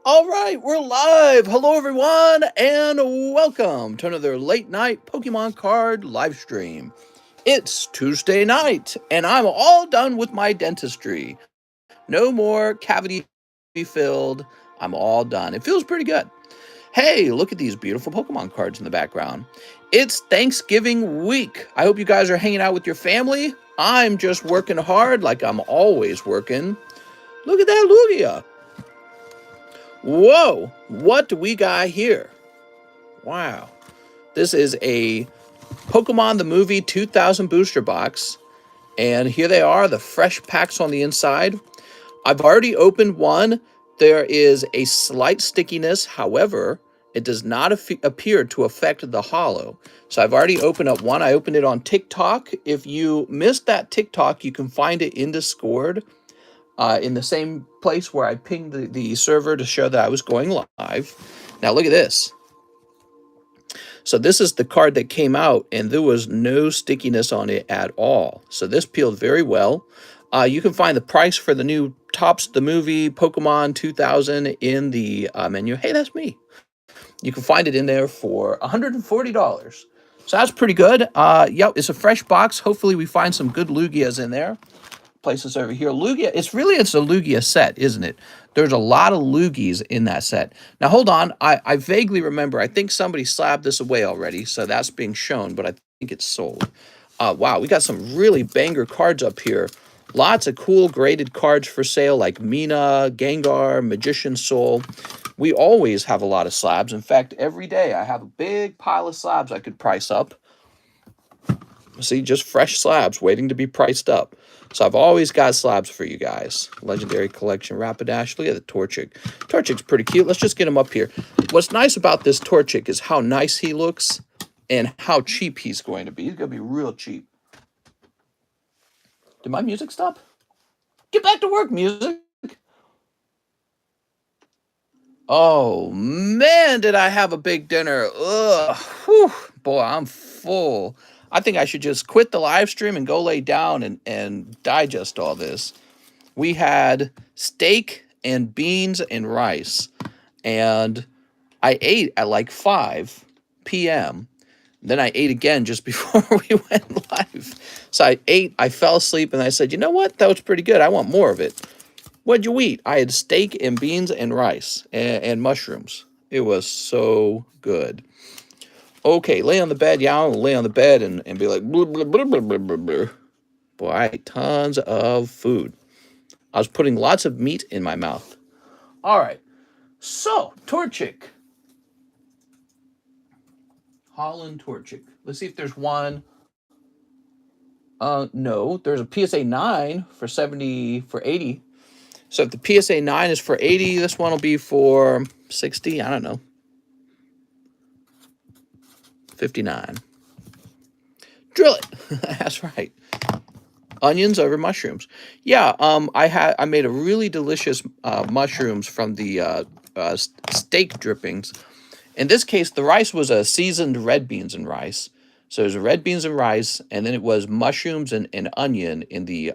All right, we're live. Hello, everyone, and welcome to another late night Pokemon card live stream. It's Tuesday night, and I'm all done with my dentistry. No more cavity filled. I'm all done. It feels pretty good. Hey, look at these beautiful Pokemon cards in the background. It's Thanksgiving week. I hope you guys are hanging out with your family. I'm just working hard like I'm always working. Look at that Lugia. Whoa, what do we got here? Wow. This is a Pokemon the Movie 2000 booster box. And here they are, the fresh packs on the inside. I've already opened one. There is a slight stickiness. However, it does not appear to affect the hollow. So I've already opened up one. I opened it on TikTok. If you missed that TikTok, you can find it in Discord. In the same place where I pinged the server to show that I was going live. Now look at this. So this is the card that came out, and there was no stickiness on it at all. So this peeled very well. You can find the price for the new Tops the Movie Pokemon 2000 in the menu. Hey, that's me. You can find it in there for $140. So that's pretty good. Yep, it's a fresh box. Hopefully we find some good Lugias in there. Place this over here. Lugia, it's a Lugia set, isn't it? There's a lot of Lugies in that set. Now, hold on. I vaguely remember. I think somebody slabbed this away already, so that's being shown, but I think it's sold. Wow, we got some really banger cards up here. Lots of cool graded cards for sale, like Mina, Gengar, Magician Soul. We always have a lot of slabs. In fact, every day I have a big pile of slabs I could price up. See, just fresh slabs waiting to be priced up. So I've always got slabs for you guys. Legendary Collection Rapidash. Look at the Torchic. Torchic's pretty cute. Let's just get him up here. What's nice about this Torchic is how nice he looks and how cheap he's going to be. He's going to be real cheap. Did my music stop? Get back to work, music. Oh, man, did I have a big dinner. Ugh. Whew. Boy, I'm full. I think I should just quit the live stream and go lay down and digest all this. We had steak and beans and rice. And I ate at like 5 p.m. Then I ate again just before we went live. So I ate, I fell asleep, and I said, you know what? That was pretty good. I want more of it. What'd you eat? I had steak and beans and rice and mushrooms. It was so good. Okay, lay on the bed. Yeah, I'll lay on the bed and be like, blah, blah, blah, blah, blah, blah, blah. Boy, I ate tons of food. I was putting lots of meat in my mouth. All right. So, Torchic. Holland Torchic. Let's see if there's one. No, there's a PSA 9 for 70, for 80. So if the PSA 9 is for 80, this one will be for 60. I don't know. 59. Drill it. That's right. Onions over mushrooms. Yeah, I made a really delicious mushrooms from the steak drippings. In this case, the rice was a seasoned red beans and rice. So it was red beans and rice, and then it was mushrooms and onion in the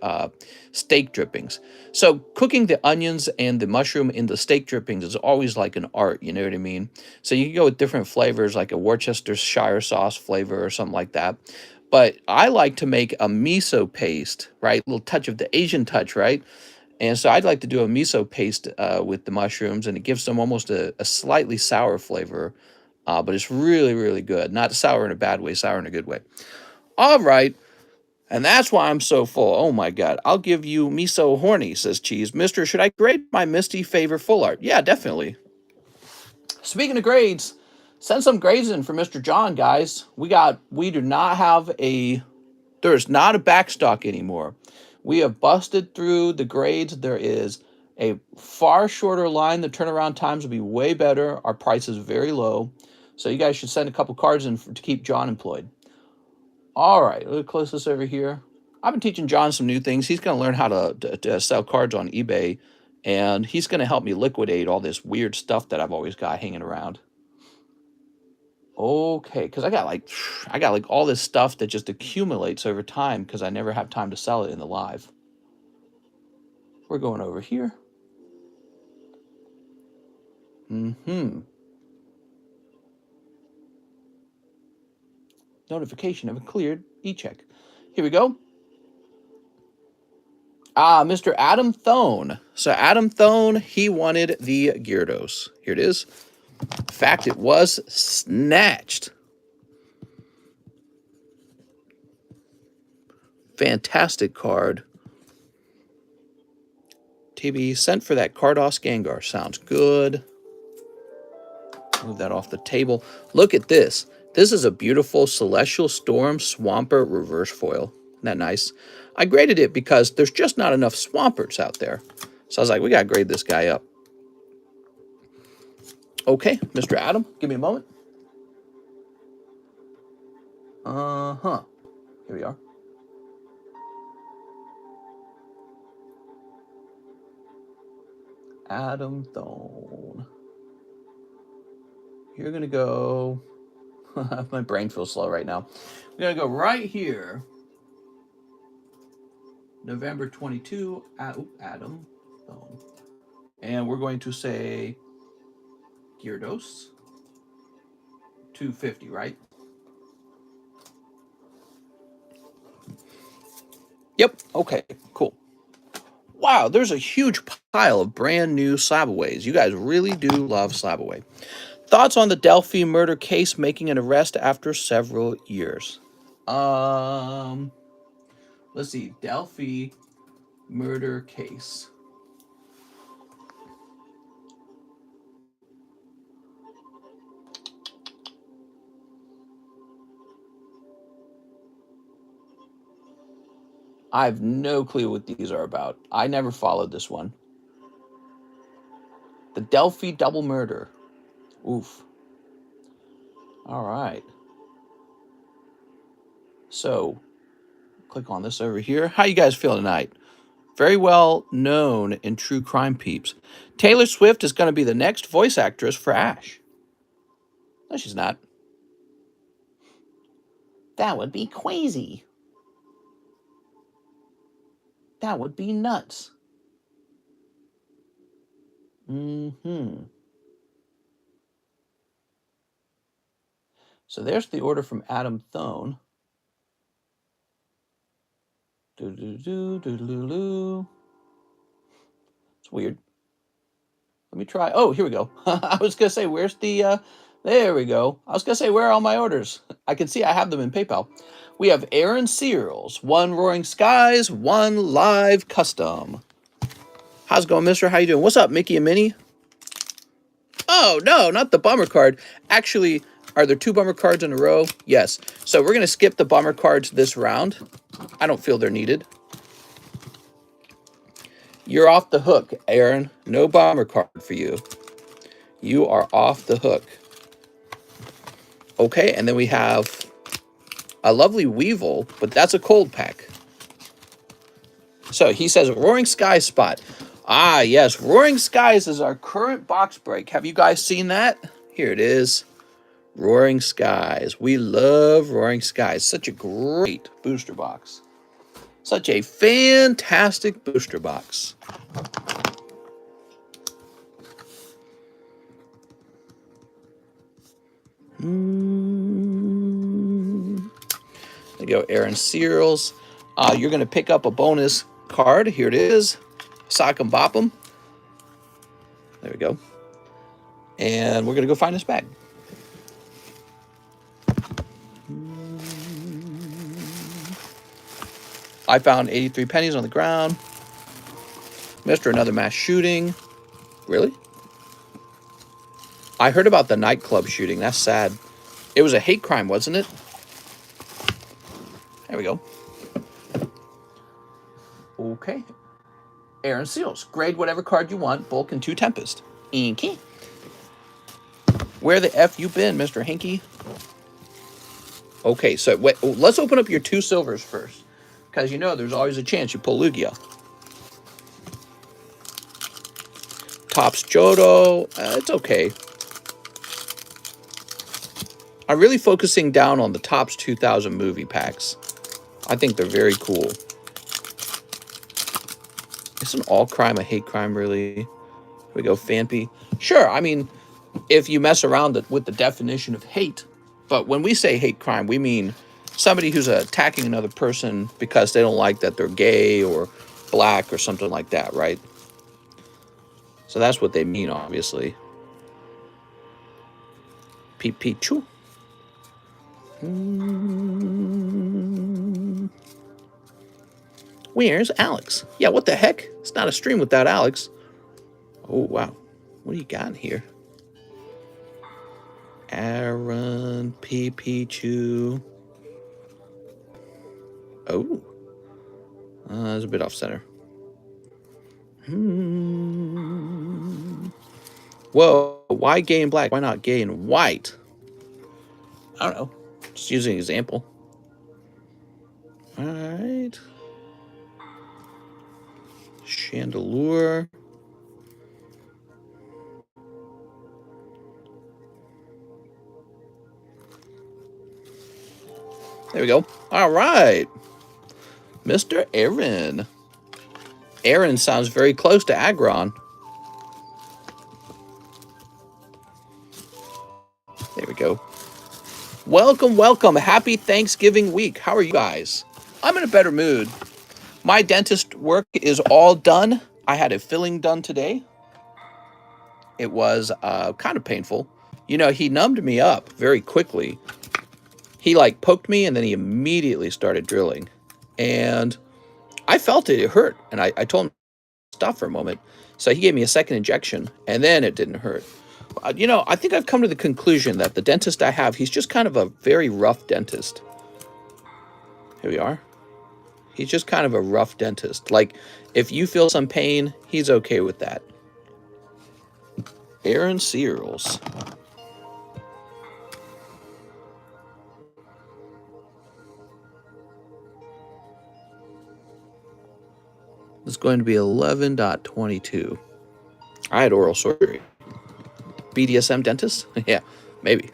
steak drippings. So cooking the onions and the mushroom in the steak drippings is always like an art, you know what I mean? So you can go with different flavors, like a Worcestershire sauce flavor or something like that. But I like to make a miso paste, right? A little touch of the Asian touch, right? And so I'd like to do a miso paste with the mushrooms, and it gives them almost a slightly sour flavor, but it's really, really good. Not sour in a bad way, sour in a good way. All right, and that's why I'm so full. Oh my God, I'll give you miso horny, says Cheese. Mister, should I grade my Misty favor full art? Yeah, definitely. Speaking of grades, send some grades in for Mr. John, guys. We do not have there's not a backstock anymore. We have busted through the grades. There is a far shorter line. The turnaround times will be way better. Our price is very low. So you guys should send a couple cards in to keep John employed. All right, let's close this over here. I've been teaching John some new things. He's going to learn how to sell cards on eBay, and he's going to help me liquidate all this weird stuff that I've always got hanging around. Okay, because I got like all this stuff that just accumulates over time because I never have time to sell it in the live. We're going over here. Notification of a cleared e-check. Here we go. Ah, Mr. Adam Thone. So Adam Thone, he wanted the Gyarados. Here it is. In fact, it was snatched. Fantastic card. TB sent for that Cardos Gengar. Sounds good. Move that off the table. Look at this. This is a beautiful Celestial Storm Swampert reverse foil. Isn't that nice? I graded it because there's just not enough Swamperts out there. So I was like, we got to grade this guy up. Okay, Mr. Adam, give me a moment. Here we are. Adam Thone. You're going to go... My brain feels slow right now. We're going to go right here. November 22, Adam Thone. And we're going to say Gyarados. 250, right? Yep. Okay, cool. Wow, there's a huge pile of brand new Slabaways. You guys really do love Slabaway. Thoughts on the Delphi murder case making an arrest after several years? Let's see. Delphi murder case. I have no clue what these are about. I never followed this one. The Delphi double murder. Oof. All right. So, click on this over here. How you guys feeling tonight? Very well known in true crime peeps. Taylor Swift is going to be the next voice actress for Ash. No, she's not. That would be crazy. That would be nuts. So there's the order from Adam Thone. Do-do-do-do-do-do. It's weird. Let me try. Oh, here we go. I was going to say, where's the... there we go. I was going to say, where are all my orders? I can see I have them in PayPal. We have Aaron Searles, 1 Roaring Skies, 1 Live Custom. How's it going, mister? How you doing? What's up, Mickey and Minnie? Oh, no, not the bummer card. Actually, are there 2 bummer cards in a row? Yes. So we're going to skip the bummer cards this round. I don't feel they're needed. You're off the hook, Aaron. No bummer card for you. You are off the hook. Okay, and then we have a lovely Weevil, but that's a cold pack. So he says Roaring Skies spot. Ah, yes, Roaring Skies is our current box break. Have you guys seen that? Here it is. Roaring Skies. We love Roaring Skies. Such a great booster box. Such a fantastic booster box. There you go, Aaron Searles. You're going to pick up a bonus card. Here it is. Sock 'em bop 'em. There we go. And we're going to go find this bag. I found 83 pennies on the ground. Mr. Another mass shooting. Really? I heard about the nightclub shooting. That's sad. It was a hate crime, wasn't it? There we go. Okay. Aaron Searles. Grade whatever card you want. Bulk and 2 Tempest. Inky. Where the F you been, Mr. Hinky? Okay, so wait, let's open up your 2 silvers first. Because you know there's always a chance you pull Lugia. Topps Johto. It's okay. I'm really focusing down on the Topps 2000 movie packs. I think they're very cool. Isn't all crime a hate crime, really? Here we go, Fanpy. Sure, I mean, if you mess around with the definition of hate. But when we say hate crime, we mean somebody who's attacking another person because they don't like that they're gay or black or something like that, right? So that's what they mean, obviously. Pichu. Where's Alex? Yeah, what the heck? It's not a stream without Alex. Oh, wow. What do you got in here? Aaron, Pichu. Oh. That's a bit off center. Whoa, why gay and black? Why not gay and white? I don't know. Just using an example. All right. Chandelure. There we go. All right. Mr. Aaron. Aaron sounds very close to Agron. There we go. Welcome, welcome. Happy Thanksgiving week. How are you guys? I'm in a better mood. My dentist work is all done. I had a filling done today. It was kind of painful. You know, he numbed me up very quickly. He like poked me and then he immediately started drilling. And I felt it. It hurt. And I told him to stop for a moment. So he gave me a second injection and then it didn't hurt. You know, I think I've come to the conclusion that the dentist I have, he's just kind of a very rough dentist. Here we are. He's just kind of a rough dentist. Like, if you feel some pain, he's okay with that. Aaron Searles. It's going to be 11.22. I had oral surgery. BDSM dentist? Yeah, maybe.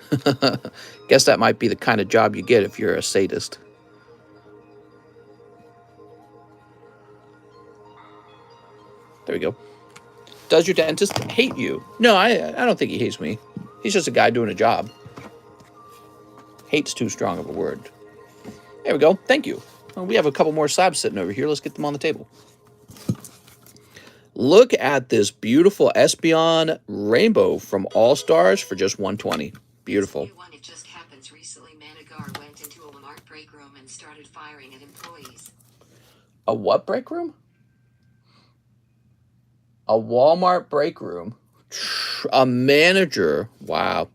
Guess that might be the kind of job you get if you're a sadist. There we go. Does your dentist hate you? No, I don't think he hates me. He's just a guy doing a job. Hate's too strong of a word. There we go. Thank you. Well, we have a couple more slabs sitting over here. Let's get them on the table. Look at this beautiful Espion rainbow from All Stars for just $120. Beautiful. It just happens recently. Manigar went into a Walmart break room and started firing at employees. A what break room? A Walmart break room. A manager. Wow.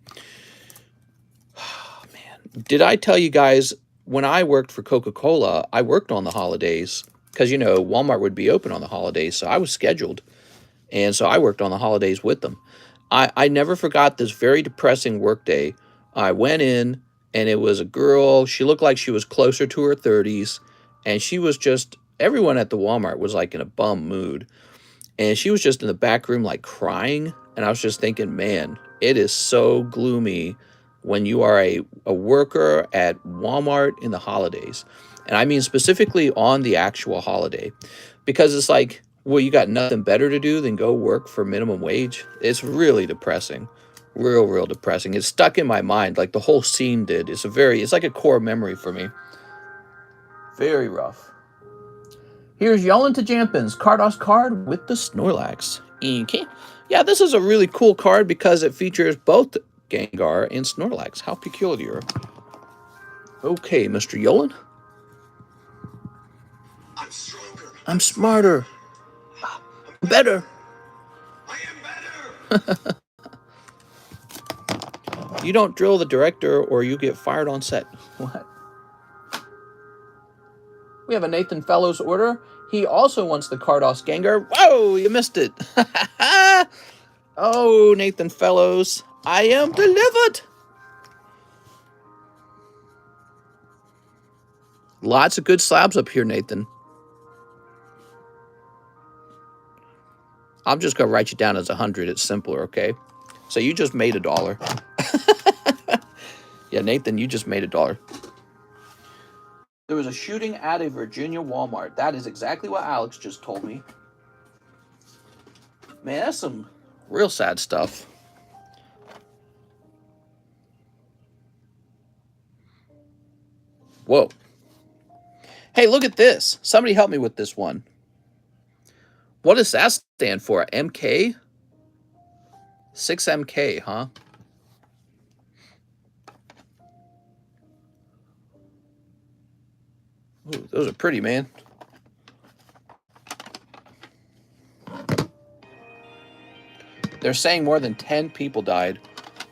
Oh, man. Did I tell you guys, when I worked for Coca-Cola, I worked on the holidays because, you know, Walmart would be open on the holidays. So I was scheduled. And so I worked on the holidays with them. I never forgot this very depressing work day. I went in and it was a girl. She looked like she was closer to her 30s. And she was just, everyone at the Walmart was like in a bum mood. And she was just in the back room like crying. And I was just thinking, man, it is so gloomy when you are a worker at Walmart in the holidays. And I mean specifically on the actual holiday. Because it's like, well, you got nothing better to do than go work for minimum wage. It's really depressing. Real depressing. It's stuck in my mind like the whole scene did. It's like a core memory for me. Very rough. Here's Yellen to Jampins, Cardos card with the Snorlax. Okay. Yeah, this is a really cool card because it features both Gengar and Snorlax. How peculiar. Okay, Mr. Yellen. I'm stronger. I'm smarter. I'm better. I am better. You don't drill the director or you get fired on set. What? We have a Nathan Fellows order. He also wants the Cardos Gengar. Whoa, you missed it. Oh, Nathan Fellows, I am delivered. Lots of good slabs up here, Nathan. I'm just going to write you down as 100. It's simpler, okay? So you just made $1. Yeah, Nathan, you just made $1. There was a shooting at a Virginia Walmart. That is exactly what Alex just told me. Man, that's some real sad stuff. Whoa. Hey, look at this. Somebody help me with this one. What does that stand for? MK? 6MK, huh? Ooh, those are pretty, man. They're saying more than 10 people died.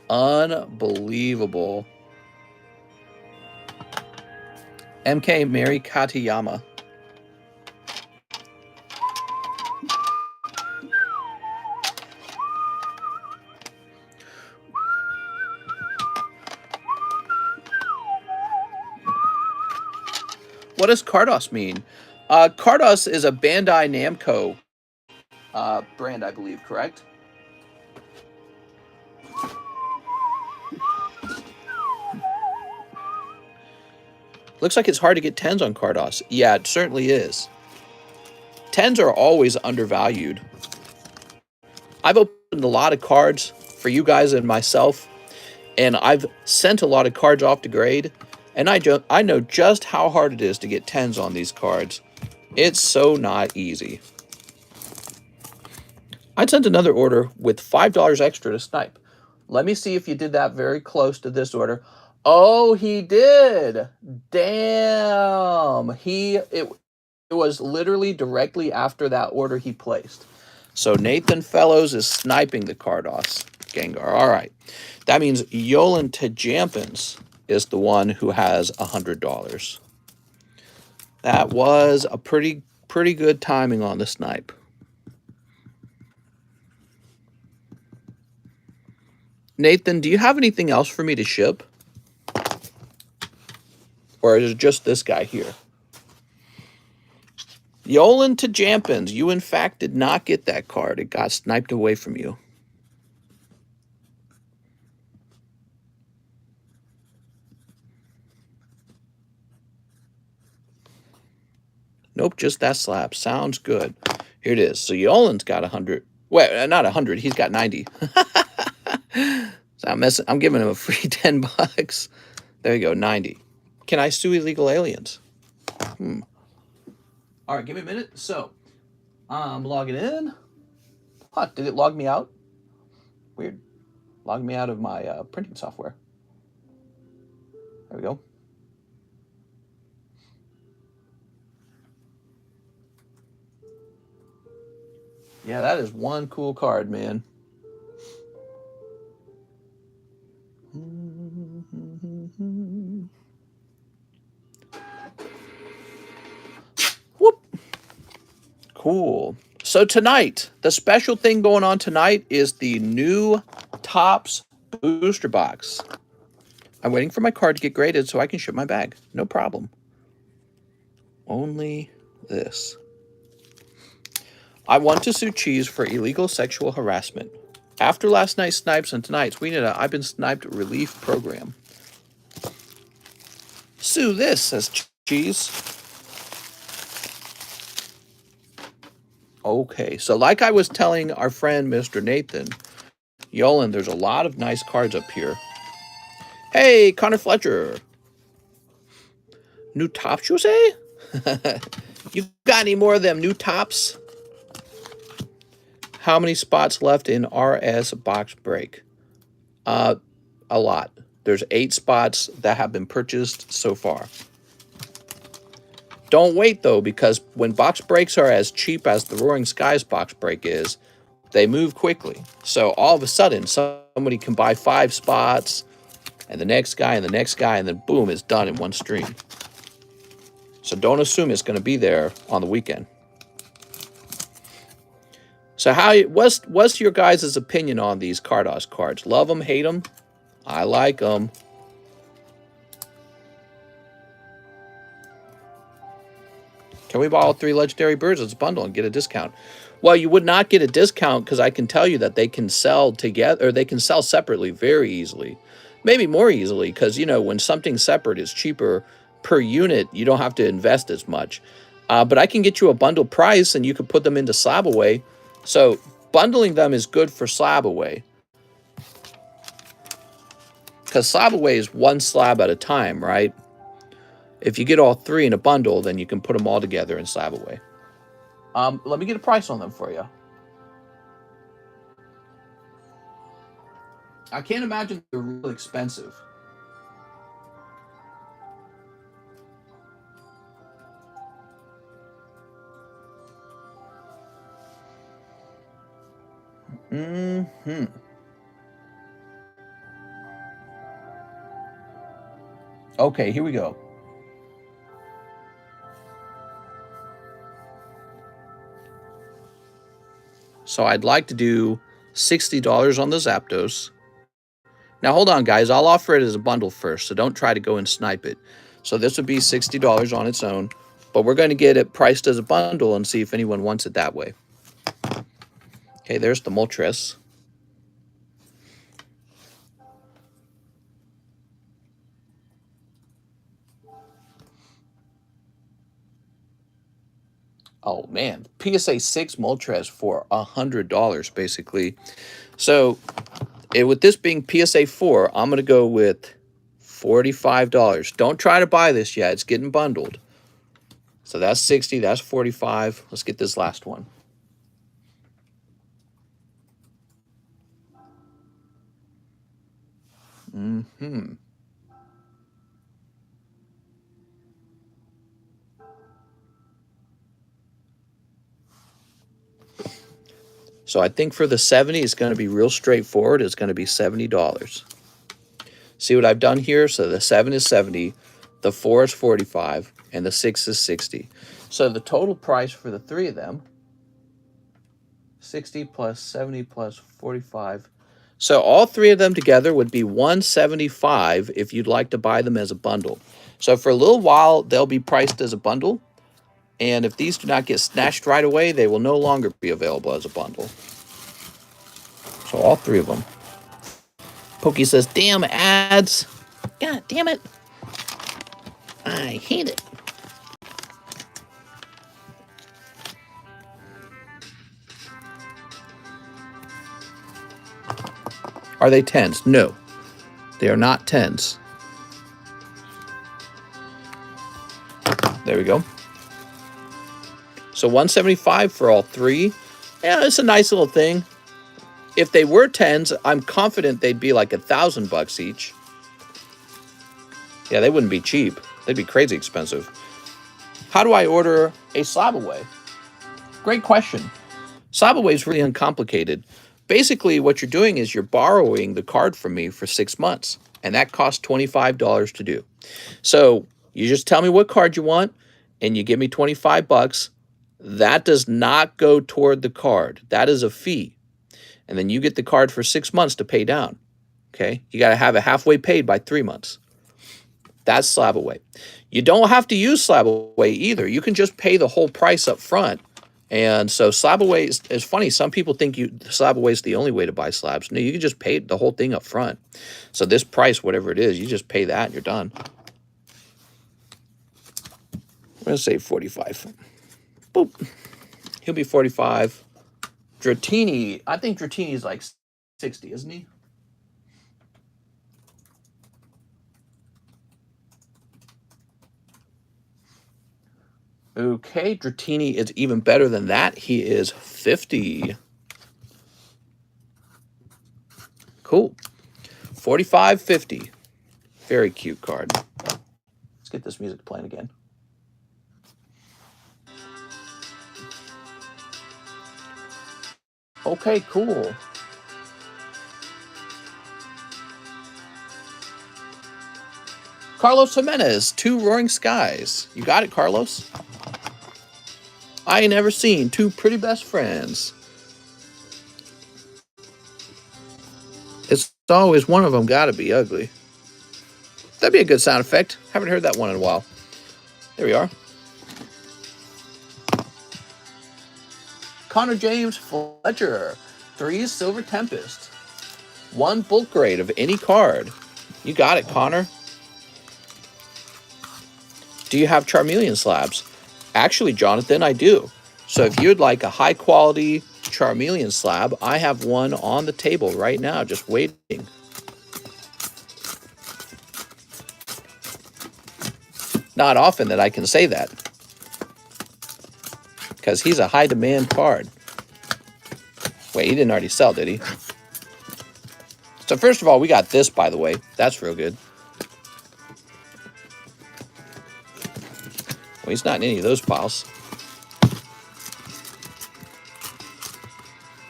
Unbelievable. MK Mary Katayama. What does Cardos mean? Cardos is a Bandai Namco brand, I believe, correct? Looks like it's hard to get 10s on Cardos. Yeah, it certainly is. 10s are always undervalued. I've opened a lot of cards for you guys and myself, and I've sent a lot of cards off to grade, and I know just how hard it is to get 10s on these cards. It's so not easy. I sent another order with $5 extra to snipe. Let me see if you did that very close to this order. Oh, he did. Damn. It was literally directly after that order he placed. So Nathan Fellows is sniping the Cardos Gengar. All right. That means Yolan Tajampins is the one who has $100. That was a pretty good timing on the snipe. Nathan, do you have anything else for me to ship? Or is it just this guy here? Yolan Tajampins, you in fact did not get that card. It got sniped away from you. Nope, just that slab. Sounds good. Here it is. So Yolan's got 100. Well, not 100. He's got 90. So I'm giving him a free 10 bucks. There you go, 90. Can I sue illegal aliens? All right, give me a minute. So I'm logging in. Huh, did it log me out? Weird. Log me out of my printing software. There we go. Yeah, that is one cool card, man. Whoop. Cool. So tonight, the special thing going on tonight is the new Topps booster box. I'm waiting for my card to get graded so I can ship my bag. No problem. Only this. I want to sue Cheese for illegal sexual harassment. After last night's snipes and tonight's, we need a I've been sniped relief program. Sue this, says Cheese. Okay, so like I was telling our friend Mr. Nathan, Yolan, there's a lot of nice cards up here. Hey, Connor Fletcher. New tops, you say? You got any more of them new tops? How many spots left in RS box break? A lot. There's 8 spots that have been purchased so far. Don't wait, though, because when box breaks are as cheap as the Roaring Skies box break is, they move quickly. So all of a sudden, somebody can buy 5 spots, and the next guy, and the next guy, and then boom, it's done in one stream. So don't assume it's going to be there on the weekend. So what's your guys' opinion on these Cardos cards? Love them, hate them? I like them. Can we buy all 3 legendary birds as a bundle and get a discount? Well, you would not get a discount because I can tell you that they can sell together, or they can sell separately very easily. Maybe more easily because, you know, when something separate is cheaper per unit, you don't have to invest as much. But I can get you a bundle price and you can put them into slab away. So bundling them is good for slab away. Because slab away is 1 slab at a time, right? If you get all three in a bundle, then you can put them all together and slab away. Let me get a price on them for you. I can't imagine they're really expensive. Okay, here we go. So I'd like to do $60 on the Zapdos. Now hold on, guys. I'll offer it as a bundle first, so don't try to go and snipe it. So this would be $60 on its own, but we're going to get it priced as a bundle and see if anyone wants it that way. Okay, there's the Moltres. Oh man, PSA 6 Moltres for $100 basically. So with this being PSA 4, I'm going to go with $45. Don't try to buy this yet. It's getting bundled. So that's 60, that's 45. Let's get this last one. So I think for the 70, it's going to be real straightforward. It's going to be $70. See what I've done here? So the 7 is 70, the 4 is 45, and the 6 is 60. So the total price for the three of them, 60 plus 70 plus 45. So all three of them together would be $175 if you'd like to buy them as a bundle. So for a little while, they'll be priced as a bundle. And if these do not get snatched right away, they will no longer be available as a bundle. So all three of them. Pokey says, damn ads. God damn it. I hate it. Are they 10s? No. They are not 10s. There we go. So $175 for all three. Yeah, it's a nice little thing. If they were 10s, I'm confident they'd be like $1,000 each. Yeah, they wouldn't be cheap. They'd be crazy expensive. How do I order a slab away? Great question. Slab away is really uncomplicated. Basically, what you're doing is you're borrowing the card from me for 6 months, and that costs $25 to do. So you just tell me what card you want, and you give me $25. That does not go toward the card. That is a fee. And then you get the card for 6 months to pay down. Okay? You got to have it halfway paid by 3 months. That's slab away. You don't have to use slab away either. You can just pay the whole price up front. And so slab away is funny. Some people think slab away is the only way to buy slabs. No, you can just pay the whole thing up front. So this price, whatever it is, you just pay that and you're done. We're going to say 45. Boop. He'll be 45. Dratini, I think Dratini's like 60, isn't he? Okay, Dratini is even better than that. He is 50. Cool. 45.50. Very cute card. Let's get this music playing again. Okay, cool. Carlos Jimenez, 2 Roaring Skies. You got it, Carlos? I ain't never seen 2 pretty best friends. It's always one of them got to be ugly. That'd be a good sound effect. Haven't heard that one in a while. There we are. Connor James Fletcher, 3 Silver Tempest. 1 bulk grade of any card. You got it, Connor. Do you have Charmeleon slabs? Actually, Jonathan, I do. So if you'd like a high quality Charmeleon slab, I have one on the table right now, just waiting. Not often that I can say that, because he's a high demand card. Wait, he didn't already sell, did he? So first of all, we got this, by the way. That's real good. Well, he's not in any of those piles.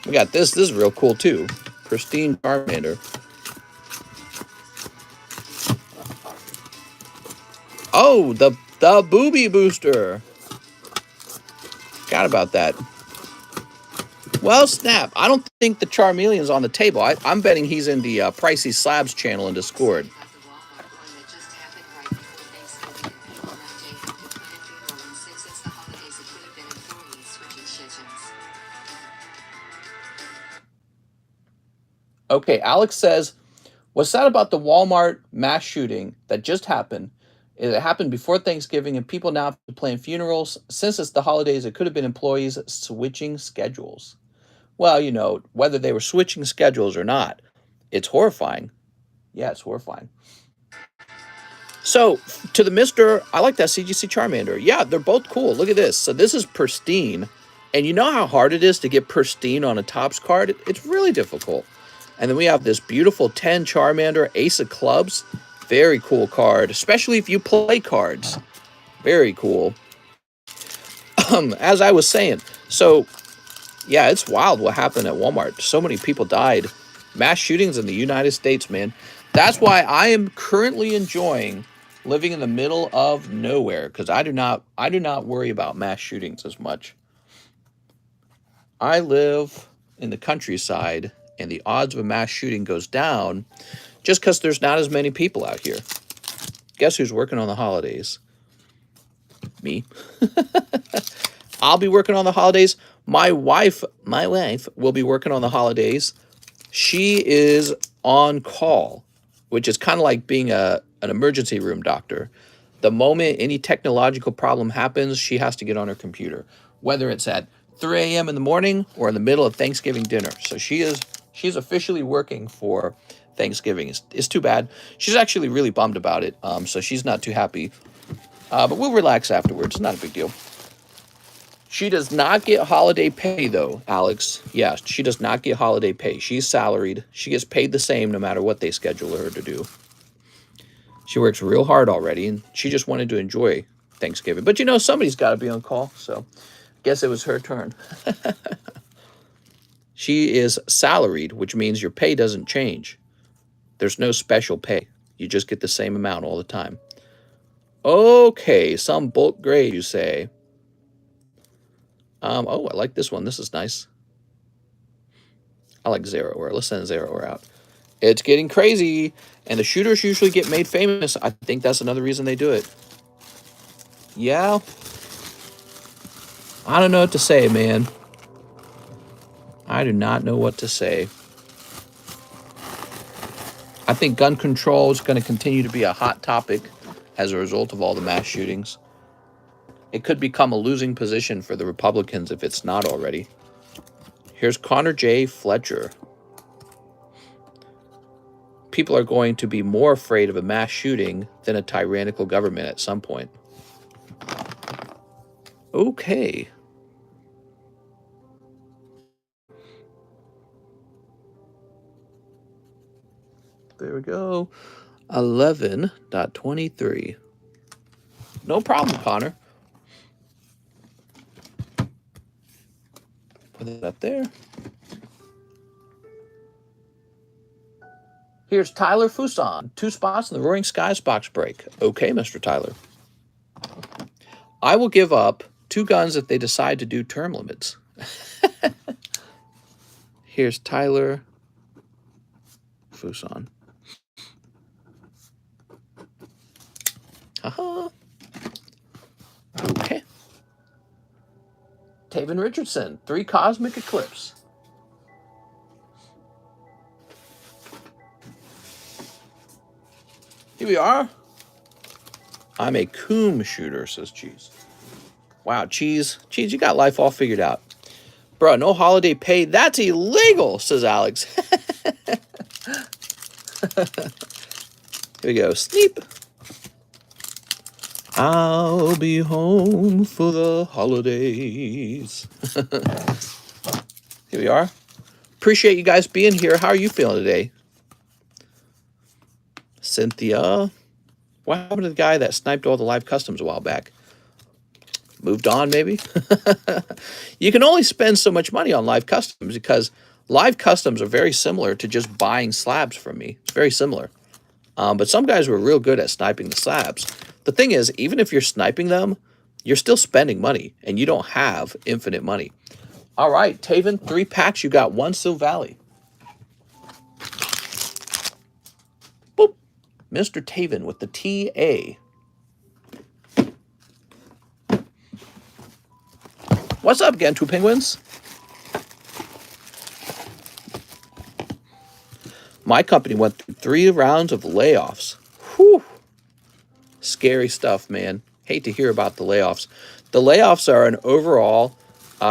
We got this. This is real cool, too. Pristine Charmander. Oh, the booby booster. Forgot about that. Well, snap. I don't think the Charmeleon's on the table. I'm betting he's in the Pricey Slabs channel in Discord. Okay, Alex says, what's sad about the Walmart mass shooting that just happened is it happened before Thanksgiving and people now have to plan funerals. Since it's the holidays, it could have been employees switching schedules. Well, you know, whether they were switching schedules or not, it's horrifying. Yeah, it's horrifying. So, to the Mr., I like that CGC Charmander. Yeah, they're both cool. Look at this. So this is pristine. And you know how hard it is to get pristine on a Topps card? It's really difficult. And then we have this beautiful 10 Charmander Ace of Clubs. Very cool card, especially if you play cards. Very cool. As I was saying, so yeah, it's wild what happened at Walmart. So many people died. Mass shootings in the United States, man. That's why I am currently enjoying living in the middle of nowhere, because I do not worry about mass shootings as much. I live in the countryside, and the odds of a mass shooting goes down just because there's not as many people out here. Guess who's working on the holidays? Me. I'll be working on the holidays. My wife will be working on the holidays. She is on call, which is kind of like being an emergency room doctor. The moment any technological problem happens, she has to get on her computer, whether it's at 3 a.m. in the morning or in the middle of Thanksgiving dinner. So she's officially working for Thanksgiving. It's too bad. She's actually really bummed about it, so she's not too happy. But we'll relax afterwards. It's not a big deal. She does not get holiday pay, though, Alex. Yeah, she does not get holiday pay. She's salaried. She gets paid the same no matter what they schedule her to do. She works real hard already, and she just wanted to enjoy Thanksgiving. But, you know, somebody's got to be on call, so guess it was her turn. She is salaried, which means your pay doesn't change. There's no special pay. You just get the same amount all the time. Okay, some bulk grade, you say. Oh, I like this one. This is nice. I like Zeraor. Let's send Zeraor out. It's getting crazy, and the shooters usually get made famous. I think that's another reason they do it. Yeah. I don't know what to say, man. I do not know what to say. I think gun control is going to continue to be a hot topic as a result of all the mass shootings. It could become a losing position for the Republicans if it's not already. Here's Connor J. Fletcher. People are going to be more afraid of a mass shooting than a tyrannical government at some point. Okay. There we go. 11.23. No problem, Connor. Put it up there. Here's Tyler Fuson. 2 spots in the Roaring Skies box break. Okay, Mr. Tyler. I will give up 2 guns if they decide to do term limits. Here's Tyler Fuson. Haha. Okay. Taven Richardson. 3 Cosmic Eclipse. Here we are. I'm a coom shooter, says Cheese. Wow, Cheese. Cheese, you got life all figured out. Bro, no holiday pay. That's illegal, says Alex. Here we go. Sneep. I'll be home for the holidays. Here we are. Appreciate you guys being here. How are you feeling today? Cynthia. What happened to the guy that sniped all the live customs a while back? Moved on, maybe? You can only spend so much money on live customs because live customs are very similar to just buying slabs from me. It's very similar. But some guys were real good at sniping the slabs. The thing is, even if you're sniping them, you're still spending money, and you don't have infinite money. All right, Taven, 3 packs. You got 1 Sioux Valley. Boop. Mr. Taven with the TA. What's up again, Two Penguins? My company went through 3 rounds of layoffs. Whew. Scary stuff, man. Hate to hear about the layoffs. The layoffs are an overall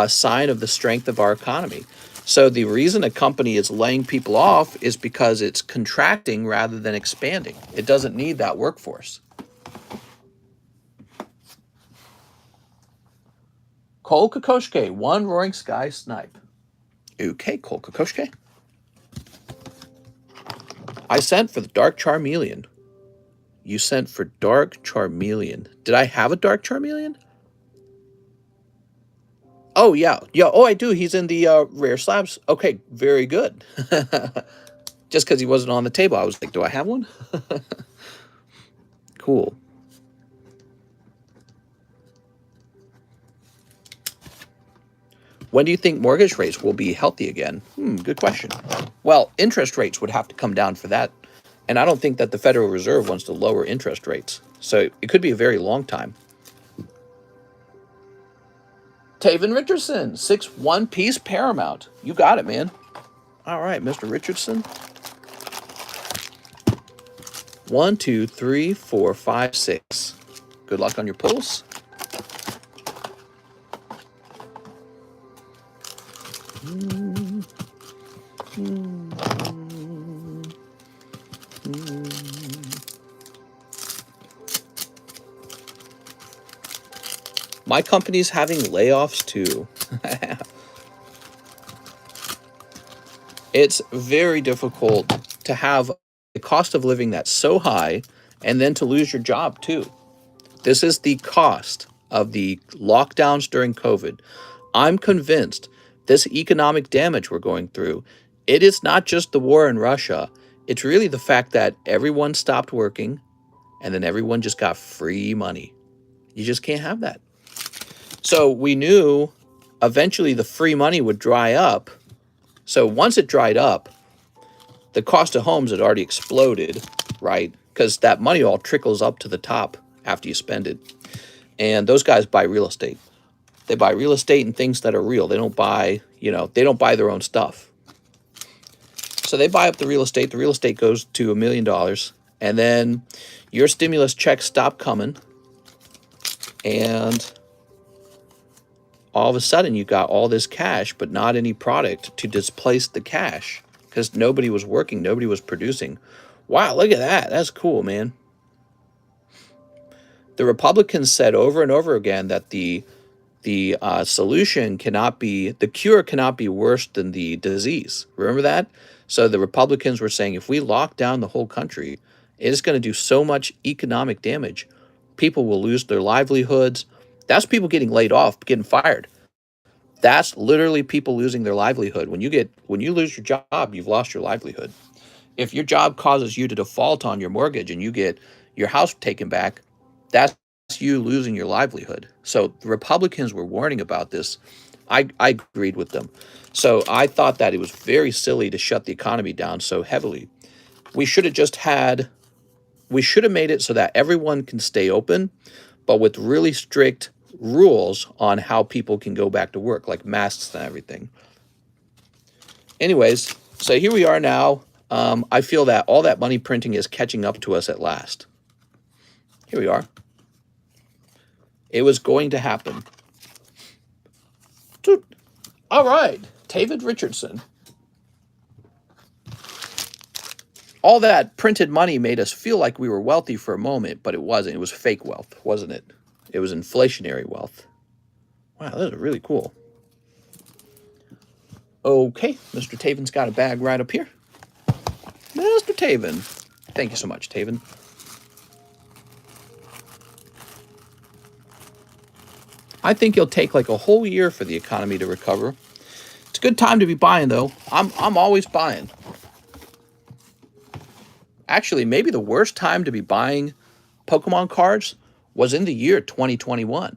sign of the strength of our economy. So the reason a company is laying people off is because it's contracting rather than expanding. It doesn't need that workforce. Cole Kokoschke, 1 Roaring Sky Snipe. Okay, Cole Kokoschke. I sent for the Dark Charmeleon. You sent for Dark Charmeleon. Did I have a Dark Charmeleon? Oh, yeah. Yeah. Oh, I do. He's in the rare slabs. Okay, very good. Just because he wasn't on the table, I was like, do I have one? Cool. When do you think mortgage rates will be healthy again? Good question. Well, interest rates would have to come down for that. And I don't think that the Federal Reserve wants to lower interest rates. So it could be a very long time. Taven Richardson, 6 one-piece Paramount. You got it, man. All right, Mr. Richardson. 1, 2, 3, 4, 5, 6. Good luck on your pulls. My company's having layoffs too. It's very difficult to have a cost of living that's so high and then to lose your job too. This is the cost of the lockdowns during COVID. I'm convinced this economic damage we're going through, it is not just the war in Russia. It's really the fact that everyone stopped working and then everyone just got free money. You just can't have that. So we knew eventually the free money would dry up. So once it dried up, the cost of homes had already exploded, right? Because that money all trickles up to the top after you spend it. And those guys buy real estate. They buy real estate and things that are real. They don't buy, they don't buy their own stuff. So they buy up the real estate. The real estate goes to $1 million. And then your stimulus checks stop coming. And all of a sudden you got all this cash, but not any product to displace the cash because nobody was working, nobody was producing. Wow, look at that. That's cool, man. The Republicans said over and over again that the solution cannot be, the cure cannot be worse than the disease. Remember that? So the Republicans were saying if we lock down the whole country, it is going to do so much economic damage. People will lose their livelihoods. That's people getting laid off, getting fired. That's literally people losing their livelihood. When you lose your job, you've lost your livelihood. If your job causes you to default on your mortgage and you get your house taken back, that's you losing your livelihood. So the Republicans were warning about this. I agreed with them. So I thought that it was very silly to shut the economy down so heavily. We should have made it so that everyone can stay open, but with really strict rules on how people can go back to work, like masks and everything. Anyways, so here we are now. I feel that all that money printing is catching up to us at last. Here we are. It was going to happen. All right, David Richardson. all that printed money made us feel like we were wealthy for a moment, but it wasn't. It was fake wealth, wasn't it? It was inflationary wealth. Wow, those are really cool. Okay, Mr. Taven's got a bag right up here. Mr. Taven. Thank you so much, Taven. I think it'll take like a whole year for the economy to recover. It's a good time to be buying, though. I'm always buying. Actually, maybe the worst time to be buying Pokemon cards was in the year 2021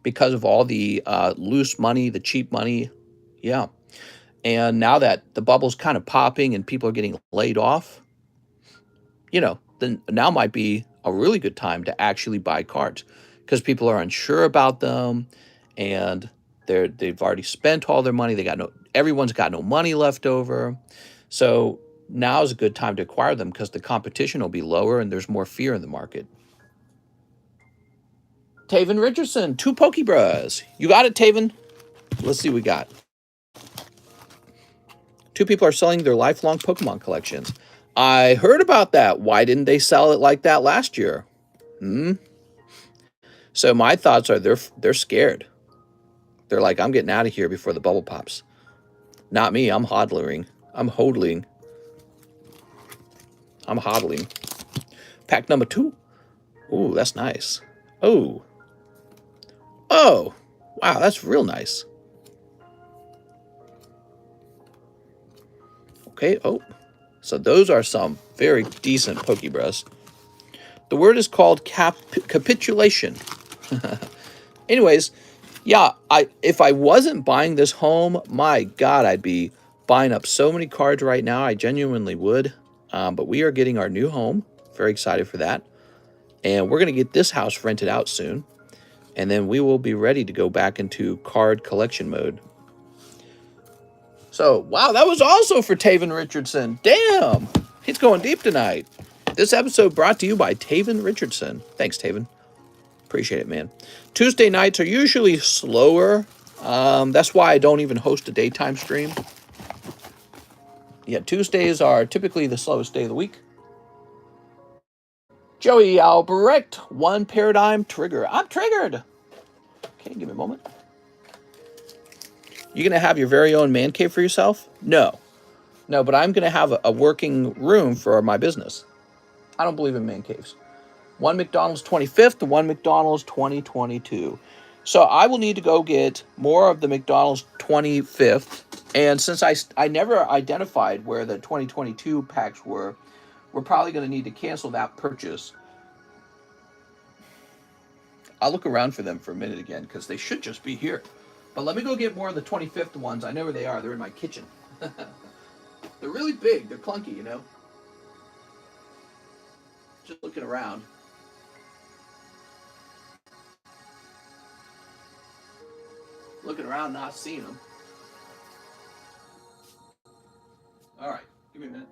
because of all the loose money, the cheap money. Yeah. And now that the bubble's kind of popping and people are getting laid off, then now might be a really good time to actually buy cards because people are unsure about them and they've already spent all their money. Everyone's got no money left over. So now is a good time to acquire them because the competition will be lower and there's more fear in the market. Taven Richardson, 2 Pokebras. You got it, Taven? Let's see what we got. 2 people are selling their lifelong Pokemon collections. I heard about that. Why didn't they sell it like that last year? So my thoughts are they're scared. They're like, I'm getting out of here before the bubble pops. Not me. I'm hodling. I'm hodling. I'm hodling. Pack number 2. Ooh, that's nice. Oh. Oh. Wow, that's real nice. Okay, oh. So those are some very decent Pokebras. The word is called capitulation. Anyways, yeah, if I wasn't buying this home, my God, I'd be buying up so many cards right now. I genuinely would. But we are getting our new home. Very excited for that. And we're going to get this house rented out soon. And then we will be ready to go back into card collection mode. So, wow, that was also for Taven Richardson. Damn, he's going deep tonight. This episode brought to you by Taven Richardson. Thanks, Taven. Appreciate it, man. Tuesday nights are usually slower. That's why I don't even host a daytime stream. Yeah, Tuesdays are typically the slowest day of the week. Joey Albrecht, 1 paradigm trigger. I'm triggered. Okay, give me a moment. You gonna have your very own man cave for yourself? No, but I'm gonna have a working room for my business. I don't believe in man caves. 1 McDonald's 25th, 1 McDonald's 2022. So I will need to go get more of the McDonald's 25th. And since I never identified where the 2022 packs were, we're probably going to need to cancel that purchase. I'll look around for them for a minute again because they should just be here. But let me go get more of the 25th ones. I know where they are. They're in my kitchen. They're really big. They're clunky, Just looking around. Looking around, not seeing them. All right, give me a minute.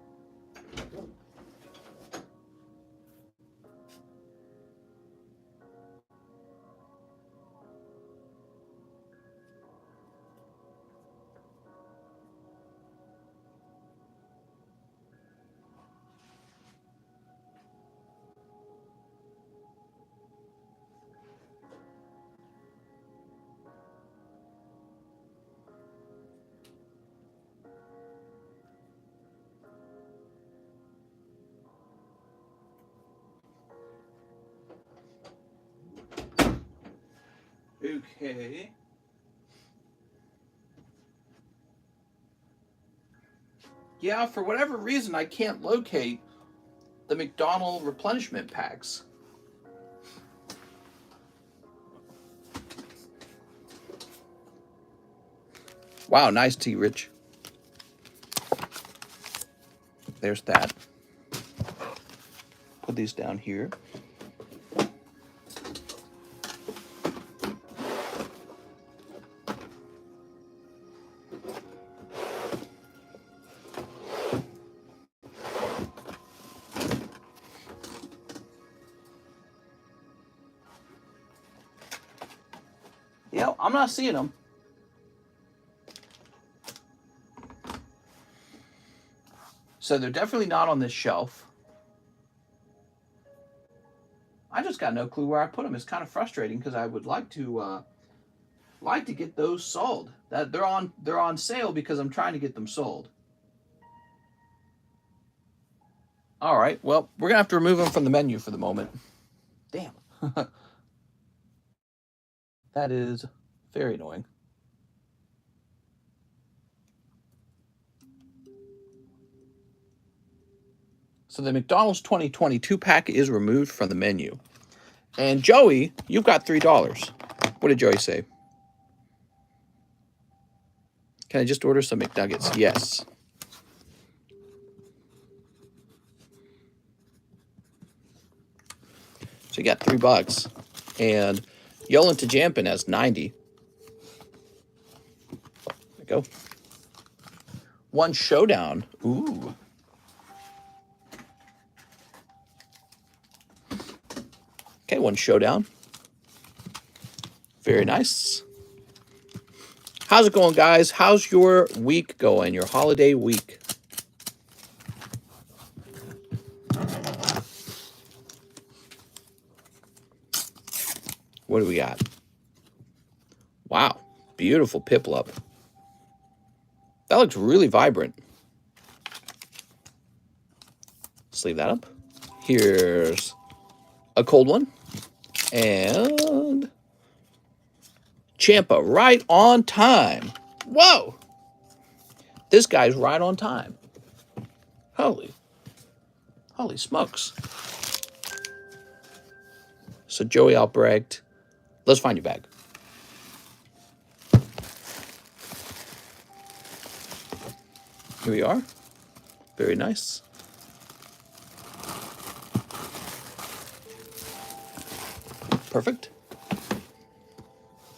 Okay. Yeah, for whatever reason, I can't locate the McDonald replenishment packs. Wow, nice tea, Rich. There's that. Put these down here. Yeah, I'm not seeing them. So they're definitely not on this shelf. I just got no clue where I put them. It's kind of frustrating because I would like to get those sold. That they're on sale because I'm trying to get them sold. All right. Well, we're gonna have to remove them from the menu for the moment. Damn. That is very annoying. So the McDonald's 2022 pack is removed from the menu. And Joey, you've got $3. What did Joey say? Can I just order some McNuggets? Yes. So you got $3. And Yolan to Jampin has 90. There we go. One showdown. Ooh. Okay, one showdown. Very nice. How's it going, guys? How's your week going? Your holiday week? What do we got? Wow. Beautiful Piplup. That looks really vibrant. Sleeve that up. Here's a cold one. And Champa right on time. Whoa! This guy's right on time. Holy smokes. So Joey Albrecht, let's find your bag. Here we are. Very nice. Perfect.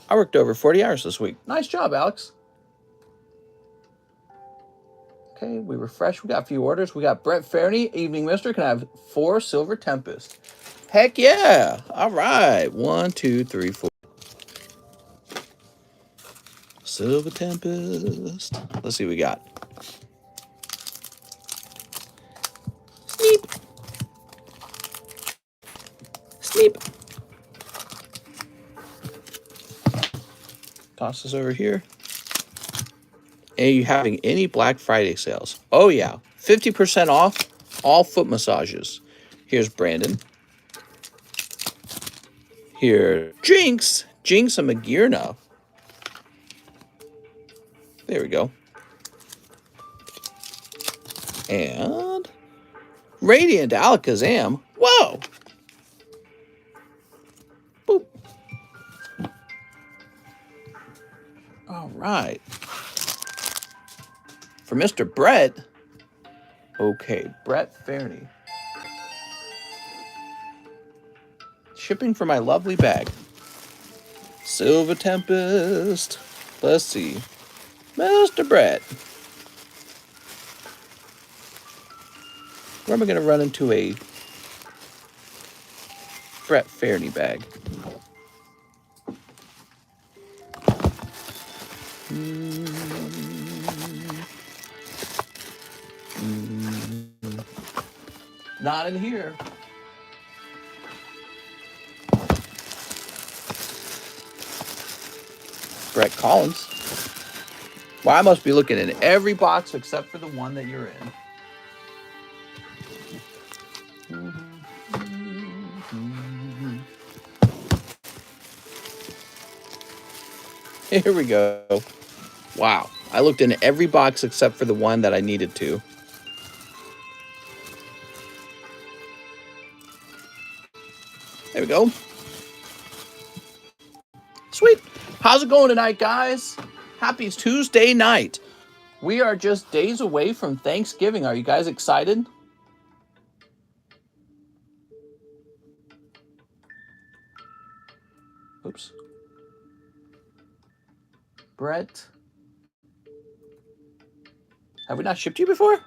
I worked over 40 hours this week. Nice job, Alex. Okay, we refresh. We got a few orders. We got Brett Fairney. Evening, mister. Can I have 4 Silver Tempest? Heck yeah. All right. 1, 2, 3, 4. Silver Tempest. Let's see what we got. Sneep. Sneep. Toss this over here. Are you having any Black Friday sales? Oh, yeah. 50% off all foot massages. Here's Brandon. Here, Jinx. Jinx and Magirna. There we go. And Radiant Alakazam. Whoa. Boop. All right. For Mr. Brett. Okay, Brett Fairney. Shipping for my lovely bag. Silver Tempest. Let's see. Mr. Brett. Where am I going to run into a Brett Fairney bag? Not in here. Brett Collins. Well, I must be looking in every box except for the one that you're in. Here we go. Wow. I looked in every box except for the one that I needed to. There we go. Sweet. How's it going tonight, guys? Happy Tuesday night. We are just days away from Thanksgiving. Are you guys excited? Oops. Brett. Have we not shipped you before?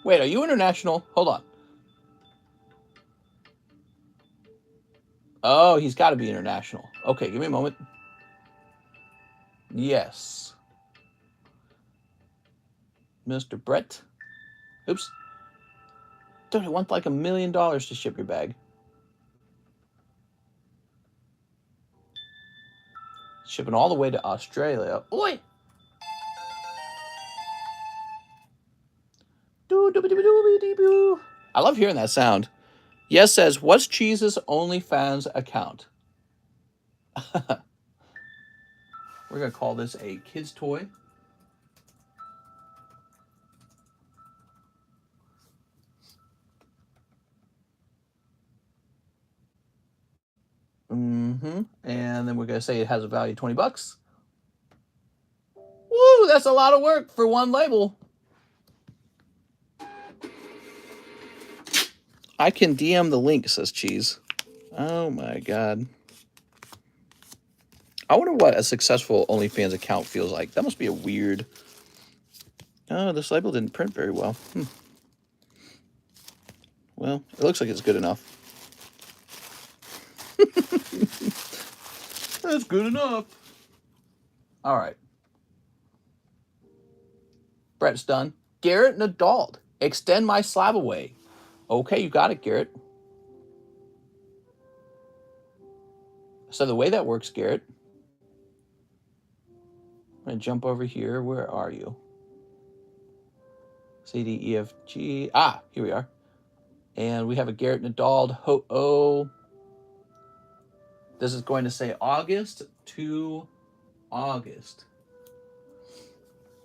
Wait, are you international? Hold on. Oh, he's got to be international. Okay, give me a moment. Yes. Mr. Brett. Oops. Dude, it wants like $1 million to ship your bag. Shipping all the way to Australia. Oi! I love hearing that sound. Yes says, what's Cheese's OnlyFans account? We're going to call this a kid's toy. And then we're going to say it has a value of 20 bucks. Woo, that's a lot of work for one label. I can DM the link, says Cheese. Oh my God. I wonder what a successful OnlyFans account feels like. That must be a weird... Oh, this label didn't print very well. Well, it looks like it's good enough. That's good enough. All right. Brett's done. Garrett and Adult. Extend my slab away. Okay, you got it, Garrett. So the way that works, Garrett, I'm going to jump over here. Where are you? C, D, E, F, G. Ah, here we are. And we have a Garrett and Adult. Ho-oh. This is going to say August to August.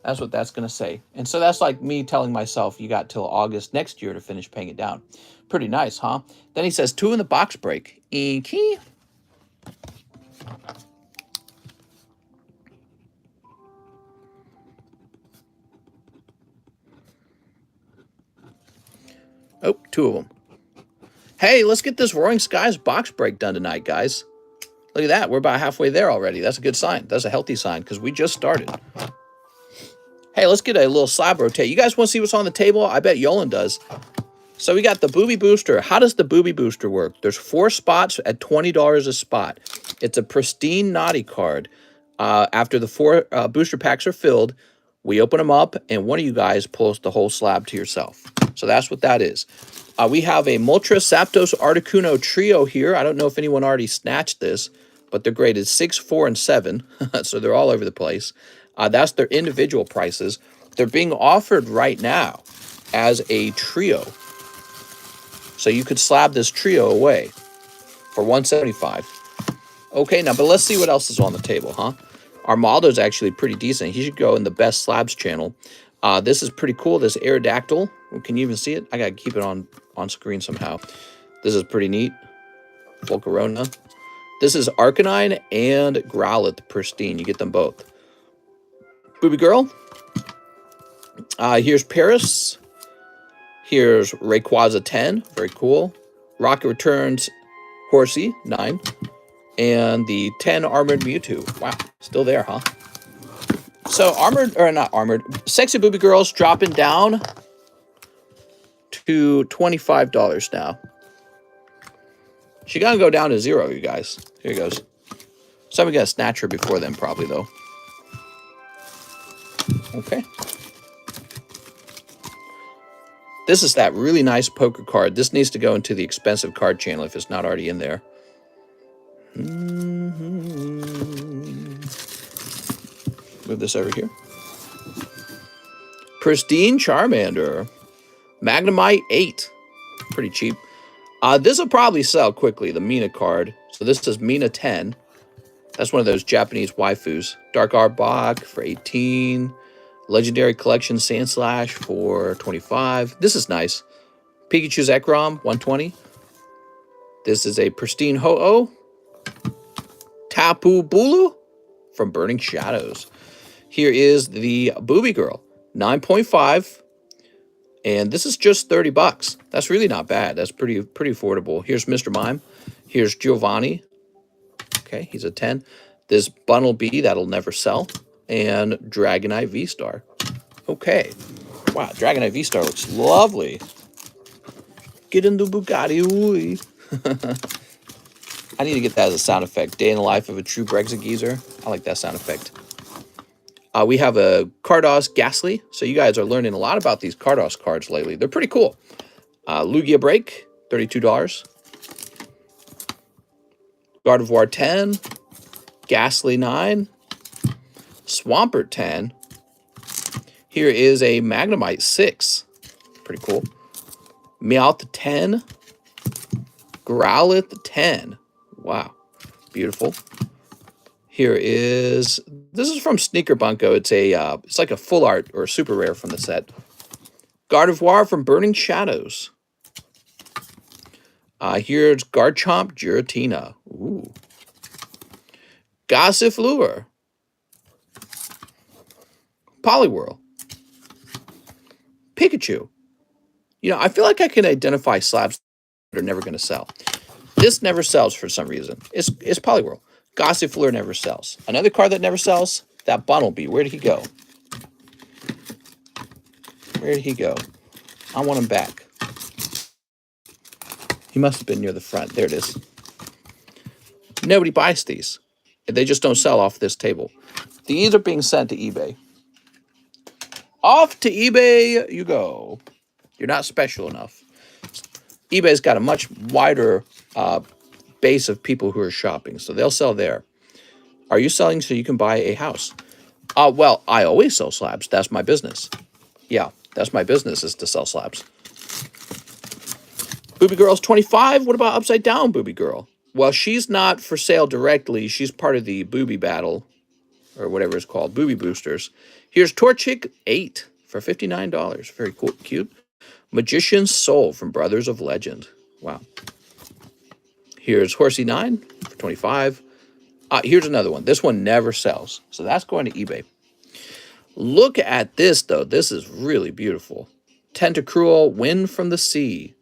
That's what that's going to say. And so that's like me telling myself you got till August next year to finish paying it down. Pretty nice, huh? Then he says 2 in the box break. Inky. Oh, 2 of them. Hey, let's get this Roaring Skies box break done tonight, guys. Look at that. We're about halfway there already. That's a good sign. That's a healthy sign because we just started. Hey, let's get a little slab rotate. You guys want to see what's on the table? I bet Yolan does. So we got the Booby Booster. How does the Booby Booster work? There's 4 spots at $20 a spot. It's a pristine naughty card. After the 4 booster packs are filled, we open them up, and one of you guys pulls the whole slab to yourself. So that's what that is. We have a Moltres Zapdos Articuno trio here. I don't know if anyone already snatched this, but they're graded 6, 4, and 7. So they're all over the place. That's their individual prices. They're being offered right now as a trio. So you could slab this trio away for $175. Okay, now, but let's see what else is on the table, huh? Armaldo's actually pretty decent. He should go in the best slabs channel. This is pretty cool. This Aerodactyl. Can you even see it? I got to keep it on screen somehow. This is pretty neat. Volcarona. This is Arcanine and Growlithe Pristine. You get them both. Booby Girl. Here's Paris. Here's Rayquaza 10. Very cool. Rocket Returns Horsey 9. And the 10 Armored Mewtwo. Wow. Still there, huh? So armored, or not armored, Sexy Booby Girls dropping down to $25 now. She gotta go down to 0, you guys. Here goes. Somebody gotta snatch her before then, probably, though. Okay. This is that really nice poker card. This needs to go into the expensive card channel if it's not already in there. Move this over here. Pristine Charmander. Magnemite 8. Pretty cheap. This will probably sell quickly, the Mina card. So this is Mina 10. That's one of those Japanese waifus. Dark Arbok for 18. Legendary Collection Sandslash for 25. This is nice. Pikachu's Ekrom, 120. This is a Pristine Ho-Oh. Tapu Bulu from Burning Shadows. Here is the Booby Girl, 9.5. And this is just 30 bucks. That's really not bad. That's pretty affordable. Here's Mr. Mime. Here's Giovanni. Okay, he's a 10. This Bunnel Bee, that'll never sell. And Dragonite V-Star. Okay. Wow, Dragonite V-Star looks lovely. Get in the Bugatti. Ooh. I need to get that as a sound effect. Day in the life of a true Brexit geezer. I like that sound effect. We have a Cardos Ghastly. So you guys are learning a lot about these Cardos cards lately. They're pretty cool. Lugia Break, $32. Gardevoir 10. Ghastly 9. Swampert 10. Here is a Magnemite 6. Pretty cool. Meowth 10. Growlithe 10. Wow. Beautiful. Here is, this is from Sneaker Bunko. It's like a full art or super rare from the set. Gardevoir from Burning Shadows. Here's Garchomp Giratina. Ooh. Gossifleur. Poliwhirl. Pikachu. You know, I feel like I can identify slabs that are never going to sell. This never sells for some reason. It's Poliwhirl. Gossifleur never sells. Another card that never sells, that Bunnelby. Where did he go? Where did he go? I want him back. He must have been near the front. There it is. Nobody buys these. They just don't sell off this table. These are being sent to eBay. Off to eBay you go. You're not special enough. eBay's got a much wider base of people who are shopping, so they'll sell there. Are you selling so you can buy a house? Well, I always sell slabs. That's my business. Yeah, that's my business, is to sell slabs. Booby Girl's 25. What about Upside Down Booby Girl? Well, she's not for sale directly. She's part of the Booby Battle, or whatever it's called, Booby Boosters. Here's Torchic 8 for $59. Very cool, cute. Magician's Soul from Brothers of Legend. Wow. Here's Horsey 9 for $25. Here's another one. This one never sells, so that's going to eBay. Look at this, though. This is really beautiful. Tentacruel, Wind from the Sea.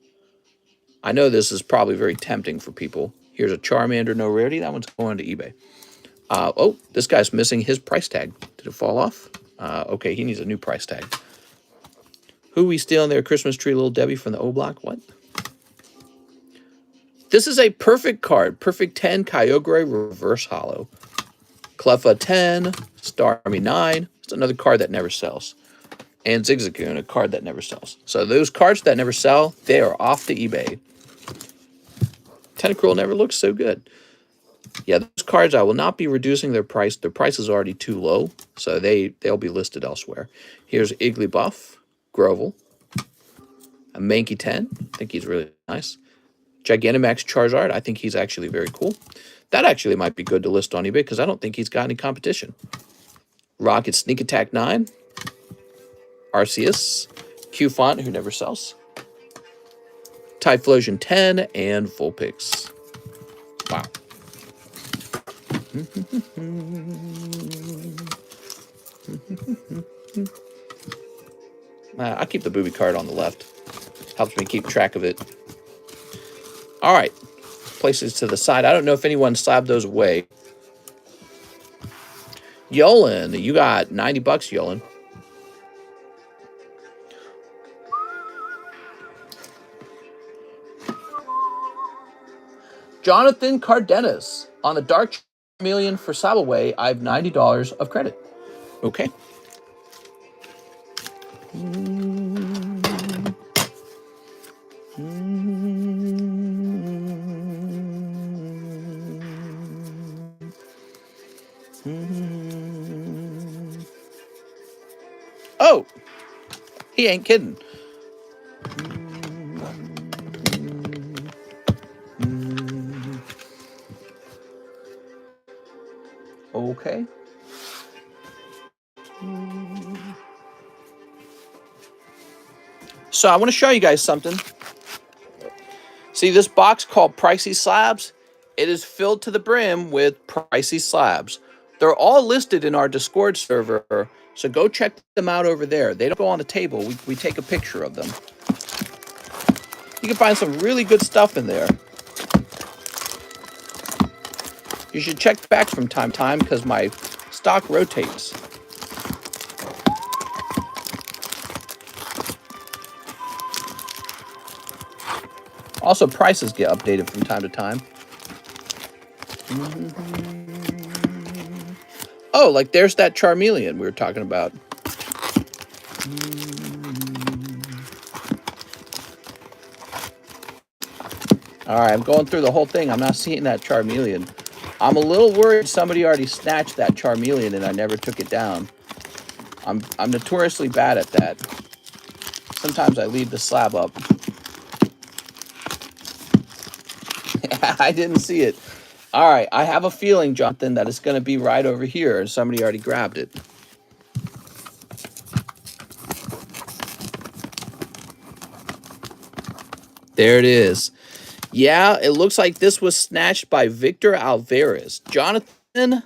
I know this is probably very tempting for people. Here's a Charmander, no rarity. That one's going to eBay. Oh, this guy's missing his price tag. Did it fall off? Okay, he needs a new price tag. Who we stealing their Christmas tree, Little Debbie from the O Block? What? This is a perfect card. Perfect 10, Kyogre Reverse Hollow. Cleffa 10, Starmie 9. It's another card that never sells. And Zigzagoon, a card that never sells. So those cards that never sell, they are off to eBay. Tentacruel never looks so good. Yeah, those cards, I will not be reducing their price. Their price is already too low, so they'll be listed elsewhere. Here's Igglybuff, Grovel, a Mankey 10. I think he's really nice. Gigantamax Charizard. I think he's actually very cool. That actually might be good to list on eBay because I don't think he's got any competition. Rocket Sneak Attack 9. Arceus. Q-Font, who never sells. Typhlosion 10 and Vulpix. Wow. I keep the booby card on the left. Helps me keep track of it. All right. Places to the side. I don't know if anyone slabbed those away. Yolan, you got $90, Yolan. Jonathan Cardenas on the Dark Chameleon for Sabaway. I have $90 of credit. Okay. Oh, he ain't kidding. Okay. So I want to show you guys something. See this box called Pricey Slabs? It is filled to the brim with Pricey Slabs. They're all listed in our Discord server, so go check them out over there. They don't go on the table. We take a picture of them. You can find some really good stuff in there. You should check back from time to time because my stock rotates. Also, prices get updated from time to time. Oh, like there's that Charmeleon we were talking about. All right, I'm going through the whole thing. I'm not seeing that Charmeleon. I'm a little worried somebody already snatched that Charmeleon and I never took it down. I'm notoriously bad at that. Sometimes I leave the slab up. I didn't see it. All right, I have a feeling, Jonathan, that it's going to be right over here and somebody already grabbed it. There it is. Yeah, it looks like this was snatched by Victor Alvarez. Jonathan,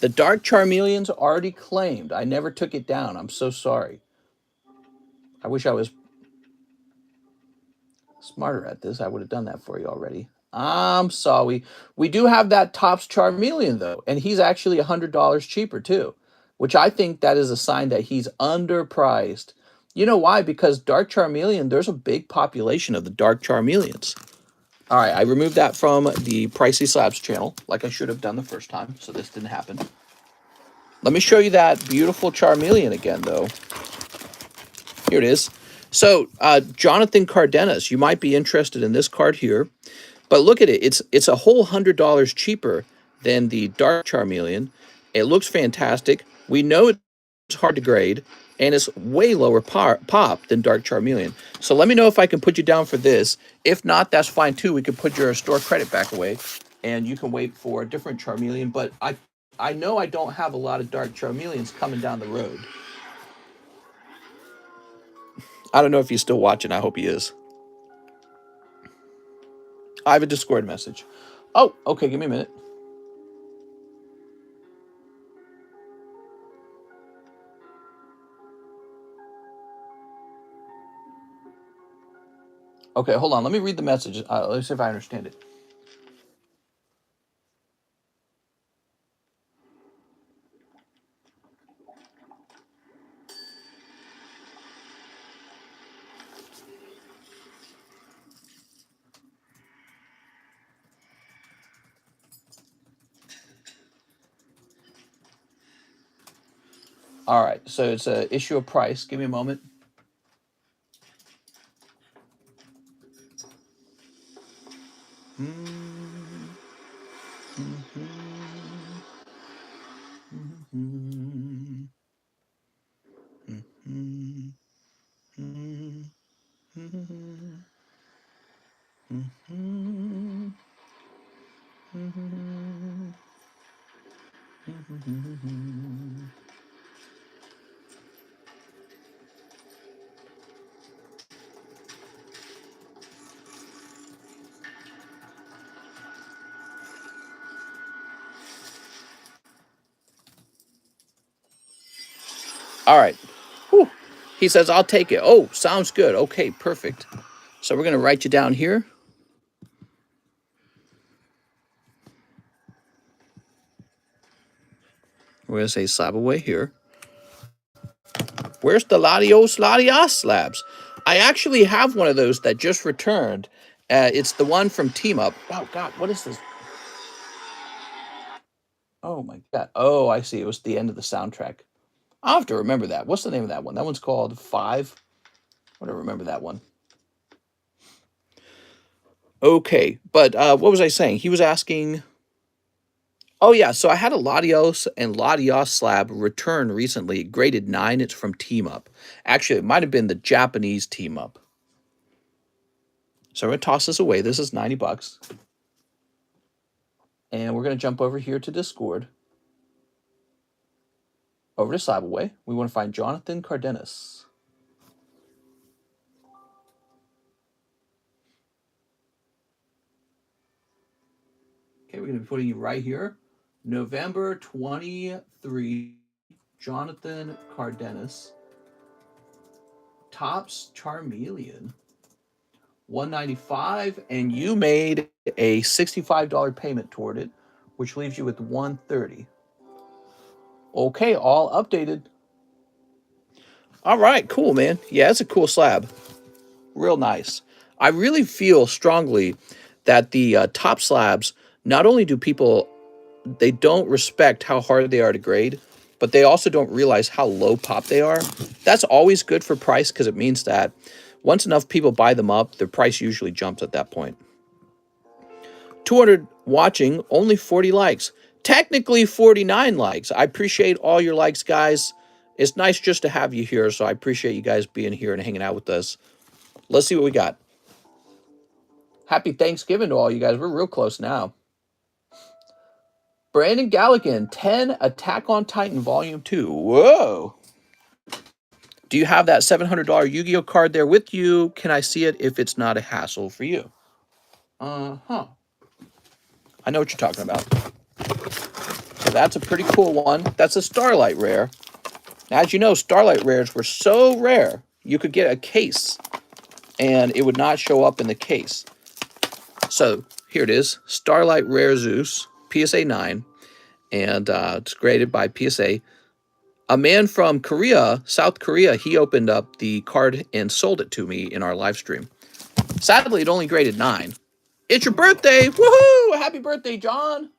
the Dark Charmeleon's already claimed. I never took it down. I'm so sorry. I wish I was smarter at this. I would have done that for you already. I'm sorry. We do have that Topps Charmeleon, though, and he's actually $100 cheaper, too, which I think that is a sign that he's underpriced. You know why? Because Dark Charmeleon, there's a big population of the Dark Charmeleons. All right, I removed that from the Pricey Slabs channel, like I should have done the first time, so this didn't happen. Let me show you that beautiful Charmeleon again, though. Here it is. So, Jonathan Cardenas, you might be interested in this card here. But look at it. It's a whole $100 cheaper than the Dark Charmeleon. It looks fantastic. We know it's hard to grade, and it's way lower pop than Dark Charmeleon. So let me know if I can put you down for this. If not, that's fine too. We can put your store credit back away, and you can wait for a different Charmeleon. But I know I don't have a lot of Dark Charmeleons coming down the road. I don't know if he's still watching. I hope he is. I have a Discord message. Oh, okay. Give me a minute. Okay, hold on. Let me read the message. Let's see if I understand it. All right, so it's a issue of price. Give me a moment. All right. Whew. He says, I'll take it. Oh, sounds good. Okay, perfect. So we're going to write you down here. We're going to say slab away here. Where's the Latios slabs? I actually have one of those that just returned. It's the one from Team Up. Oh, God, what is this? Oh, my God. Oh, I see. It was the end of the soundtrack. I'll have to remember that. What's the name of that one? That one's called 5. I don't remember that one. Okay, but what was I saying? He was asking... Oh, yeah, so I had a Latios and Latios slab return recently, graded 9. It's from Team Up. Actually, it might have been the Japanese Team Up. So I'm going to toss this away. This is $90. And we're going to jump over here to Discord. Over to Slabaway. We want to find Jonathan Cardenas. Okay, we're going to be putting you right here. November 23, Jonathan Cardenas. Topps Charmeleon. $195, and you made a $65 payment toward it, which leaves you with $130. Okay, all updated. All right, cool, man. Yeah, it's a cool slab. Real nice. I really feel strongly that the top slabs, not only do people, they don't respect how hard they are to grade, but they also don't realize how low pop they are. That's always good for price because it means that once enough people buy them up, the price usually jumps at that point. 200 watching, only 40 likes. Technically 49 likes. I appreciate all your likes, guys. It's nice just to have you here, so I appreciate you guys being here and hanging out with us. Let's see what we got. Happy Thanksgiving to all you guys. We're real close now. Brandon Galligan, 10 Attack on Titan Volume 2. Whoa. Do you have that $700 Yu-Gi-Oh card there with you? Can I see it if it's not a hassle for you? Uh-huh. I know what you're talking about. So that's a pretty cool one. That's a Starlight Rare. As you know, Starlight Rares were so rare, you could get a case, and it would not show up in the case. So here it is, Starlight Rare Zeus, PSA 9, and it's graded by PSA. A man from Korea, South Korea, he opened up the card and sold it to me in our live stream. Sadly, it only graded 9. It's your birthday! Woohoo! Happy birthday, John!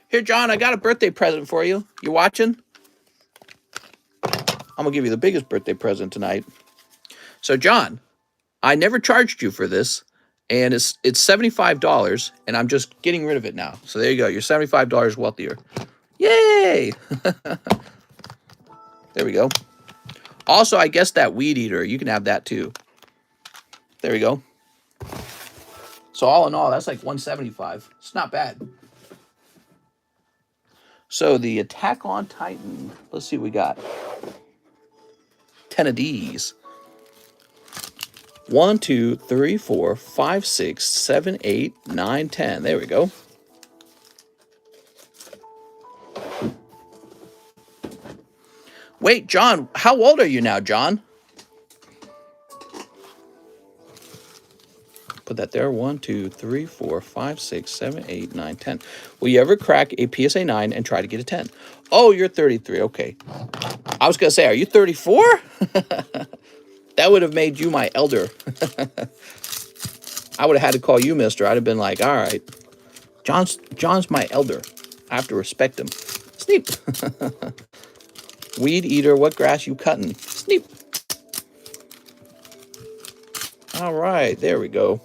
Here, John, I got a birthday present for you. You watching? I'm going to give you the biggest birthday present tonight. So, John, I never charged you for this, and it's $75, and I'm just getting rid of it now. So there you go. You're $75 wealthier. Yay! There we go. Also, I guess that weed eater, you can have that too. There we go. So all in all, that's like $175. It's not bad. So the Attack on Titan. Let's see what we got. 10 of these. 1, 2, 3, 4, 5, 6, 7, 8, 9, 10. There we go. Wait, John, how old are you now, John? Put that there. 1, 2, 3, 4, 5, 6, 7, 8, 9, 10. Will you ever crack a PSA 9 and try to get a 10? Oh, you're 33. Okay. I was going to say, are you 34? That would have made you my elder. I would have had to call you mister. I'd have been like, all right, John's my elder. I have to respect him. Sneep. Weed eater, what grass you cutting? Sneep. All right, there we go.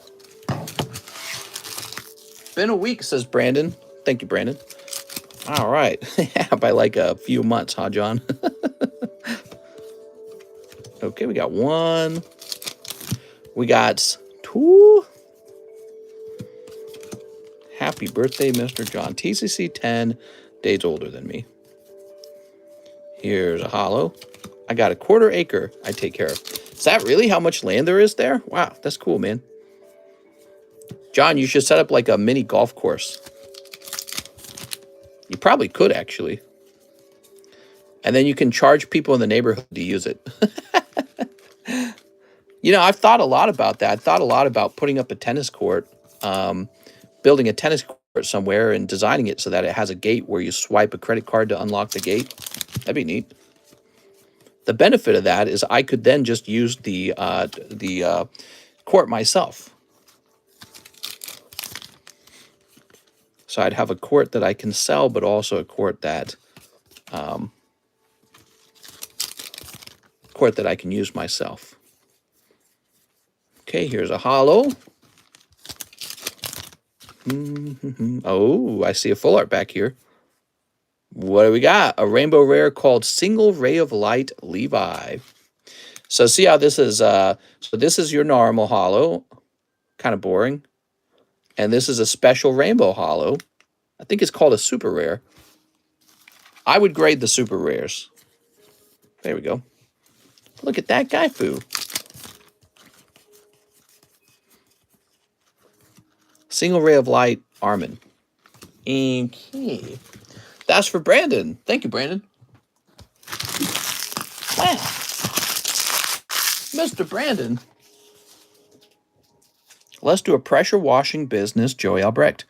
Been a week, says Brandon. Thank you, Brandon. All right. Yeah, by like a few months, huh, John? Okay, we got 1. We got 2. Happy birthday, Mr. John. TCC 10 days older than me. Here's a hollow. I got a 1/4 acre I take care of. Is that really how much land there is there? Wow, that's cool, man. John, you should set up like a mini golf course. You probably could, actually. And then you can charge people in the neighborhood to use it. You know, I've thought a lot about that. I've thought a lot about putting up a tennis court, building a tennis court somewhere and designing it so that it has a gate where you swipe a credit card to unlock the gate. That'd be neat. The benefit of that is I could then just use the court myself. So I'd have a court that I can sell, but also a court that I can use myself. Okay, here's a hollow. Oh, I see a full art back here. What do we got? A rainbow rare called Single Ray of Light Levi. So see how this is, so this is your normal hollow, kind of boring. And this is a special rainbow hollow. I think it's called a super rare. I would grade the super rares. There we go. Look at that guy foo. Single Ray of Light, Armin. Okay. That's for Brandon. Thank you, Brandon. Wow. Mr. Brandon. Let's do a pressure washing business, Joey Albrecht.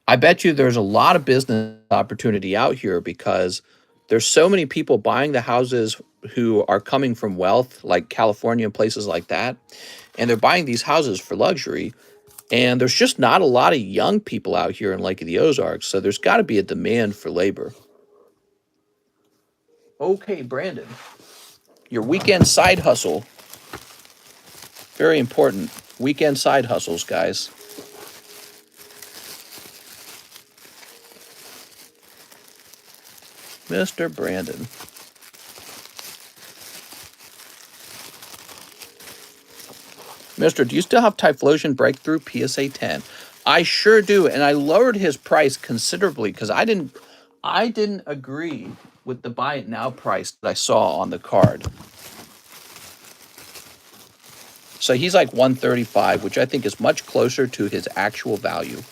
I bet you there's a lot of business opportunity out here because there's so many people buying the houses who are coming from wealth, like California and places like that. And they're buying these houses for luxury. And there's just not a lot of young people out here in Lake of the Ozarks. So there's got to be a demand for labor. Okay, Brandon. Your weekend side hustle. Very important. Weekend side hustles, guys. Mr. Brandon. Mister, do you still have Typhlosion Breakthrough PSA 10? I sure do, and I lowered his price considerably because I didn't agree with the buy it now price that I saw on the card. So he's like 135, which I think is much closer to his actual value.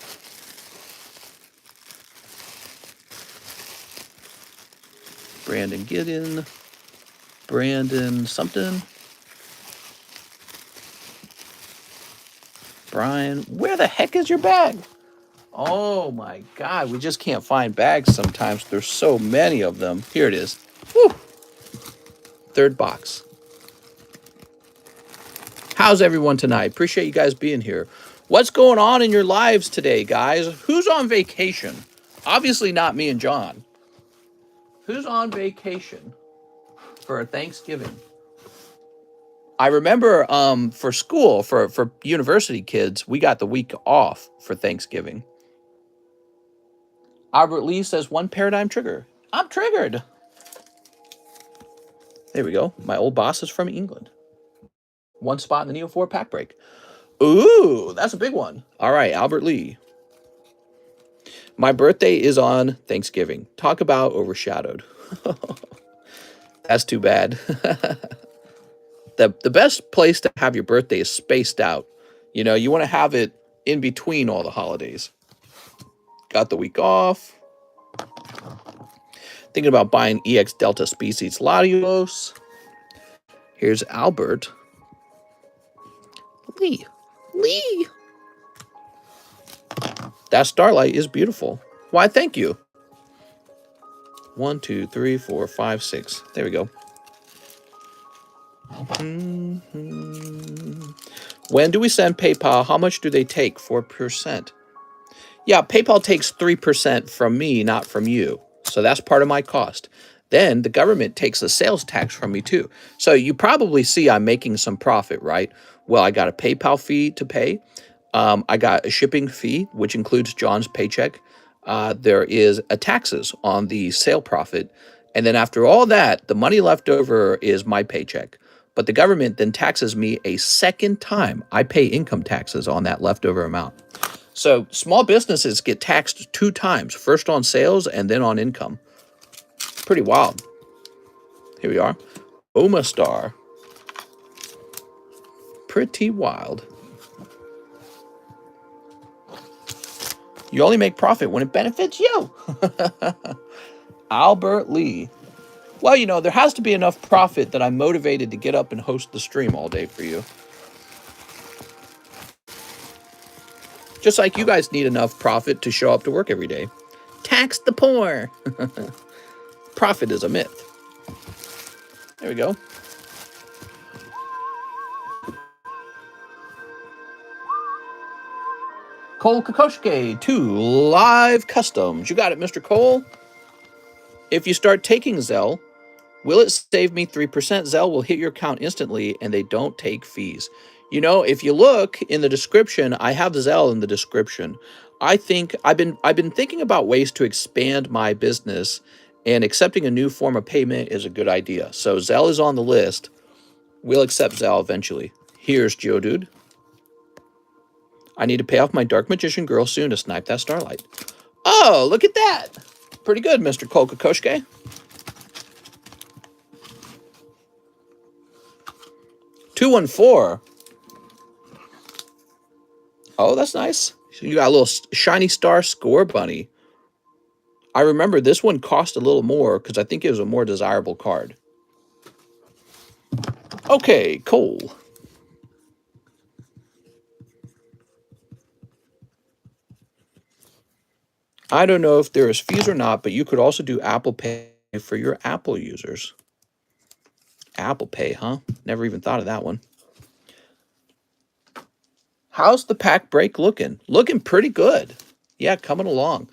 Brandon Gideon, Brandon something. Brian, where the heck is your bag? Oh my God, we just can't find bags sometimes. There's so many of them. Here it is. Woo! Third box. How's everyone tonight? Appreciate you guys being here. What's going on in your lives today, guys? Who's on vacation? Obviously not me and John. Who's on vacation for Thanksgiving? I remember for school, for university kids, we got the week off for Thanksgiving. Albert Lee says, one paradigm trigger. I'm triggered. There we go. My old boss is from England. One spot in the Neo 4 pack break. Ooh, that's a big one. All right, Albert Lee. My birthday is on Thanksgiving. Talk about overshadowed. That's too bad. The best place to have your birthday is spaced out. You know, you want to have it in between all the holidays. Got the week off. Thinking about buying EX Delta Species Latios. Here's Albert Lee. Lee. That Starlight is beautiful. Why, thank you. 1, 2, 3, 4, 5, 6. There we go. When do we send PayPal? How much do they take? 4%. Yeah, PayPal takes 3% from me, not from you. So that's part of my cost. Then the government takes a sales tax from me too. So you probably see I'm making some profit, right? Well, I got a PayPal fee to pay. I got a shipping fee, which includes John's paycheck. There is a taxes on the sale profit. And then after all that, the money left over is my paycheck. But the government then taxes me a second time. I pay income taxes on that leftover amount. So small businesses get taxed 2 times, first on sales and then on income. Pretty wild. Here we are. Omastar. Pretty wild. You only make profit when it benefits you. Albert Lee. Well, you know, there has to be enough profit that I'm motivated to get up and host the stream all day for you. Just like you guys need enough profit to show up to work every day. Tax the poor. Profit is a myth. There we go. Cole Kokoshke, 2 live customs. You got it, Mr. Cole. If you start taking ZELLE, will it save me 3%? ZELLE will hit your account instantly, and they don't take fees. You know, if you look in the description, I have ZELLE in the description. I think I've been thinking about ways to expand my business, and accepting a new form of payment is a good idea. So ZELLE is on the list. We'll accept ZELLE eventually. Here's Geodude. I need to pay off my Dark Magician girl soon to snipe that Starlight. Oh, look at that. Pretty good, Mr. Cole Kokoshke. 214. Oh, that's nice. So you got a little shiny star score bunny. I remember this one cost a little more because I think it was a more desirable card. Okay, Cole. I don't know if there is fees or not, but you could also do Apple Pay for your Apple users. Apple Pay, huh? Never even thought of that one. How's the pack break looking? Looking pretty good. Yeah, coming along.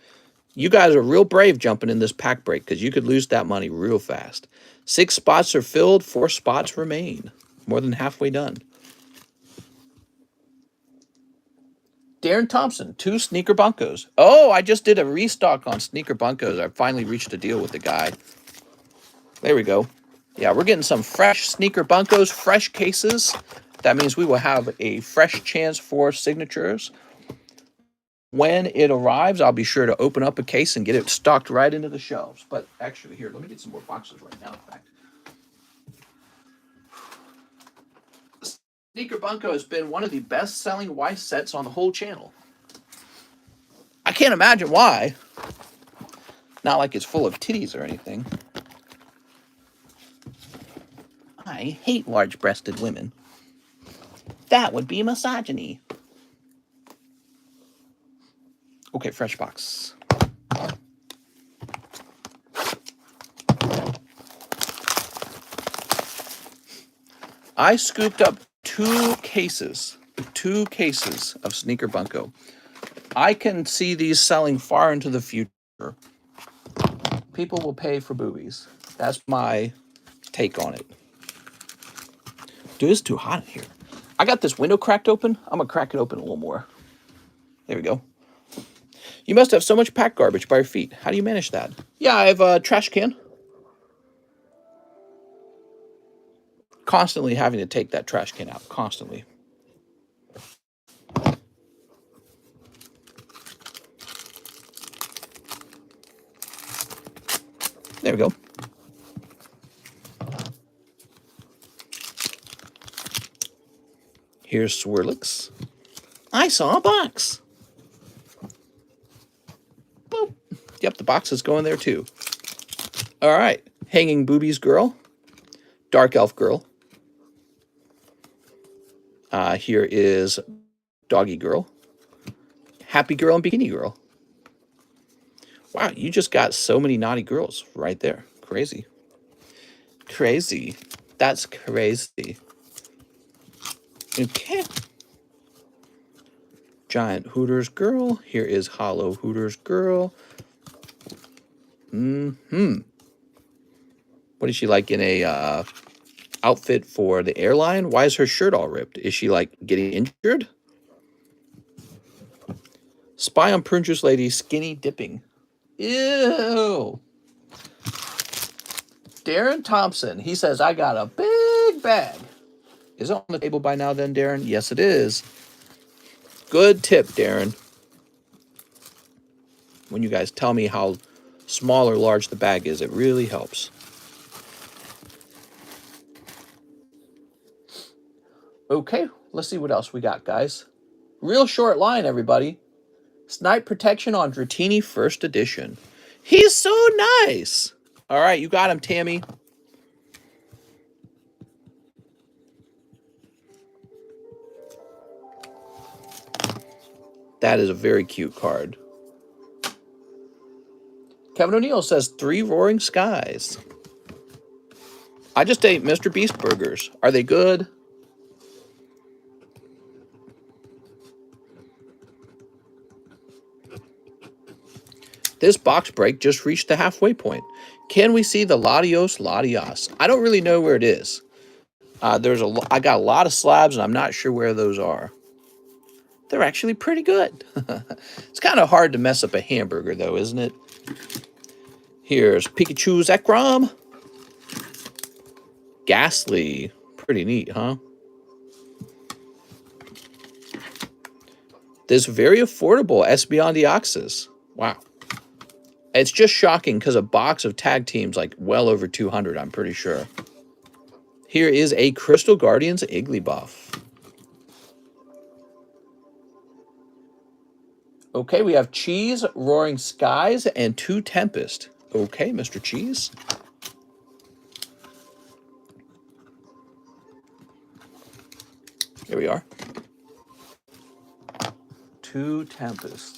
You guys are real brave jumping in this pack break because you could lose that money real fast. 6 spots are filled, 4 spots remain. More than halfway done. Darren Thompson, 2 sneaker bunkos. Oh, I just did a restock on sneaker bunkos. I finally reached a deal with the guy. There we go. Yeah, we're getting some fresh sneaker bunkos, fresh cases. That means we will have a fresh chance for signatures. When it arrives, I'll be sure to open up a case and get it stocked right into the shelves. But actually, here, let me get some more boxes right now, in fact. Sneaker Bunko has been one of the best-selling wife sets on the whole channel. I can't imagine why. Not like it's full of titties or anything. I hate large-breasted women. That would be misogyny. Okay, fresh box. I scooped up 2 cases of Sneaker Bunko. I can see these selling far into the future. People will pay for boobies. That's my take on it. Dude, it's too hot in here. I got this window cracked open. I'm going to crack it open a little more. There we go. You must have so much packed garbage by your feet. How do you manage that? Yeah, I have a trash can. Constantly having to take that trash can out. Constantly. There we go. Here's Swirlix. I saw a box. Boop. Yep, the box is going there too. All right. Hanging Boobies Girl. Dark Elf Girl. Here is Doggy Girl. Happy Girl and Bikini Girl. Wow, you just got so many naughty girls right there. Crazy. Crazy. That's crazy. Okay. Giant Hooters Girl. Here is Hollow Hooters Girl. What is she like in a outfit for the airline? Why is her shirt all ripped? Is she like getting injured? Spy on Prune Juice Lady skinny dipping. Ew. Darren Thompson. He says, I got a big bag. Is it on the table by now then, Darren? Yes, it is. Good tip, Darren. When you guys tell me how small or large the bag is, it really helps. Okay, let's see what else we got, guys. Real short line, everybody. Snipe protection on Dratini First Edition. He's so nice. All right, you got him, Tammy. That is a very cute card. Kevin O'Neill says 3 Roaring Skies. I just ate Mr. Beast burgers. Are they good? This box break just reached the halfway point. Can we see the Latios Latias? I don't really know where it is. I got a lot of slabs, and I'm not sure where those are. They're actually pretty good. It's kind of hard to mess up a hamburger, though, isn't it? Here's Pikachu's Zekrom. Ghastly. Pretty neat, huh? This very affordable Espeon Deoxys. Wow. It's just shocking because a box of tag teams like well over 200, I'm pretty sure. Here is a Crystal Guardians Igglybuff. Okay, we have Cheese, Roaring Skies, and 2 Tempest. Okay, Mr. Cheese. Here we are. 2 Tempest.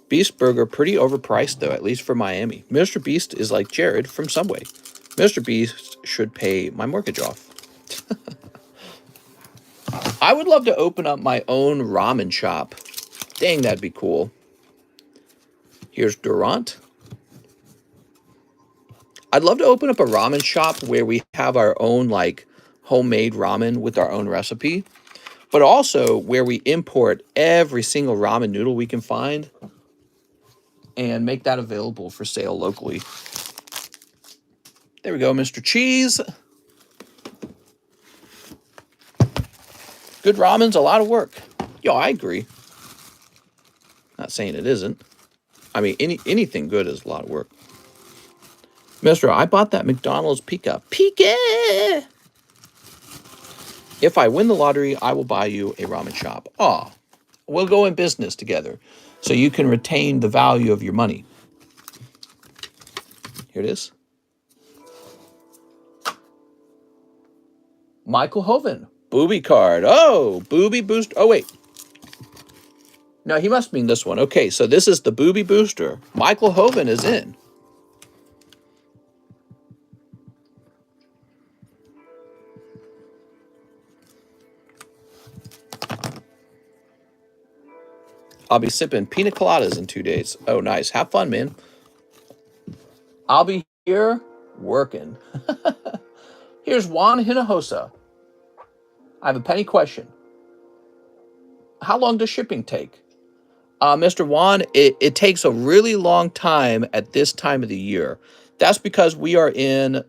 Beast Burger, pretty overpriced, though, at least for Miami. Mr. Beast is like Jared from Subway. Mr. Beast should pay my mortgage off. I would love to open up my own ramen shop. Dang, that'd be cool. Here's Durant. I'd love to open up a ramen shop where we have our own, like, homemade ramen with our own recipe. but also where we import every single ramen noodle we can find and make that available for sale locally. There we go, Mr. Cheese. Good ramen's a lot of work. Yo, I agree. Not saying it isn't. I mean, anything good is a lot of work. Mister, I bought that McDonald's Pika. Pika! If I win the lottery, I will buy you a ramen shop. Aw, we'll go in business together so you can retain the value of your money. Here it is. Michael Hoven. Booby card. Oh, booby boost. Oh, wait. No, he must mean this one. Okay, so this is the booby booster. Michael Hoven is in. I'll be sipping pina coladas in 2 days. Oh, nice. Have fun, man. I'll be here working. Here's Juan Hinojosa. I have a penny question. How long does shipping take? Mr. Juan, it takes a really long time at this time of the year. That's because we are in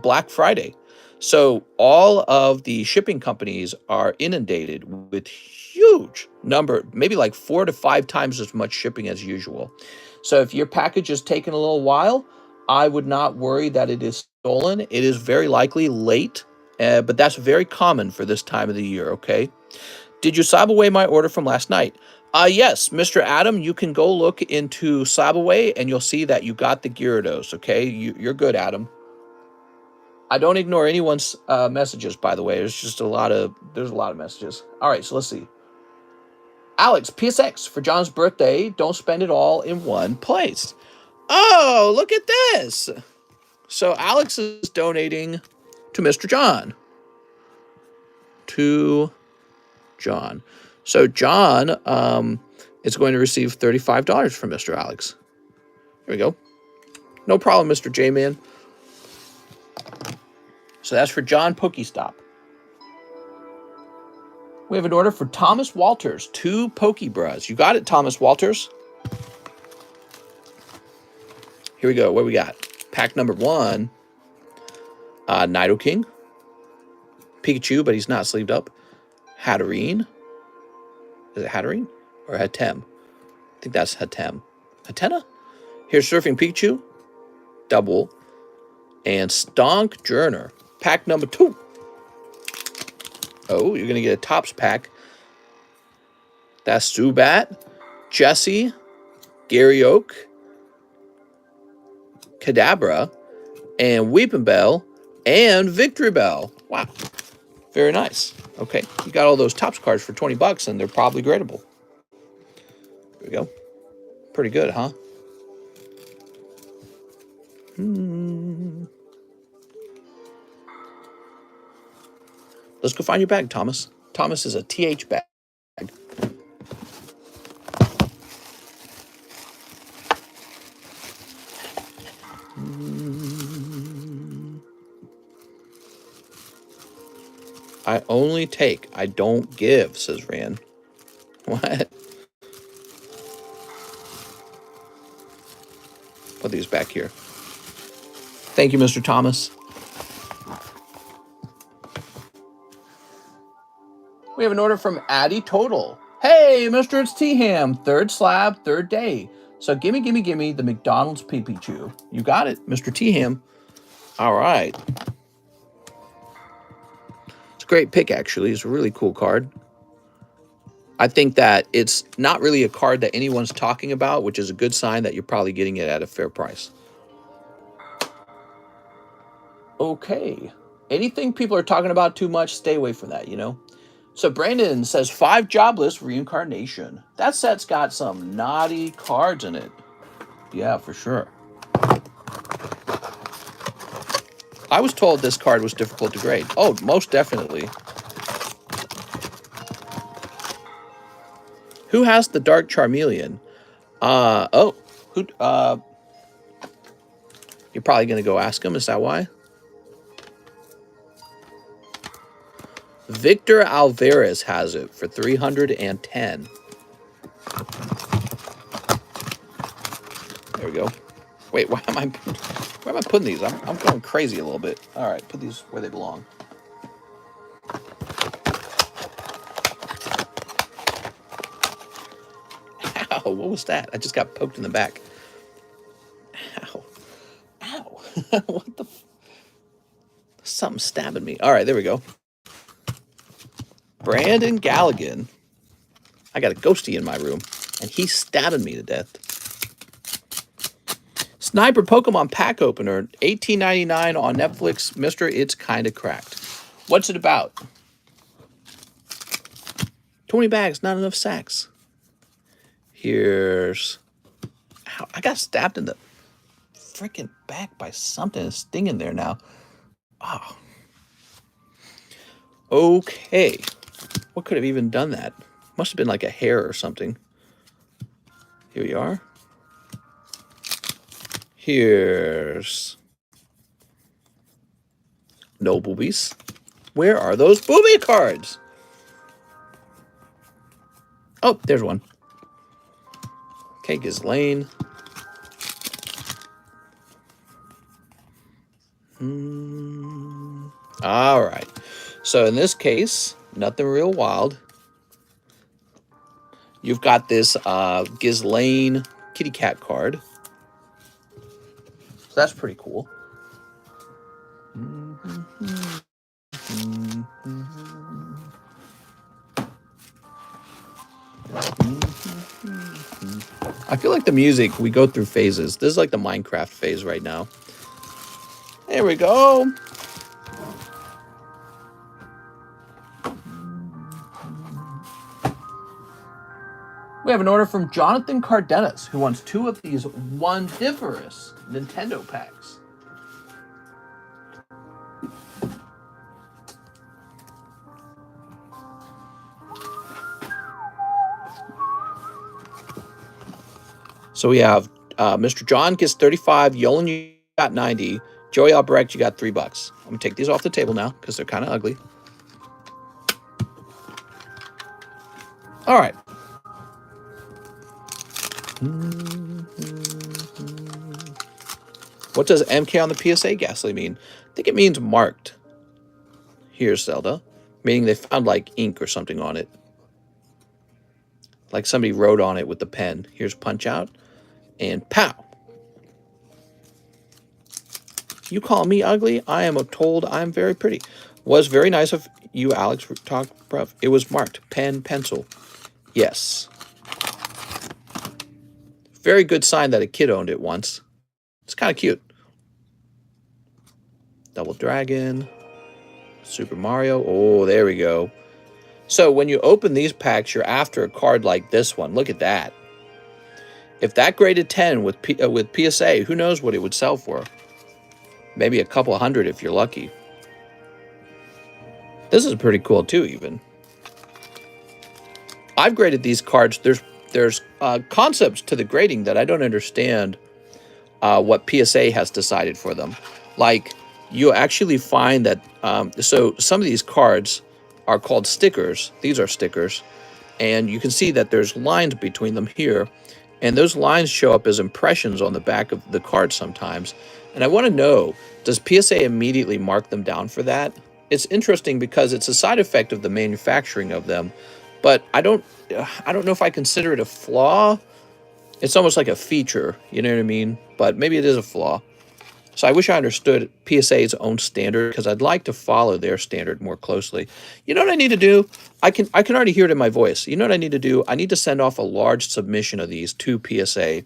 Black Friday. So all of the shipping companies are inundated with huge number, maybe like 4 to 5 times as much shipping as usual. So if your package is taking a little while, I would not worry that it is stolen. It is very likely late, but that's very common for this time of the year, okay? Did you slab away my order from last night? Yes, Mr. Adam, you can go look into Slabaway and you'll see that you got the Gyarados, okay? You're good, Adam. I don't ignore anyone's messages, by the way. There's a lot of messages. All right, so let's see. Alex, PSX, for John's birthday, don't spend it all in one place. Oh, look at this. So Alex is donating to Mr. John. So John is going to receive $35 from Mr. Alex. Here we go. No problem, Mr. J-Man. So that's for John Pokestop. We have an order for Thomas Walters, 2 Pokebras. You got it, Thomas Walters. Here we go. What we got? Pack number 1. Nidoking. Pikachu, but he's not sleeved up. Hatterene. Is it Hatterene? Or Hatem? I think that's Hatem. Hatena? Here's Surfing Pikachu. Double. And Stonk Journer. Pack number 2. Oh, you're going to get a Tops pack. That's Zubat, Jesse, Gary Oak, Kadabra, and Weeping Bell, and Victory Bell. Wow. Very nice. Okay, you got all those Tops cards for $20, and they're probably gradable. There we go. Pretty good, huh? Let's go find your bag, Thomas. Thomas is a TH bag. I only take, I don't give, says Rand. What? Put these back here. Thank you, Mr. Thomas. We have an order from Addy Total. Hey, Mr. It's T-Ham. 3rd slab, 3rd day. So gimme the McDonald's Pikachu. You got it, Mr. T-Ham. All right. It's a great pick, actually. It's a really cool card. I think that it's not really a card that anyone's talking about, which is a good sign that you're probably getting it at a fair price. Okay. Anything people are talking about too much, stay away from that, you know? So Brandon says 5 jobless reincarnation. That set's got some naughty cards in it. Yeah, for sure. I was told this card was difficult to grade. Oh, most definitely. Who has the Dark Charmeleon? Who? You're probably gonna go ask him. Is that why? Victor Alvarez has it for 310. There we go. Wait, where am I putting these? I'm going crazy a little bit. All right, put these where they belong. Ow, what was that? I just got poked in the back. Ow. Ow. What the Something stabbing me. All right, there we go. Brandon Galligan. I got a ghosty in my room, and he's stabbing me to death. Sniper Pokemon pack opener, $18.99 on Netflix. Mister, it's kind of cracked. What's it about? 20 bags, not enough sacks. Here's... Ow, I got stabbed in the freaking back by something. It's stinging there now. Oh. Okay. What could have even done that? Must have been like a hair or something. Here we are. Here's no boobies. Where are those booby cards? Oh, there's one. Okay, Ghislaine. All right. So in this case, nothing real wild. You've got this Ghislaine kitty cat card. So that's pretty cool. I feel like the music, we go through phases. This is like the Minecraft phase right now. There we go. We have an order from Jonathan Cardenas, who wants 2 of these wondiferous Nintendo packs. So we have Mr. John gets 35, Yolan, you got 90, Joey Albrecht, you got $3. I'm gonna take these off the table now because they're kind of ugly. All right. What does MK on the PSA gasoline mean? I think it means marked. Here's Zelda, meaning they found like ink or something on it. Like somebody wrote on it with the pen. Here's Punch Out. And pow. You call me ugly? I am told I'm very pretty. Was very nice of you, Alex. Talk, bruv. It was marked pen, pencil. Yes. Very good sign that a kid owned it once. It's kind of cute. Double Dragon. Super Mario. Oh, there we go. So when you open these packs, you're after a card like this one. Look at that. If that graded 10 with PSA, who knows what it would sell for? Maybe a couple hundred if you're lucky. This is pretty cool too, even. I've graded these cards. There's concepts to the grading that I don't understand what PSA has decided for them. Like, you actually find that, so some of these cards are called stickers. These are stickers. And you can see that there's lines between them here. And those lines show up as impressions on the back of the card sometimes. And I want to know, does PSA immediately mark them down for that? It's interesting because it's a side effect of the manufacturing of them. But I don't know if I consider it a flaw. It's almost like a feature, you know what I mean? But maybe it is a flaw. So I wish I understood PSA's own standard, because I'd like to follow their standard more closely. You know what I need to do? I can already hear it in my voice. You know what I need to do? I need to send off a large submission of these to PSA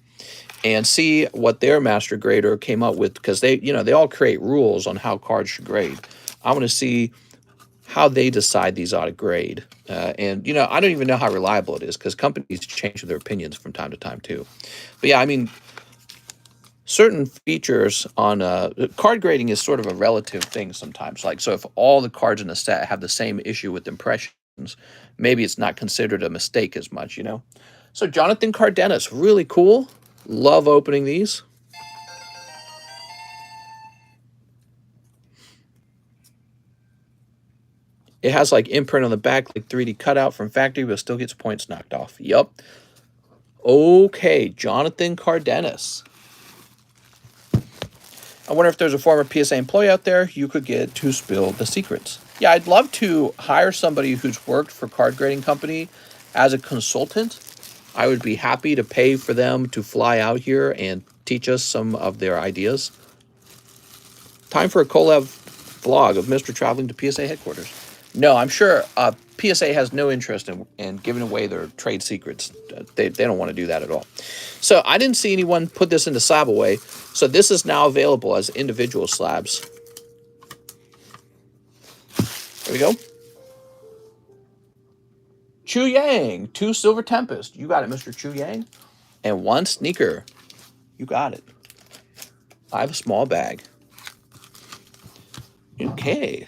and see what their master grader came up with, because they all create rules on how cards should grade. I want to see how they decide these ought to grade. And I don't even know how reliable it is, because companies change their opinions from time to time too. But yeah, I mean, certain features on card grading is sort of a relative thing sometimes. Like, so if all the cards in a set have the same issue with impressions, maybe it's not considered a mistake as much, So Jonathan Cardenas, really cool. Love opening these. It has like imprint on the back, like 3D cutout from factory, but still gets points knocked off. Yup. Okay, Jonathan Cardenas. I wonder if there's a former PSA employee out there you could get to spill the secrets. Yeah, I'd love to hire somebody who's worked for card grading company as a consultant. I would be happy to pay for them to fly out here and teach us some of their ideas. Time for a collab vlog of Mr. traveling to PSA headquarters. No, I'm sure PSA has no interest in giving away their trade secrets. They don't want to do that at all. So I didn't see anyone put this into slab away. So this is now available as individual slabs. There we go. Chu Yang, 2 Silver Tempest. You got it, Mr. Chu Yang. And 1 sneaker. You got it. I have a small bag. Okay.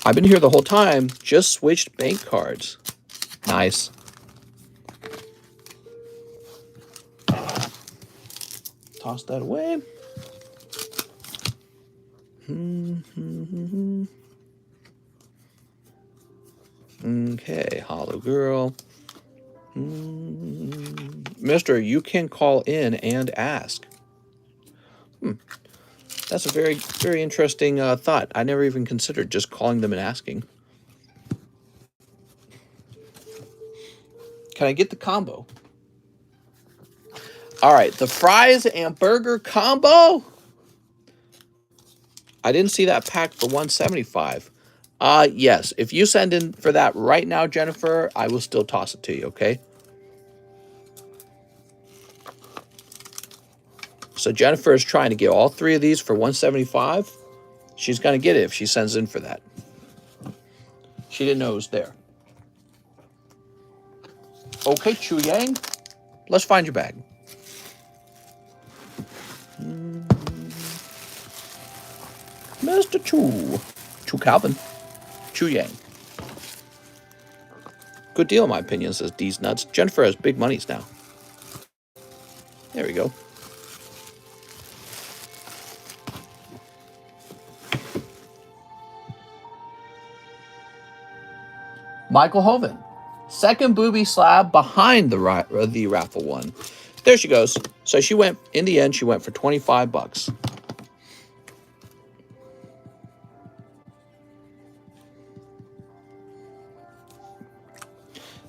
I've been here the whole time. Just switched bank cards. Nice. Toss that away. Okay, Hollow Girl. Mister, you can call in and ask. That's a very, very interesting thought. I never even considered just calling them and asking. Can I get the combo? All right, the fries and burger combo. I didn't see that pack for $175. Yes, if you send in for that right now, Jennifer, I will still toss it to you, okay? So Jennifer is trying to get all 3 of these for $175. She's going to get it if she sends in for that. She didn't know it was there. Okay, Chu Yang, let's find your bag. Mr. Chu Calvin, Chu Yang. Good deal, in my opinion, says D's Nuts. Jennifer has big monies now. There we go. Michael Hoven, second booby slab behind the raffle one. There she goes. So she went, in the end, she went for $25.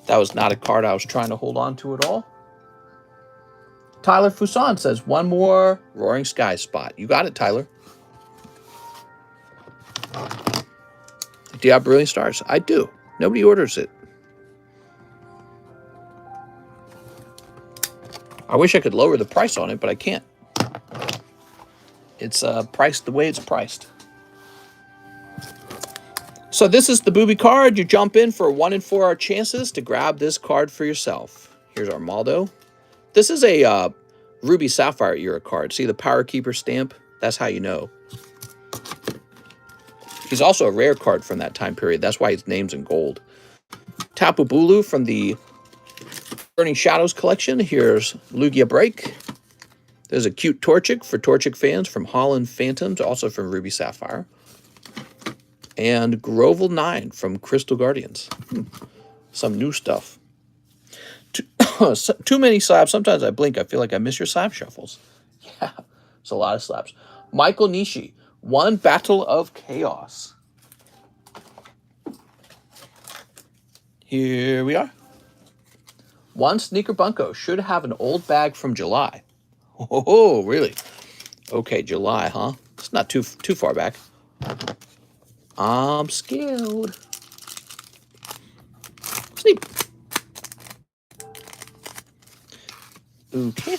That was not a card I was trying to hold on to at all. Tyler Fuson says, 1 more Roaring Sky spot. You got it, Tyler. Do you have Brilliant Stars? I do. Nobody orders it. I wish I could lower the price on it, but I can't. It's priced the way it's priced. So this is the booby card. You jump in for 1 in 4 hour chances to grab this card for yourself. Here's Armaldo. This is a Ruby Sapphire era card. See the Power Keeper stamp? That's how you know. He's also a rare card from that time period. That's why his name's in gold. Tapu Bulu from the Burning Shadows collection. Here's Lugia Break. There's a cute Torchic for Torchic fans from Holland Phantoms, also from Ruby Sapphire. And Grovel 9 from Crystal Guardians. Some new stuff. Too many slabs. Sometimes I blink. I feel like I miss your slab shuffles. Yeah, it's a lot of slabs. Michael Nishi, 1 Battle of Chaos. Here we are. 1 Sneaker Bunko. Should have an old bag from July. Oh, really? Okay, July, huh? It's not too far back. I'm scared. Sleep. Okay.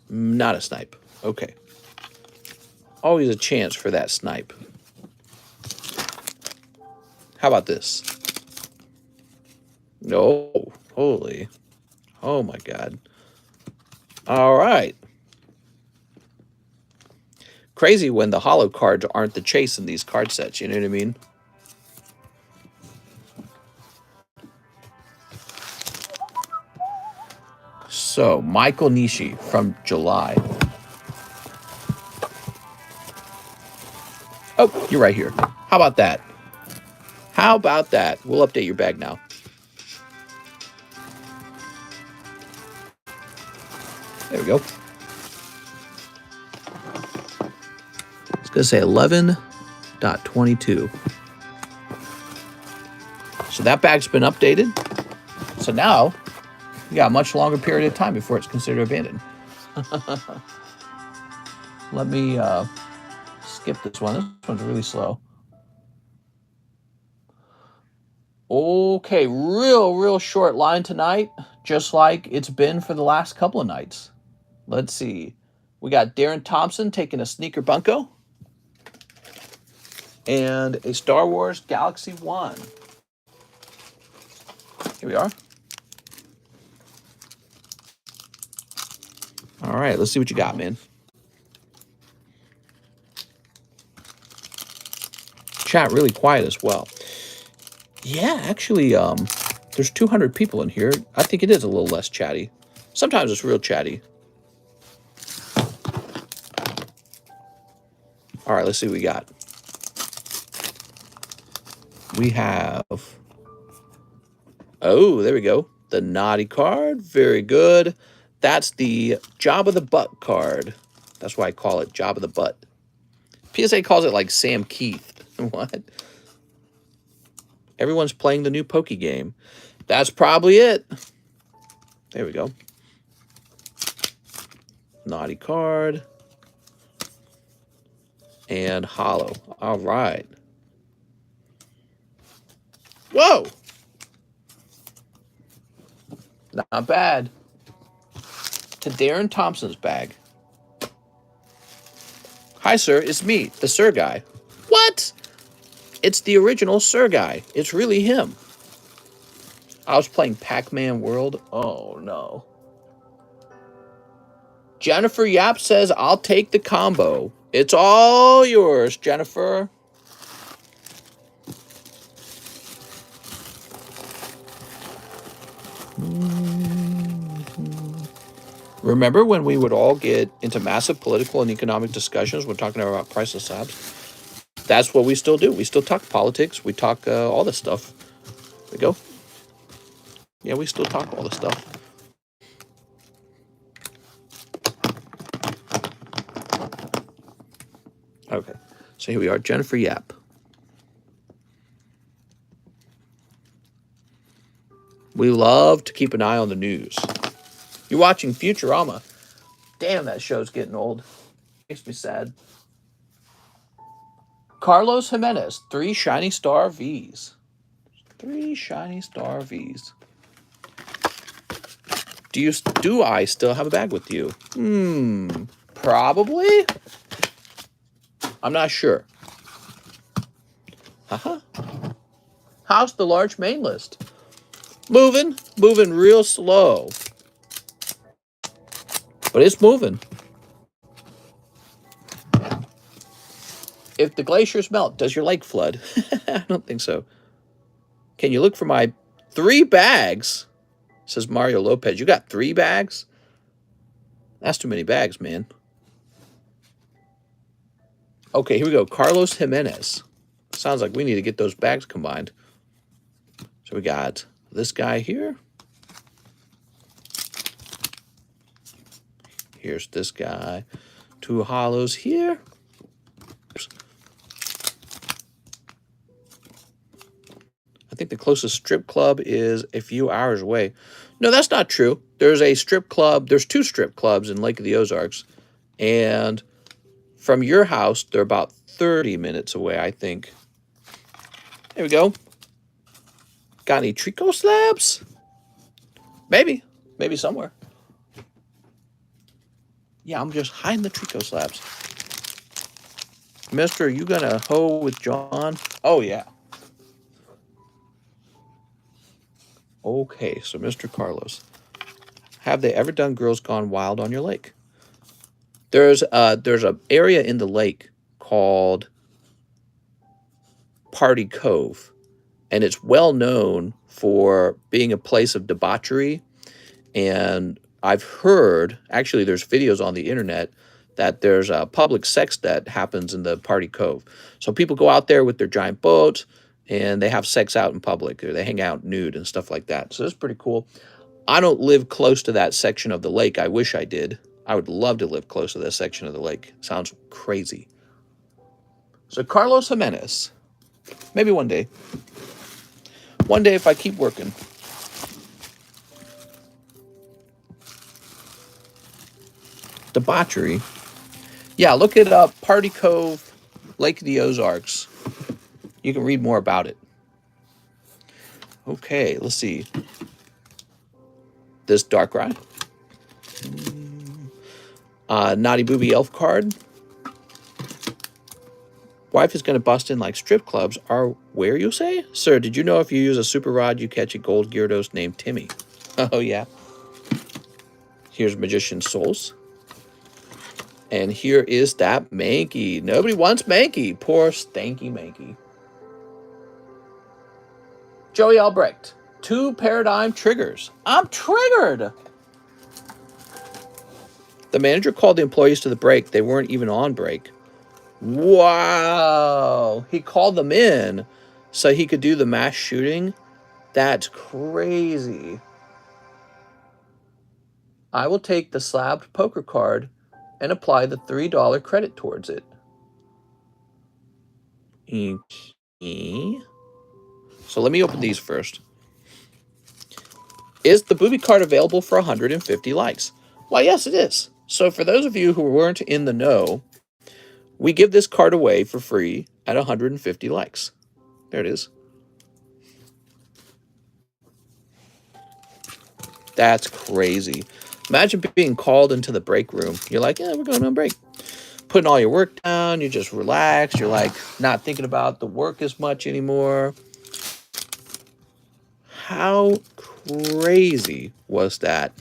Not a snipe. Okay. Always a chance for that snipe. How about this? No. Holy. Oh my God. All right. Crazy when the hollow cards aren't the chase in these card sets. You know what I mean? So, Michael Nishi from July. Oh, you're right here. How about that? How about that? We'll update your bag now. There we go. It's going to say 11.22. So that bag's been updated. So now you got a much longer period of time before it's considered abandoned. Let me skip this one. This one's really slow. Okay, real short line tonight, just like it's been for the last couple of nights. Let's see. We got Darren Thompson taking a sneaker Bunko and a Star Wars Galaxy 1. Here we are. All right, let's see what you got, man. Chat really quiet as well. Yeah, actually, there's 200 people in here. I think it is a little less chatty. Sometimes it's real chatty. All right, let's see what we got. We have... Oh, there we go. The naughty card. Very good. That's the Job of the Butt card. That's why I call it Job of the Butt. PSA calls it like Sam Keith. What? Everyone's playing the new Pokey game. That's probably it. There we go. Naughty card. And hollow. All right. Whoa! Not bad. To Darren Thompson's bag. Hi, sir. It's me, the Sir Guy. What? It's the original Sir Guy. It's really him. I was playing Pac-Man World. Oh, no. Jennifer Yap says, I'll take the combo. It's all yours, Jennifer. Remember when we would all get into massive political and economic discussions when talking about priceless slabs? That's what we still do. We still talk politics. We talk all this stuff. There we go. Yeah, we still talk all this stuff. Okay, so here we are, Jennifer Yap. We love to keep an eye on the news. You're watching Futurama. Damn, that show's getting old. Makes me sad. Carlos Jimenez, 3 Shiny Star Vs. 3 Shiny Star Vs. Do I still have a bag with you? Probably. I'm not sure. How's the large main list? Moving real slow. But it's moving. If the glaciers melt, does your lake flood? I don't think so. Can you look for my 3 bags? Says Mario Lopez. You got 3 bags? That's too many bags, man. Okay, here we go. Carlos Jimenez. Sounds like we need to get those bags combined. So we got this guy here. Here's this guy. 2 hollows here. I think the closest strip club is a few hours away. No, that's not true. There's a strip club. There's 2 strip clubs in Lake of the Ozarks. And from your house, they're about 30 minutes away, I think. There we go. Got any Trico slabs? Maybe. Maybe somewhere. Yeah, I'm just hiding the Trico slabs. Mister, you gonna hoe with John? Oh, yeah. Okay, so Mr. Carlos. Have they ever done Girls Gone Wild on your lake? There's an area in the lake called Party Cove, and it's well known for being a place of debauchery and I've heard, actually there's videos on the internet, that there's a public sex that happens in the Party Cove. So people go out there with their giant boats, and they have sex out in public, or they hang out nude and stuff like that. So it's pretty cool. I don't live close to that section of the lake. I wish I did. I would love to live close to this section of the lake. Sounds crazy. So Carlos Jimenez. Maybe one day. One day if I keep working. Debauchery. Yeah, look it up. Party Cove, Lake of the Ozarks. You can read more about it. Okay, let's see. This dark ride. Naughty Booby Elf card. Wife is going to bust in like strip clubs are where, you say? Sir, did you know if you use a super rod, you catch a gold Gyarados named Timmy? Oh, yeah. Here's Magician Souls. And here is that Mankey. Nobody wants Mankey. Poor stanky Mankey. Joey Albrecht. 2 paradigm triggers. I'm triggered. The manager called the employees to the break. They weren't even on break. Wow. He called them in so he could do the mass shooting. That's crazy. I will take the slabbed poker card and apply the $3 credit towards it. Okay. So let me open these first. Is the booby card available for 150 likes? Why, yes, it is. So for those of you who weren't in the know, we give this card away for free at 150 likes. There it is. That's crazy. Imagine being called into the break room. You're like, yeah, we're going on break. Putting all your work down. You just relax. You're like not thinking about the work as much anymore. How crazy was that?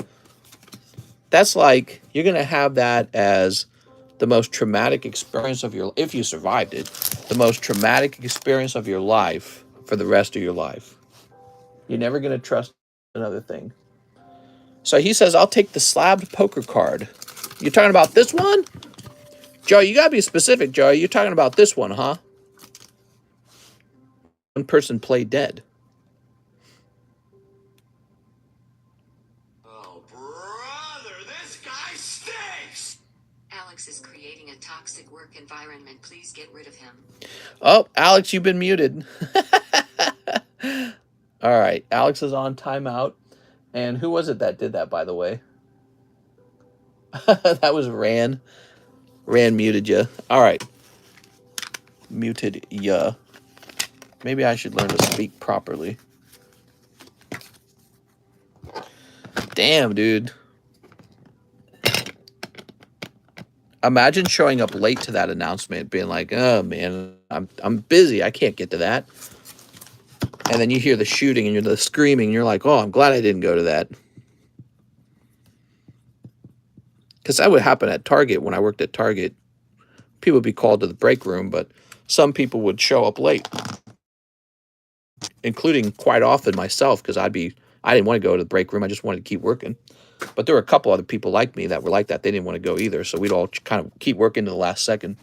That's like, you're going to have that as the most traumatic experience of your, if you survived it, the most traumatic experience of your life for the rest of your life. You're never going to trust another thing. So he says, I'll take the slabbed poker card. You're talking about this one? Joe, you got to be specific, Joe. You're talking about this one, huh? One person played dead. Oh, brother, this guy stinks! Alex is creating a toxic work environment. Please get rid of him. Oh, Alex, you've been muted. All right, Alex is on timeout. And who was it that did that, by the way? That was Ran. Ran muted you. All right. Muted ya. Maybe I should learn to speak properly. Damn, dude. Imagine showing up late to that announcement, being like, oh, man, I'm busy. I can't get to that. And then you hear the shooting and you're the screaming. And you're like, oh, I'm glad I didn't go to that. Because that would happen at Target when I worked at Target. People would be called to the break room, but some people would show up late. Including quite often myself, because I didn't want to go to the break room. I just wanted to keep working. But there were a couple other people like me that were like that. They didn't want to go either. So we'd all kind of keep working to the last second.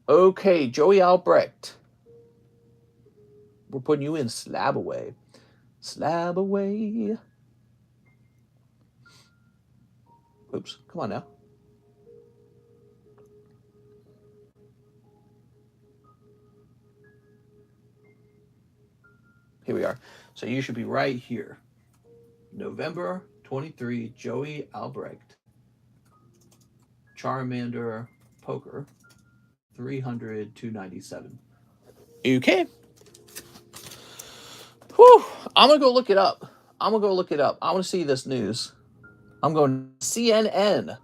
Okay, Joey Albrecht. We're putting you in slab away. Slab away. Oops, come on now. Here we are. So you should be right here. November 23, Joey Albrecht. Charmander Poker. 300, 297. Okay. Whew. I'm going to go look it up. I want to see this news. I'm going to CNN.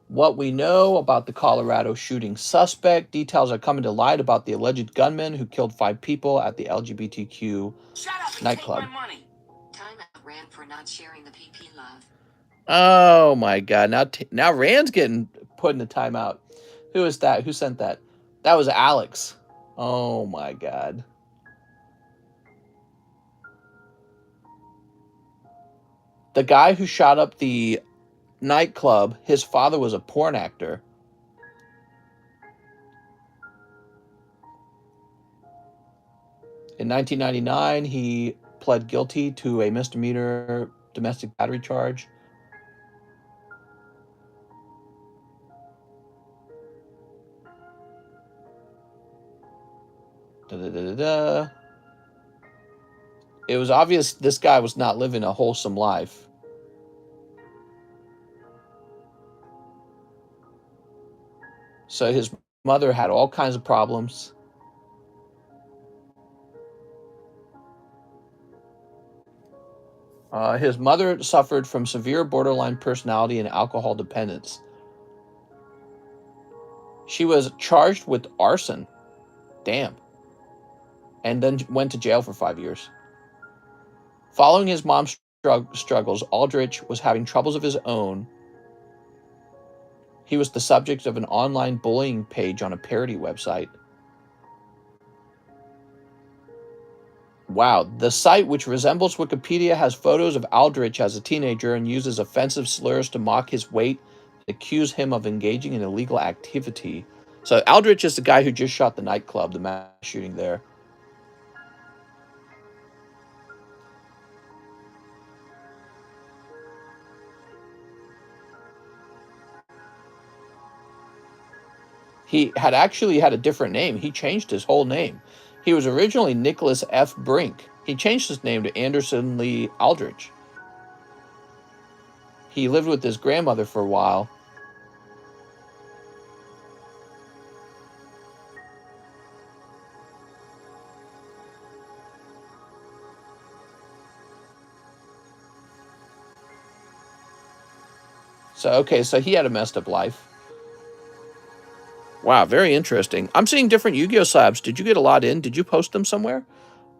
What we know about the Colorado shooting suspect. Details are coming to light about the alleged gunman who killed 5 people at the LGBTQ nightclub. Take my money. Timeout ran for not sharing the PP love. Oh my God! Now Rand's getting put in a timeout. Who is that? Who sent that? That was Alex. Oh my God. The guy who shot up the nightclub, his father was a porn actor. In 1999, he pled guilty to a misdemeanor domestic battery charge. It was obvious this guy was not living a wholesome life. So his mother had all kinds of problems. His mother suffered from severe borderline personality and alcohol dependence. She was charged with arson. Damn. And then went to jail for 5 years. Following his mom's struggles, Aldrich was having troubles of his own. He was the subject of an online bullying page on a parody website. Wow, the site, which resembles Wikipedia, has photos of Aldrich as a teenager and uses offensive slurs to mock his weight and accuse him of engaging in illegal activity. So Aldrich is the guy who just shot the nightclub, the mass shooting there. He had actually had a different name. He changed his whole name. He was originally Nicholas F. Brink. He changed his name to Anderson Lee Aldrich. He lived with his grandmother for a while. So he had a messed up life. Wow, very interesting. I'm seeing different Yu-Gi-Oh slabs. Did you get a lot in? Did you post them somewhere?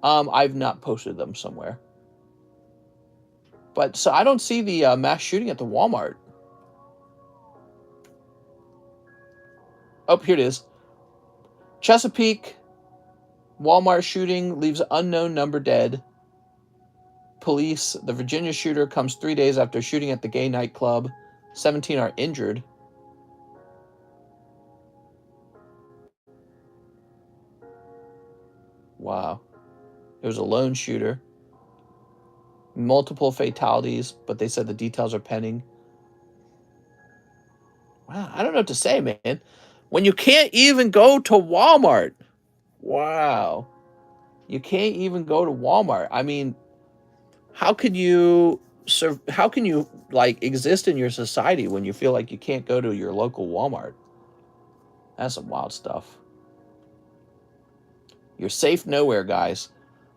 I've not posted them somewhere. But so I don't see the mass shooting at the Walmart. Oh, here it is. Chesapeake Walmart shooting leaves unknown number dead. Police, the Virginia shooter comes 3 days after shooting at the gay nightclub. 17 are injured. Wow. It was a lone shooter. Multiple fatalities, but they said the details are pending. Wow, I don't know what to say, man. When you can't even go to Walmart. Wow. You can't even go to Walmart. I mean, how can you like exist in your society when you feel like you can't go to your local Walmart? That's some wild stuff. You're safe nowhere, guys.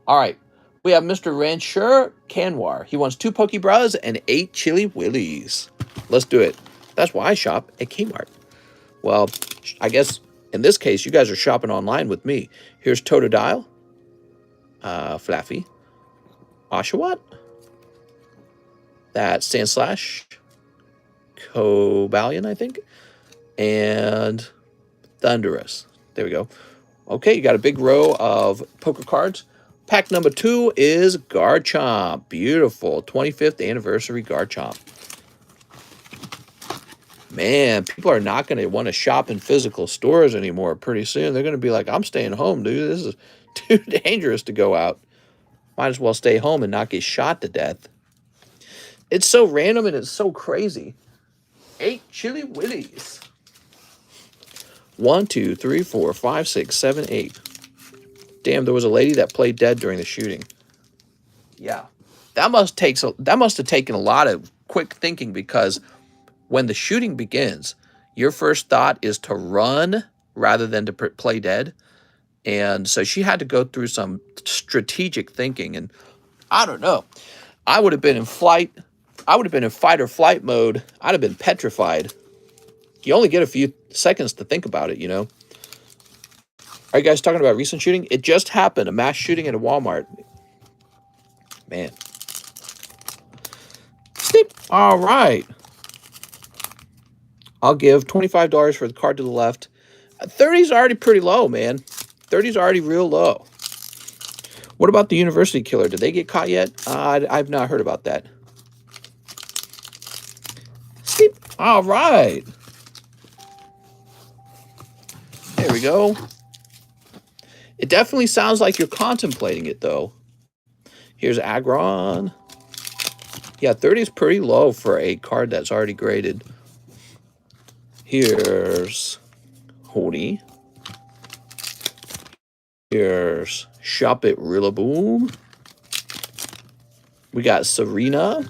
All right. We have Mr. Rancher Canwar. He wants 2 Pokebras and 8 Chili Willies. Let's do it. That's why I shop at Kmart. Well, I guess in this case, you guys are shopping online with me. Here's Totodile, Flaffy, Oshawott, that's Sandslash, Cobalion, I think, and Thunderous. There we go. Okay, you got a big row of poker cards. Pack number 2 is Garchomp. Beautiful. 25th anniversary Garchomp. Man, people are not going to want to shop in physical stores anymore pretty soon. They're going to be like, I'm staying home, dude. This is too dangerous to go out. Might as well stay home and not get shot to death. It's so random and it's so crazy. 8 Chili Willies. 1, 2, 3, 4, 5, 6, 7, 8. Damn, there was a lady that played dead during the shooting. Yeah. That must have taken a lot of quick thinking, because when the shooting begins, your first thought is to run rather than to play dead. And so she had to go through some strategic thinking. And I don't know. I would have been in flight. I would have been in fight or flight mode. I'd have been petrified. You only get a few seconds to think about it, you know. Are you guys talking about recent shooting? It just happened, a mass shooting at a Walmart. Man. Snip. All right. I'll give $25 for the card to the left. 30's already pretty low, man. 30's already real low. What about the university killer? Did they get caught yet? I've not heard about that. Sleep. All right. There we go. It definitely sounds like you're contemplating it, though. Here's Agron. Yeah, 30 is pretty low for a card that's already graded. Here's Hody. Here's Shop It Rillaboom. We got Serena.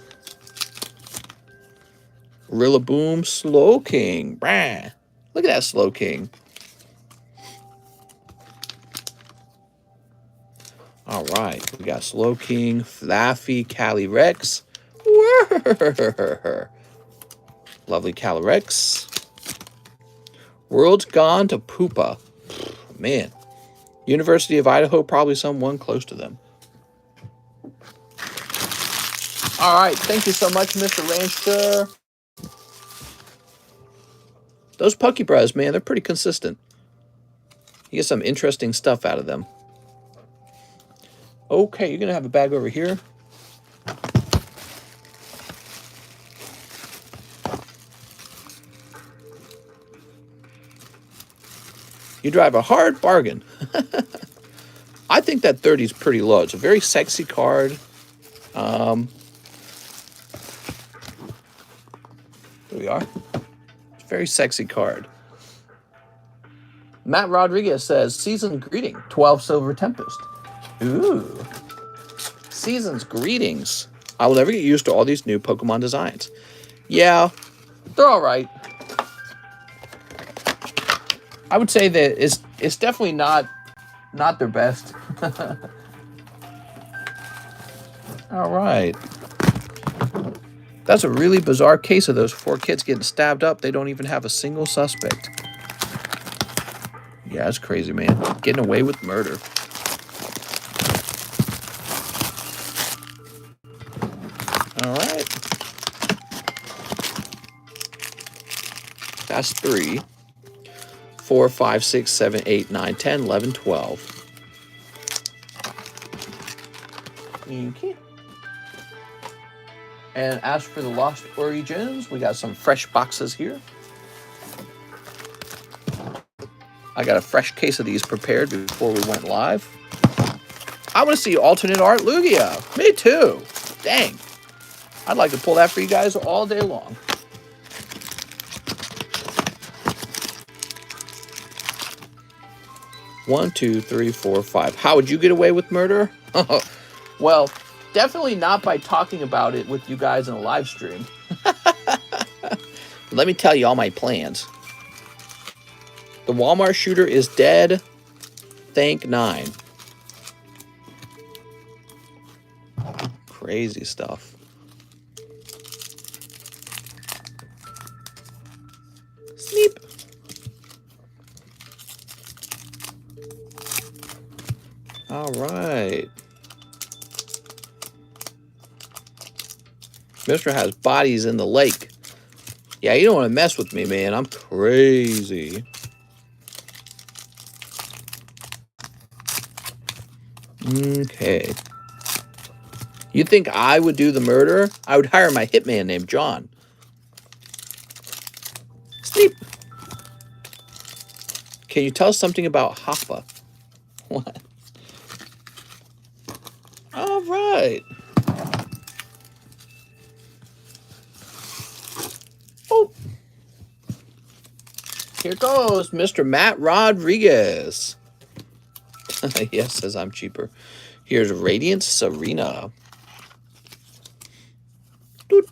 Rillaboom Slow King. Brah. Look at that Slow King. All right, we got Slow King, Flaffy, Calyrex. Lovely Calyrex. World's Gone to Poopa. Man, University of Idaho, probably someone close to them. All right, thank you so much, Mr. Rancher. Those Pokebros, man, they're pretty consistent. You get some interesting stuff out of them. Okay, you're going to have a bag over here. You drive a hard bargain. I think that 30 is pretty low. It's a very sexy card. There we are. It's a very sexy card. Matt Rodriguez says, Season's Greeting, 12 Silver Tempest. Ooh. Season's Greetings. I will never get used to all these new Pokemon designs. Yeah, they're all right. I would say that it's definitely not their best. All right. That's a really bizarre case of those 4 kids getting stabbed up. They don't even have a single suspect. Yeah, that's crazy, man. Getting away with murder. All right. That's 3. 4, 5, 6, 7, 8, 9, 10, 11, 12. Okay. And as for the Lost Origins, we got some fresh boxes here. I got a fresh case of these prepared before we went live. I want to see alternate art Lugia. Me too. Dang. I'd like to pull that for you guys all day long. One, 2, 3, 4, 5. How would you get away with murder? Well, definitely not by talking about it with you guys in a live stream. Let me tell you all my plans. The Walmart shooter is dead. Thank 9. Crazy stuff. Sleep. All right. Mister has bodies in the lake. Yeah, you don't want to mess with me, man. I'm crazy. Okay. You think I would do the murder? I would hire my hitman named John. Sleep. Can you tell us something about Hoppa? What? All right. Oh. Here goes Mr. Matt Rodriguez. Yes, says I'm cheaper. Here's Radiant Serena. Doot.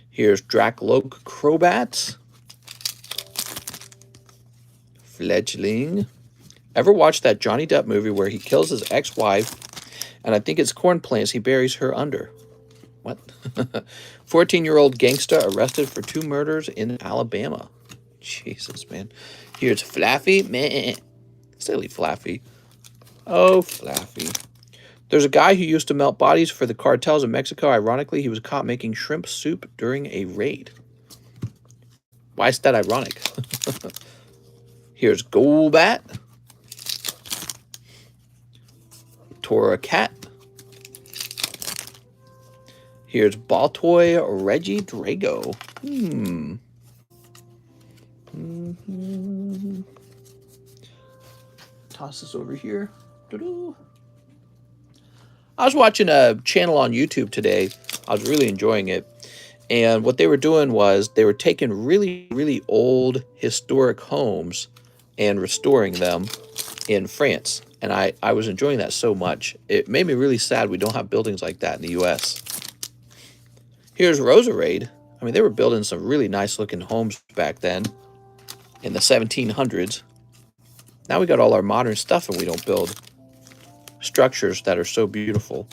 Here's Dracloak Crobat. Fledgling. Ever watched that Johnny Depp movie where he kills his ex-wife and I think it's corn plants he buries her under? What? 14-year-old gangsta arrested for 2 murders in Alabama. Jesus, man. Here's Flaffy. Meh. Silly Flaffy. Oh, Flaffy. There's a guy who used to melt bodies for the cartels in Mexico. Ironically, he was caught making shrimp soup during a raid. Why is that ironic? Here's Golbat. Tora Cat. Here's Baltoy Reggie Drago. Toss this over here. Doo-doo. I was watching a channel on YouTube today. I was really enjoying it. And what they were doing was they were taking really, really old historic homes and restoring them in France. And I was enjoying that so much. It made me really sad we don't have buildings like that in the US. Here's Roserade. I mean, they were building some really nice looking homes back then in the 1700s. Now we got all our modern stuff and we don't build structures that are so beautiful.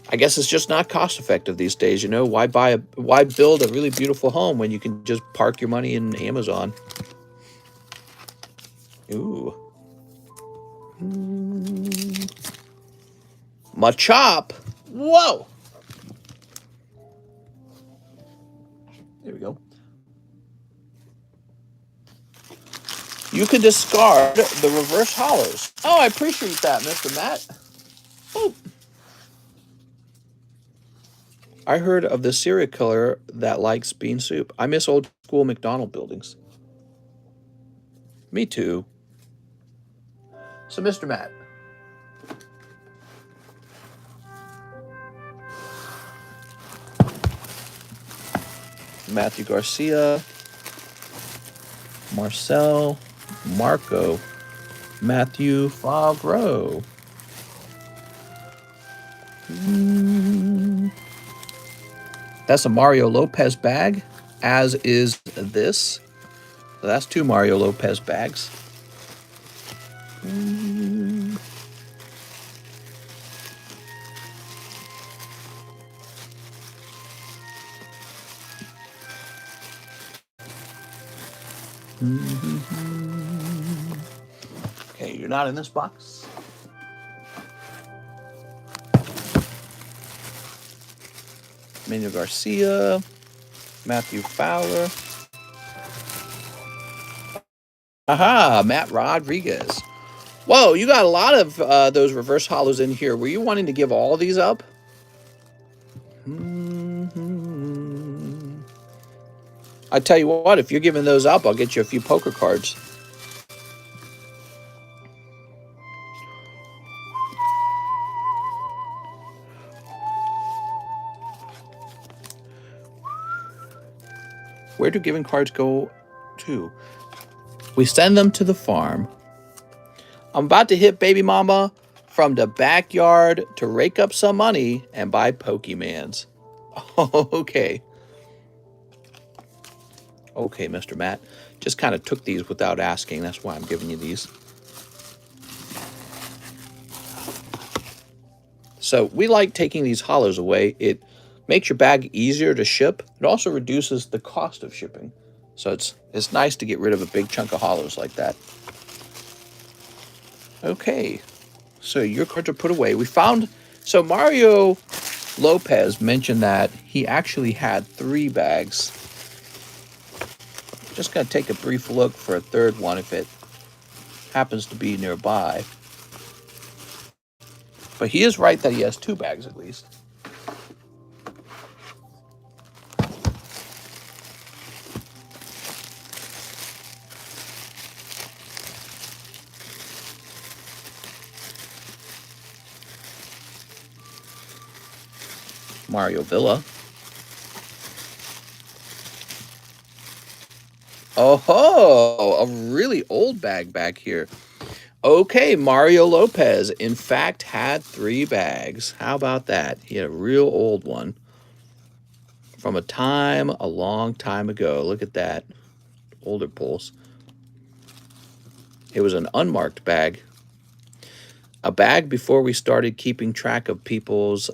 I guess it's just not cost effective these days, you know. Why build a really beautiful home when you can just park your money in Amazon? Ooh. Machop. Whoa. There we go. You can discard the reverse hollows. Oh, I appreciate that, Mr. Matt. Oh. I heard of the serial killer that likes bean soup. I miss old school McDonald buildings. Me too. So, Mr. Matt. Matthew Garcia. Marcel. Marco. Matthew Favreau. That's a Mario Lopez bag, as is this. So that's 2 Mario Lopez bags. Okay, you're not in this box. Manuel Garcia, Matthew Fowler. Aha, Matt Rodriguez. Whoa, you got a lot of those reverse hollows in here. Were you wanting to give all these up? I tell you what, if you're giving those up, I'll get you a few poker cards. Where do giving cards go to? We send them to the farm. I'm about to hit baby mama from the backyard to rake up some money and buy Pokemans. Okay. Okay, Mr. Matt. Just kind of took these without asking. That's why I'm giving you these. So we like taking these hollows away. It makes your bag easier to ship. It also reduces the cost of shipping. So it's nice to get rid of a big chunk of hollows like that. Okay, so your cards are put away. We found, so Mario Lopez mentioned that he actually had 3 bags. Just gonna take a brief look for a third one if it happens to be nearby. But he is right that he has 2 bags at least. Mario Villa. Oh, a really old bag back here. Okay, Mario Lopez, in fact, had 3 bags. How about that? He had a real old one from a long time ago. Look at that. Older pulls. It was an unmarked bag. A bag before we started keeping track of people's,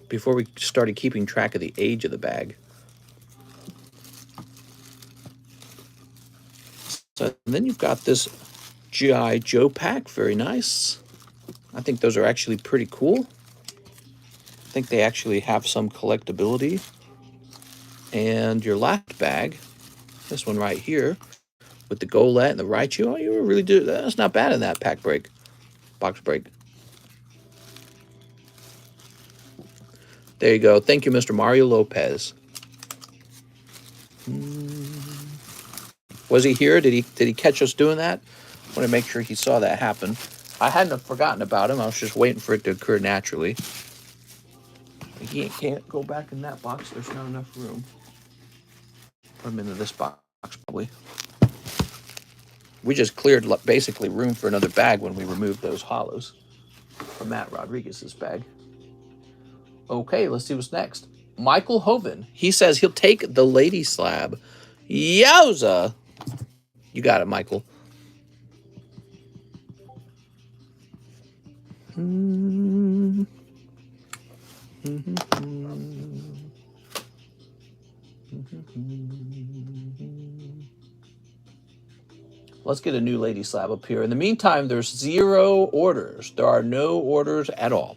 before we started keeping track of the age of the bag. So then you've got this G.I. Joe pack. Very nice. I think those are actually pretty cool. I think they actually have some collectability. And your last bag, this one right here, with the Golett and the Raichu. Oh, you were really doing that's not bad in that pack break, box break. There you go. Thank you, Mr. Mario Lopez. Was he here? Did he catch us doing that? I want to make sure he saw that happen. I hadn't forgotten about him. I was just waiting for it to occur naturally. He can't go back in that box. There's not enough room. Put him into this box, probably. We just cleared basically room for another bag when we removed those hollows from Matt Rodriguez's bag. Okay, let's see what's next. Michael Hoven. He says he'll take the lady slab. Yowza! You got it, Michael. Let's get a new lady slab up here. In the meantime, there's 0 orders. There are no orders at all.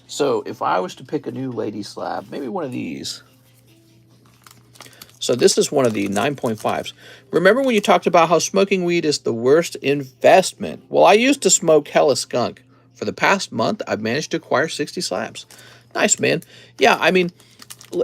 So if I was to pick a new lady slab, maybe one of these. So this is one of the 9.5s. Remember when you talked about how smoking weed is the worst investment? Well, I used to smoke hella skunk. For the past month, I've managed to acquire 60 slabs. Nice, man. Yeah, I mean,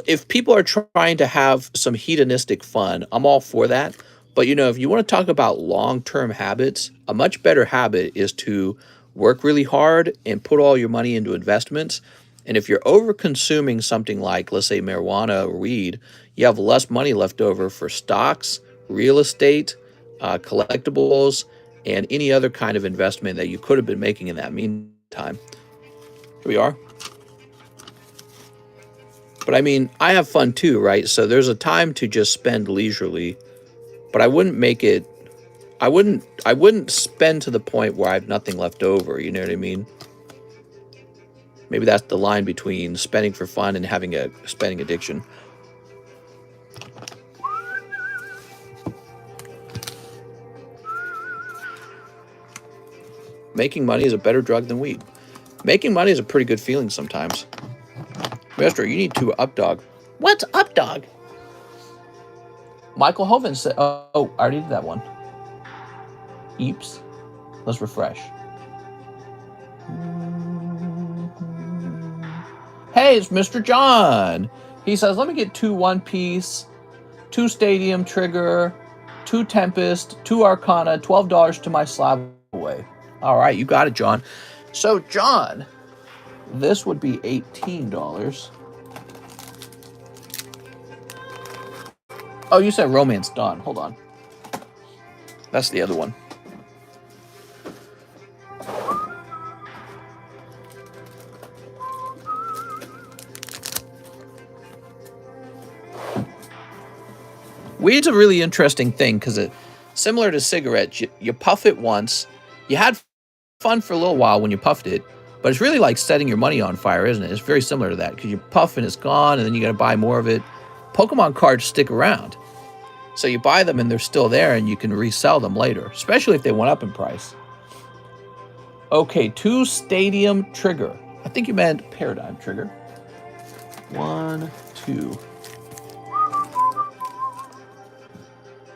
if people are trying to have some hedonistic fun, I'm all for that. But, you know, if you want to talk about long-term habits, a much better habit is to work really hard and put all your money into investments. And if you're over-consuming something like, let's say, marijuana or weed, you have less money left over for stocks, real estate, collectibles, and any other kind of investment that you could have been making in that meantime. Here we are. But I mean, I have fun too, right? So there's a time to just spend leisurely, but I wouldn't make it, I wouldn't spend to the point where I have nothing left over, you know what I mean? Maybe that's the line between spending for fun and having a spending addiction. Making money is a better drug than weed. Making money is a pretty good feeling sometimes. Mister, you need to up dog. What's up dog? Michael Hoven said, oh, I already did that one. Eeps. Let's refresh. Hey, it's Mr. John. He says, let me get 2 One Piece, 2 Stadium Trigger, 2 Tempest, 2 Arcana, $12 to my slab away. All right, you got it, John. So, John, this would be $18. Oh, you said Romance Dawn. Hold on. That's the other one. Weed's a really interesting thing because it's similar to cigarettes. You puff it once. You had fun for a little while when you puffed it, but it's really like setting your money on fire, isn't it? It's very similar to that because you puff and it's gone, and then you got to buy more of it. Pokemon cards stick around. So you buy them and they're still there and you can resell them later, especially if they went up in price. Okay, 2 Stadium Trigger. I think you meant Paradigm Trigger. 1, 2.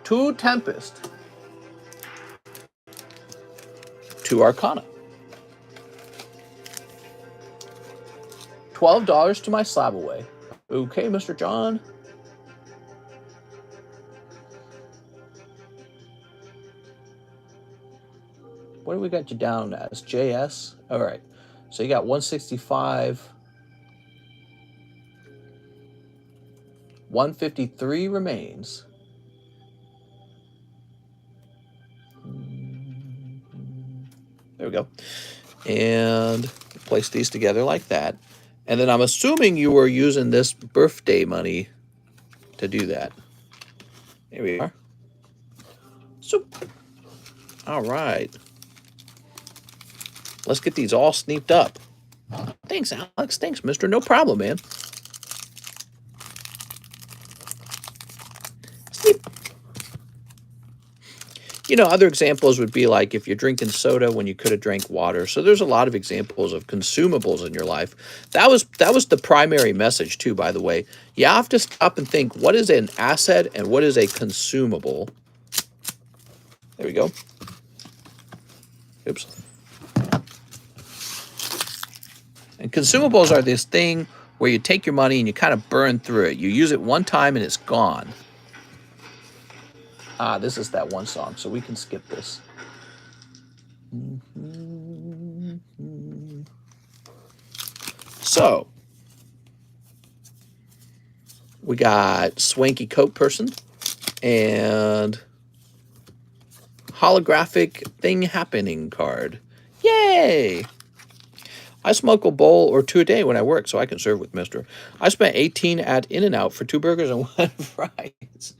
2 Tempest. 2 Arcana. $12 to my slab away. Okay, Mr. John. What do we got you down as? JS? All right. So you got 165. 153 remains. There we go. And place these together like that. And then I'm assuming you were using this birthday money to do that. Here we are. So, all right. Let's get these all sneaked up. Thanks, Alex. Thanks, mister. No problem, man. Sneak. You know, other examples would be like if you're drinking soda when you could have drank water. So there's a lot of examples of consumables in your life. That was the primary message too, by the way. You have to stop and think, what is an asset and what is a consumable? There we go. Oops. And consumables are this thing where you take your money and you kind of burn through it. You use it one time and it's gone. Ah, this is that one song, so we can skip this. So, we got Swanky Coat Person and holographic thing happening card. Yay! I smoke a bowl or two a day when I work, so I can serve with Mister. I spent $18 at In-N-Out for 2 burgers and 1 fries.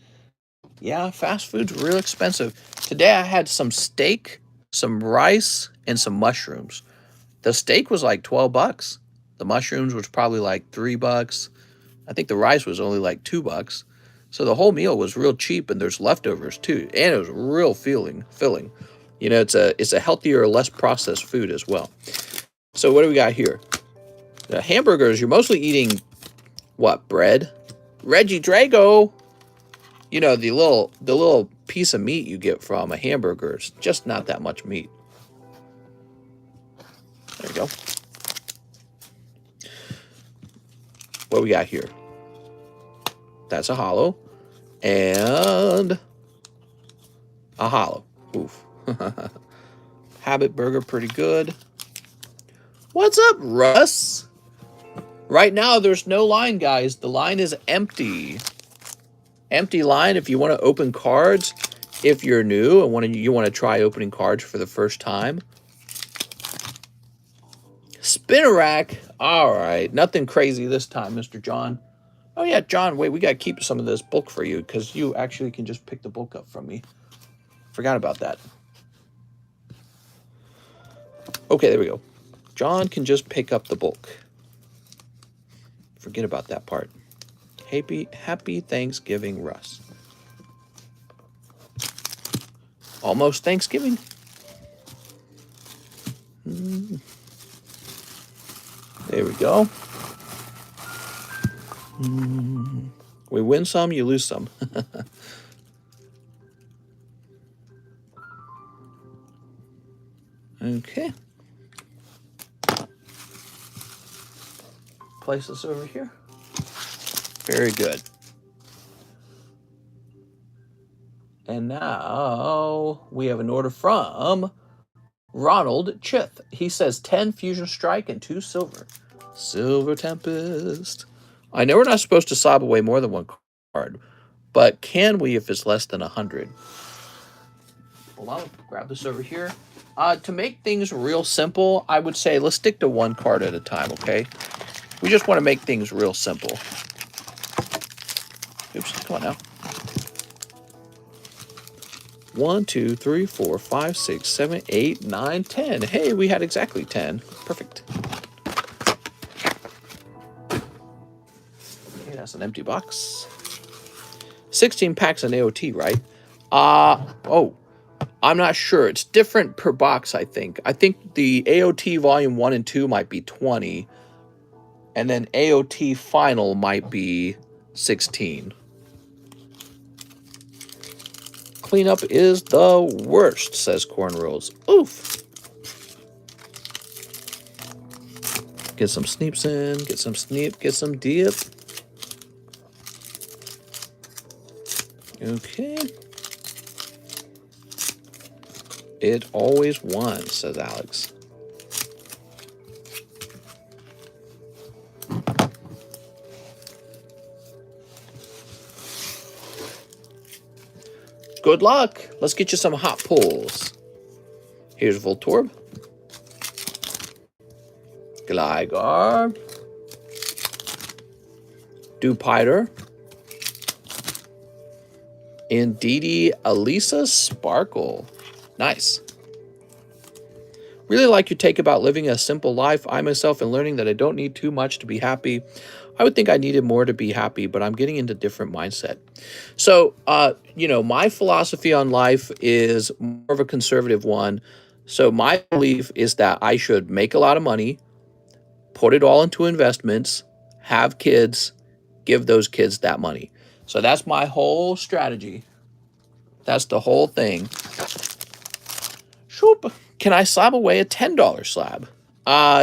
Yeah, fast food's real expensive. Today I had some steak, some rice, and some mushrooms. The steak was like $12. The mushrooms was probably like $3. I think the rice was only like $2. So the whole meal was real cheap, and there's leftovers too, and it was real filling. You know, it's a healthier, less processed food as well. So what do we got here? The hamburgers. You're mostly eating what? Bread? Reggie Drago. You know, the little piece of meat you get from a hamburger is just not that much meat. There you go. What we got here? That's a hollow. And a hollow. Oof. Habit Burger, pretty good. What's up, Russ? Right now, there's no line, guys. The line is empty. Empty line if you want to open cards. If you're new and you want to try opening cards for the first time. Spinner rack. All right. Nothing crazy this time, Mr. John. Oh, yeah, John, wait, we got to keep some of this bulk for you because you actually can just pick the bulk up from me. Forgot about that. Okay, there we go. John can just pick up the bulk. Forget about that part. Happy Thanksgiving, Russ. Almost Thanksgiving. There we go. We win some, you lose some. Okay. Place this over here. Very good. And now we have an order from Ronald Chith. He says 10 Fusion Strike and 2 silver. Silver Tempest. I know we're not supposed to sob away more than 1 card, but can we if it's less than 100? Hold on, grab this over here. To make things real simple, I would say let's stick to 1 card at a time, okay? We just want to make things real simple. Oops, come on now. 1, 2, 3, 4, 5, 6, 7, 8, 9, 10. Hey, we had exactly 10. Perfect. Okay, that's an empty box. 16 packs in AOT, right? Oh, I'm not sure. It's different per box, I think. I think the AOT volume 1 and 2 might be 20. And then AOT final might be 16. Cleanup is the worst, says Corn Rolls. Oof. Get some sneeps in. Get some sneep. Get some dip. Okay. It always won, says Alex. Good luck. Let's get you some hot pulls. Here's Voltorb. Gligar. Dupiter. And Didi Elisa Sparkle. Nice. Really like your take about living a simple life. I myself am learning that I don't need too much to be happy. I would think I needed more to be happy, but I'm getting into a different mindset. So, you know, my philosophy on life is more of a conservative one. So my belief is that I should make a lot of money, put it all into investments, have kids, give those kids that money. So that's my whole strategy. That's the whole thing. Shoop. Can I slab away a $10 slab?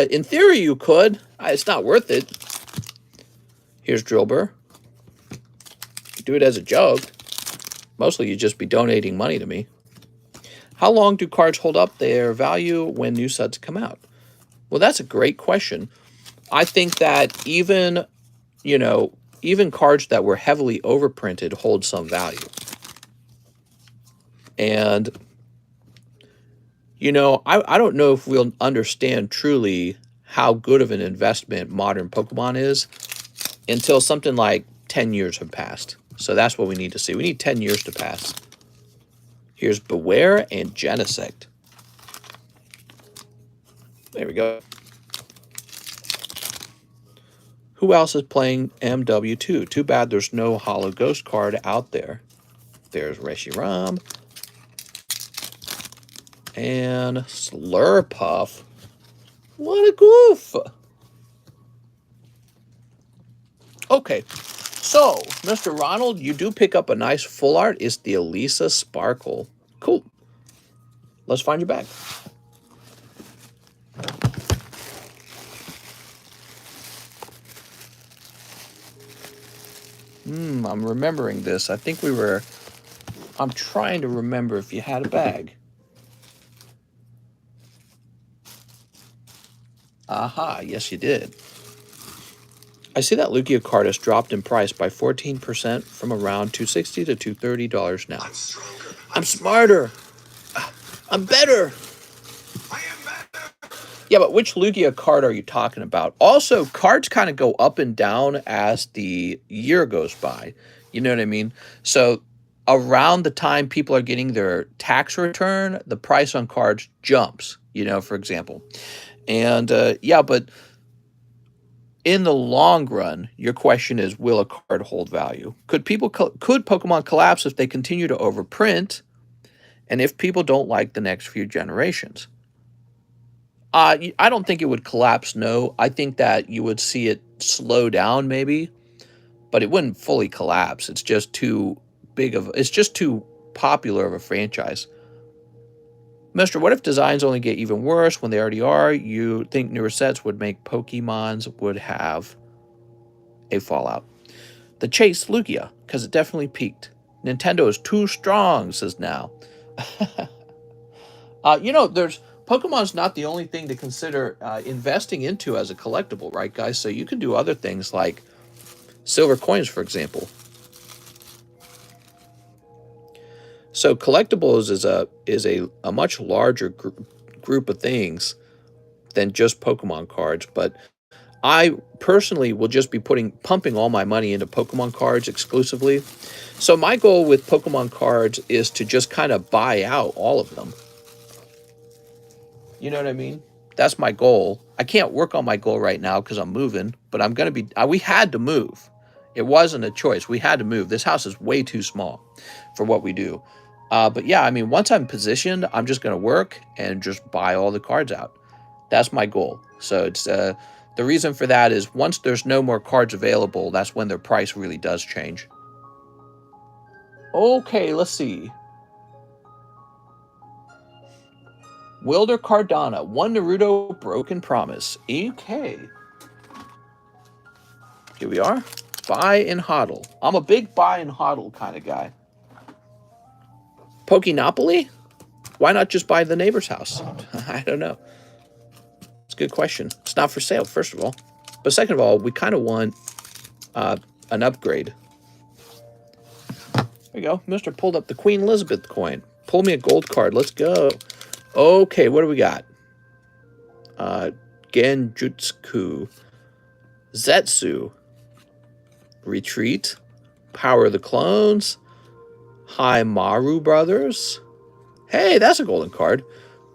In theory, you could. It's not worth it. Here's Drillbur. Do it as a joke. Mostly you'd just be donating money to me. How long do cards hold up their value when new sets come out? Well, that's a great question. I think that even, even cards that were heavily overprinted hold some value. And, I don't know if we'll understand truly how good of an investment modern Pokemon is until something like 10 years have passed. So that's what we need to see. We need 10 years to pass. Here's Beware and Genesect. There we go. Who else is playing MW2? Too bad there's no Hollow Ghost card out there. There's Reshiram. And Slurpuff. What a goof. Okay, so, Mr. Ronald, you do pick up a nice full art. It's the Elisa Sparkle. Cool. Let's find your bag. I'm remembering this. I think I'm trying to remember if you had a bag. Aha, yes you did. I see that Lugia card has dropped in price by 14% from around $260 to $230 now. I'm stronger. I'm smarter. I'm better. I am better. Yeah, but which Lugia card are you talking about? Also, cards kind of go up and down as the year goes by. You know what I mean? So around the time people are getting their tax return, the price on cards jumps, for example. And yeah, but in the long run, your question is, will a card hold value? Could Pokemon collapse if they continue to overprint and if people don't like the next few generations? I don't think it would collapse, no. I think that you would see it slow down maybe, but it wouldn't fully collapse. It's just too popular of a franchise. Mister, what if designs only get even worse when they already are? You think newer sets would make Pokemons would have a fallout? The Chase Lugia, because it definitely peaked. Nintendo is too strong, says now. There's Pokemon's not the only thing to consider investing into as a collectible, right, guys? So you can do other things like silver coins, for example. So collectibles is a much larger group of things than just Pokemon cards, but I personally will just be pumping all my money into Pokemon cards exclusively. So my goal with Pokemon cards is to just kind of buy out all of them. You know what I mean? That's my goal. I can't work on my goal right now because I'm moving, but I'm going to be, we had to move. It wasn't a choice. We had to move. This house is way too small for what we do. But yeah, I mean, once I'm positioned, I'm just going to work and just buy all the cards out. That's my goal. So it's the reason for that is once there's no more cards available, that's when their price really does change. Okay, let's see. Wilder Cardona, one Naruto Broken Promise. Okay. Here we are. Buy and hodl. I'm a big buy and hodl kind of guy. Pokenopoly? Why not just buy the neighbor's house? I don't know. It's a good question. It's not for sale, first of all. But second of all, we kind of want an upgrade. There you go. Mr. pulled up the Queen Elizabeth coin. Pull me a gold card. Let's go. Okay, what do we got? Genjutsu. Zetsu. Retreat. Power of the Clones. Haimaru Brothers. Hey, that's a golden card.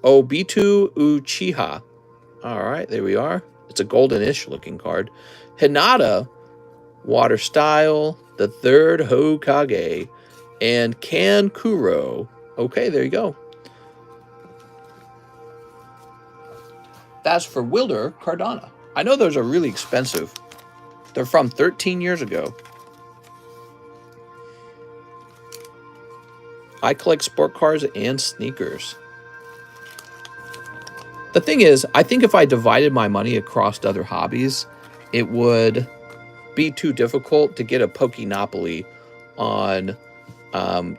Obito Uchiha. All right, there we are. It's a golden-ish looking card. Hinata, Water Style, the third Hokage, and Kankuro. Okay, there you go. That's for Wilder Cardona. I know those are really expensive. They're from 13 years ago. I collect sport cars and sneakers. The thing is, I think if I divided my money across other hobbies, it would be too difficult to get a Pokémonopoly on,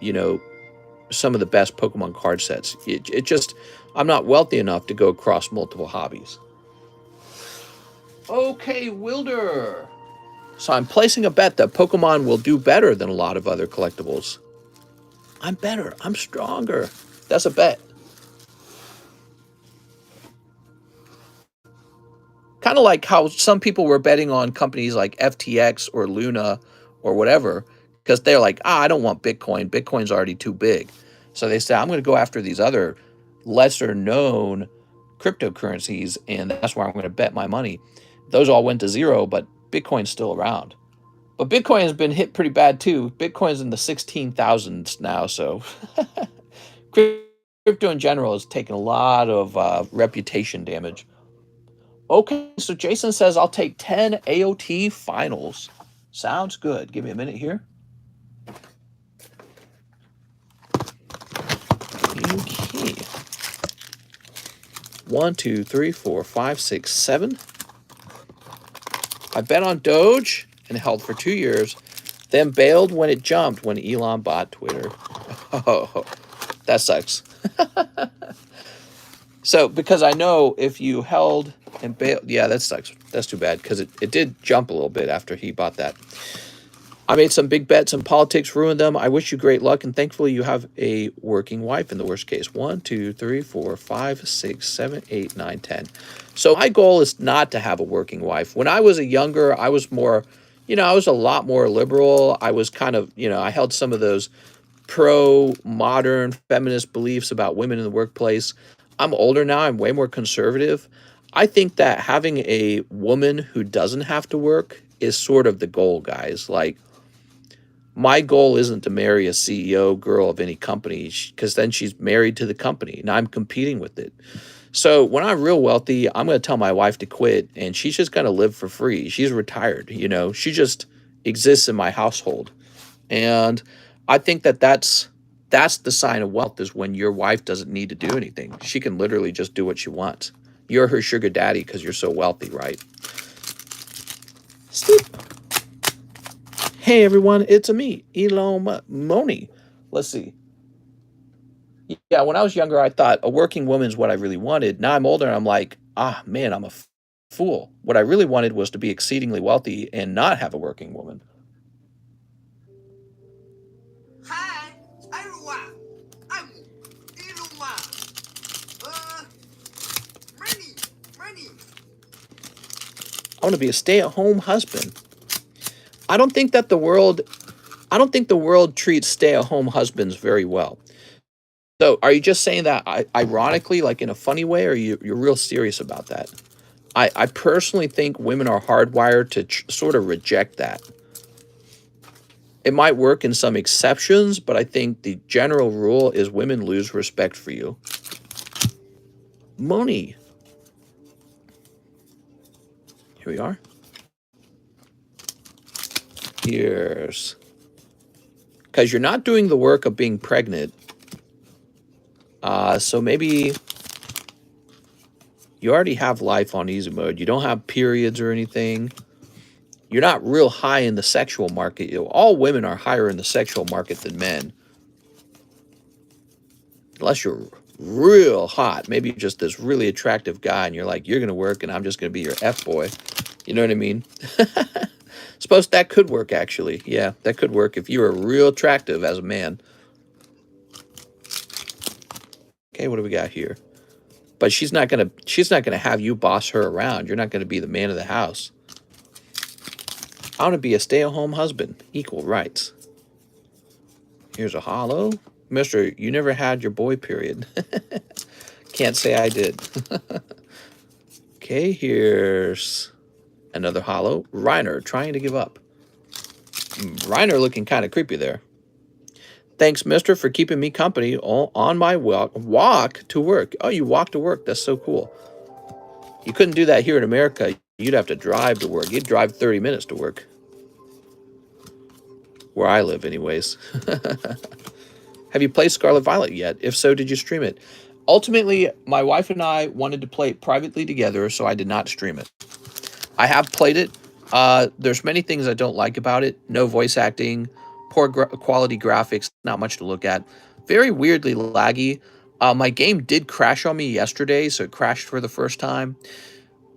you know, some of the best Pokemon card sets. It just, I'm not wealthy enough to go across multiple hobbies. Okay, Wilder. So I'm placing a bet that Pokemon will do better than a lot of other collectibles. I'm better. I'm stronger. That's a bet. Kind of like how some people were betting on companies like FTX or Luna or whatever, because they're like, I don't want Bitcoin. Bitcoin's already too big. So they say, I'm going to go after these other lesser known cryptocurrencies, and that's where I'm going to bet my money. Those all went to zero, but Bitcoin's still around. But Bitcoin has been hit pretty bad too. Bitcoin's in the 16,000s now, so crypto in general has taken a lot of reputation damage. Okay, so Jason says I'll take 10 AOT finals. Sounds good. Give me a minute here. Okay. 1, 2, 3, 4, 5, 6, 7. I bet on Doge and held for 2 years, then bailed when it jumped when Elon bought Twitter. Oh, that sucks. So, because I know if you held and bailed, yeah, that sucks. That's too bad, because it did jump a little bit after he bought that. I made some big bets and politics ruined them. I wish you great luck, and thankfully you have a working wife in the worst case. 1, 2, 3, 4, 5, 6, 7, 8, 9, 10. So my goal is not to have a working wife. When I was a younger, I was more, you know, I was a lot more liberal. I was kind of, you know, I held some of those pro-modern feminist beliefs about women in the workplace. I'm older now. I'm way more conservative. I think that having a woman who doesn't have to work is sort of the goal, guys. Like, my goal isn't to marry a CEO girl of any company, because then she's married to the company and I'm competing with it. So when I'm real wealthy, I'm going to tell my wife to quit, and she's just going to live for free. She's retired, you know, she just exists in my household. And I think that that's the sign of wealth, is when your wife doesn't need to do anything. She can literally just do what she wants. You're her sugar daddy because you're so wealthy, right? Sleep. Hey everyone, it's me, Elon Moni. Let's see. Yeah, when I was younger, I thought a working woman's what I really wanted. Now I'm older and I'm like, ah, man, I'm a fool. What I really wanted was to be exceedingly wealthy and not have a working woman. Hi, everyone. I'm Iluma. Money. I want to be a stay-at-home husband. I don't think the world treats stay-at-home husbands very well. So are you just saying that ironically, like in a funny way, or you're real serious about that? I personally think women are hardwired to sort of reject that. It might work in some exceptions, but I think the general rule is women lose respect for you. Money. Here we are. Here's, because you're not doing the work of being pregnant. So maybe you already have life on easy mode. You don't have periods or anything. You're not real high in the sexual market. You know, all women are higher in the sexual market than men. Unless you're real hot. Maybe you're just this really attractive guy and you're like, you're going to work and I'm just going to be your F-boy. You know what I mean? Suppose that could work, actually. Yeah, that could work if you were real attractive as a man. Okay, what do we got here? But she's not gonna have you boss her around. You're not gonna be the man of the house. I want to be a stay-at-home husband. Equal rights. Here's a hollow. Mister, you never had your boy period. Can't say I did. Okay, here's another hollow. Reiner trying to give up. Reiner looking kind of creepy there. Thanks, mister, for keeping me company on my walk to work. Oh, you walk to work. That's so cool. You couldn't do that here in America. You'd have to drive to work. You'd drive 30 minutes to work. Where I live, anyways. Have you played Scarlet Violet yet? If so, did you stream it? Ultimately, my wife and I wanted to play it privately together, so I did not stream it. I have played it There's many things I don't like about it. No voice acting, poor quality graphics, not much to look at. Very weirdly laggy. My game did crash on me yesterday, so it crashed for the first time.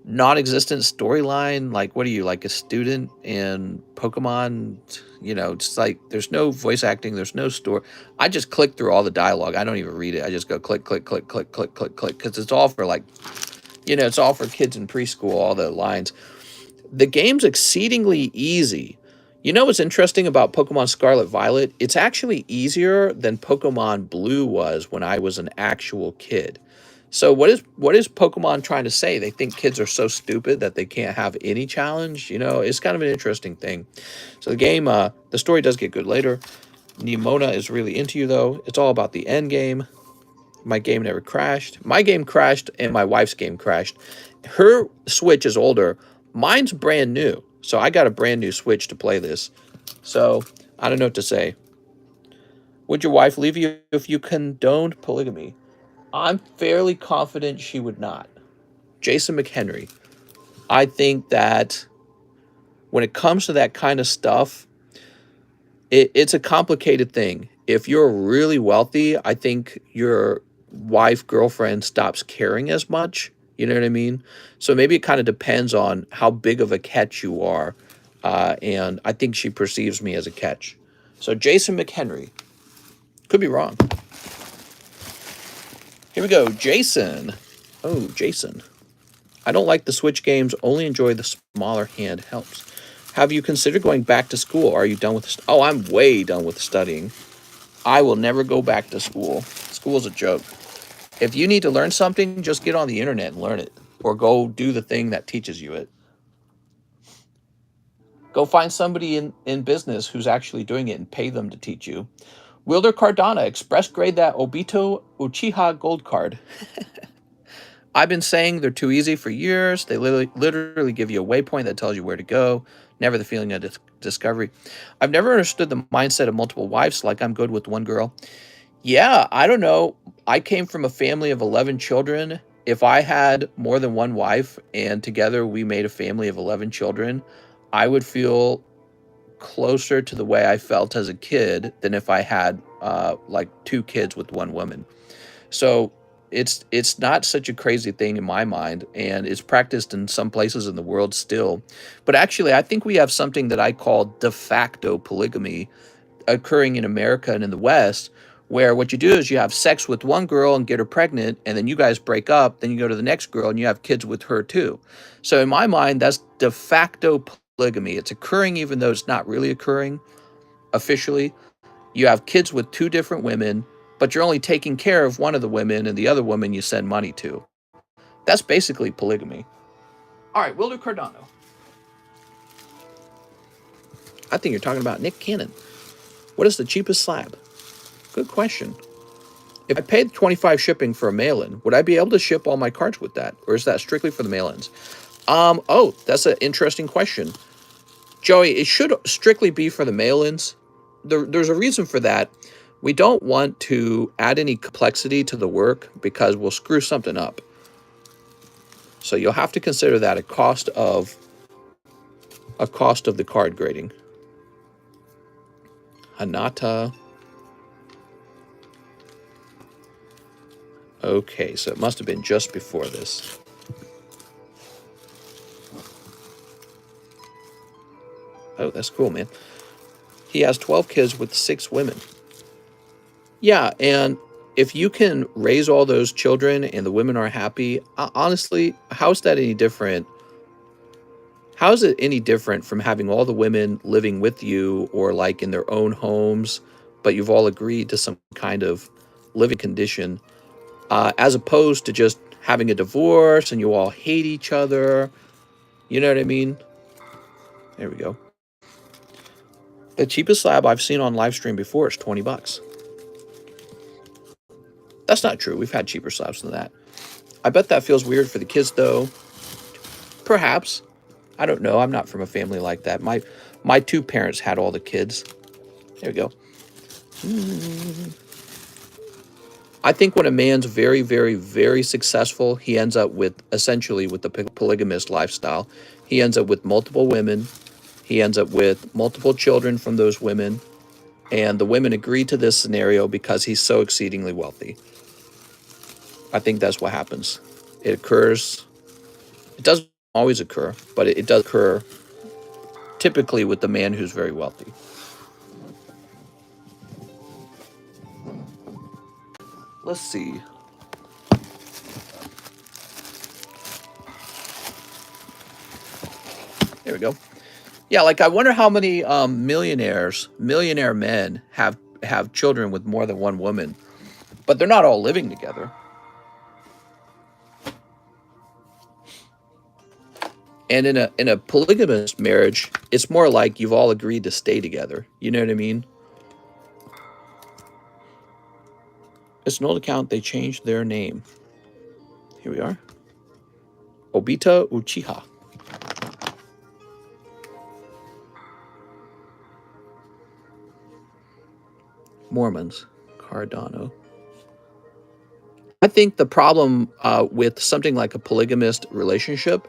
Non-existent storyline. Like, what are you, like a student in Pokemon? You know, it's like there's no voice acting, there's no story. I just click through all the dialogue. I don't even read it. I just go click, click, click, click, click, click, click, because it's all for like, it's all for kids in preschool. All the lines. The game's exceedingly easy. You know what's interesting about Pokemon Scarlet Violet? It's actually easier than Pokemon Blue was when I was an actual kid. So what is Pokemon trying to say? They think kids are so stupid that they can't have any challenge. It's kind of an interesting thing. So the game, the story does get good later. Nimona is really into you though. It's all about the end game. My game never crashed. My game crashed and my wife's game crashed. Her Switch is older. Mine's brand new. So I got a brand new Switch to play this. So I don't know what to say. Would your wife leave you if you condoned polygamy? I'm fairly confident she would not. Jason McHenry. I think that when it comes to that kind of stuff, it's a complicated thing. If you're really wealthy, I think your wife, girlfriend stops caring as much. You know what I mean? So maybe it kind of depends on how big of a catch you are. And I think she perceives me as a catch. So Jason McHenry. Could be wrong. Here we go. Jason. Oh, Jason. I don't like the Switch games. Only enjoy the smaller handhelds. Have you considered going back to school? Are you done with oh, I'm way done with studying. I will never go back to school. School's a joke. If you need to learn something, just get on the internet and learn it. Or go do the thing that teaches you it. Go find somebody in business who's actually doing it and pay them to teach you. Wilder Cardano, express grade that Obito Uchiha gold card. I've been saying they're too easy for years. They literally give you a waypoint that tells you where to go. Never the feeling of discovery. I've never understood the mindset of multiple wives, like I'm good with one girl. Yeah, I don't know. I came from a family of 11 children. If I had more than one wife and together we made a family of 11 children, I would feel closer to the way I felt as a kid than if I had like two kids with one woman. So it's not such a crazy thing in my mind, and it's practiced in some places in the world still. But actually, I think we have something that I call de facto polygamy occurring in America and in the West, where what you do is you have sex with one girl and get her pregnant, and then you guys break up, then you go to the next girl and you have kids with her too. So in my mind, that's de facto polygamy. It's occurring even though it's not really occurring officially. You have kids with two different women, but you're only taking care of one of the women, and the other woman you send money to. That's basically polygamy. All right, Wilder Cardano. I think you're talking about Nick Cannon. What is the cheapest slab? Good question. If I paid 25 shipping for a mail-in, would I be able to ship all my cards with that? Or is that strictly for the mail-ins? Oh, that's an interesting question. Joey, it should strictly be for the mail-ins. There's a reason for that. We don't want to add any complexity to the work because we'll screw something up. So you'll have to consider that a cost of the card grading. Hanata. Okay, so it must have been just before this. Oh, that's cool, man. He has 12 kids with 6 women. Yeah, and if you can raise all those children and the women are happy, honestly, how's that any different? How is it any different from having all the women living with you or like in their own homes, but you've all agreed to some kind of living condition, as opposed to just having a divorce and you all hate each other? You know what I mean? There we go. The cheapest slab I've seen on live stream before is $20. That's not true. We've had cheaper slabs than that. I bet that feels weird for the kids, though. Perhaps. I don't know. I'm not from a family like that. My 2 parents had all the kids. There we go. I think when a man's very, very, very successful, he ends up with essentially with the polygamist lifestyle. He ends up with multiple women. He ends up with multiple children from those women. And the women agree to this scenario because he's so exceedingly wealthy. I think that's what happens. It occurs. It doesn't always occur, but it does occur typically with the man who's very wealthy. Let's see. There we go. Yeah, like I wonder how many millionaire men have children with more than one woman, but they're not all living together. And in a polygamous marriage, it's more like you've all agreed to stay together. You know what I mean? It's an old account. They changed their name. Here we are. Obita Uchiha. Mormons. Cardano. I think the problem with something like a polygamist relationship,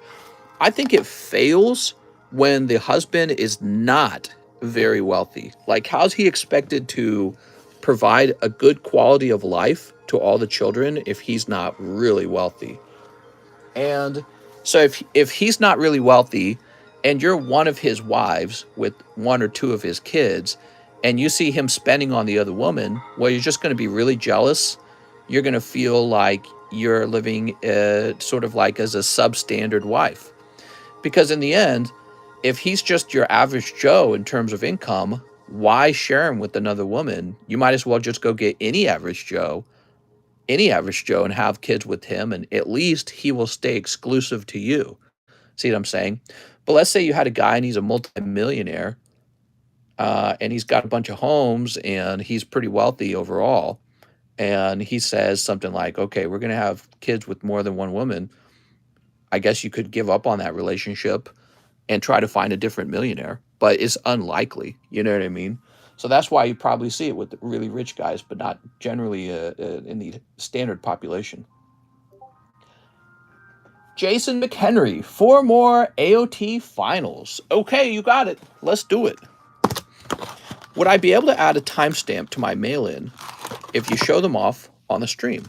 I think it fails when the husband is not very wealthy. Like, how's he expected to provide a good quality of life to all the children if he's not really wealthy? And so if he's not really wealthy and you're one of his wives with one or two of his kids and you see him spending on the other woman, well, you're just going to be really jealous. You're going to feel like you're living sort of like as a substandard wife. Because in the end, if he's just your average Joe in terms of income, why share him with another woman? You might as well just go get any average Joe, and have kids with him, and at least he will stay exclusive to you. See what I'm saying? But let's say you had a guy and he's a multimillionaire, and he's got a bunch of homes and he's pretty wealthy overall. And he says something like, okay, we're going to have kids with more than one woman. I guess you could give up on that relationship and try to find a different millionaire, but it's unlikely. You know what I mean? So that's why you probably see it with the really rich guys, but not generally in the standard population. Jason McHenry, 4 more AOT finals. Okay, you got it. Let's do it. Would I be able to add a timestamp to my mail-in if you show them off on the stream?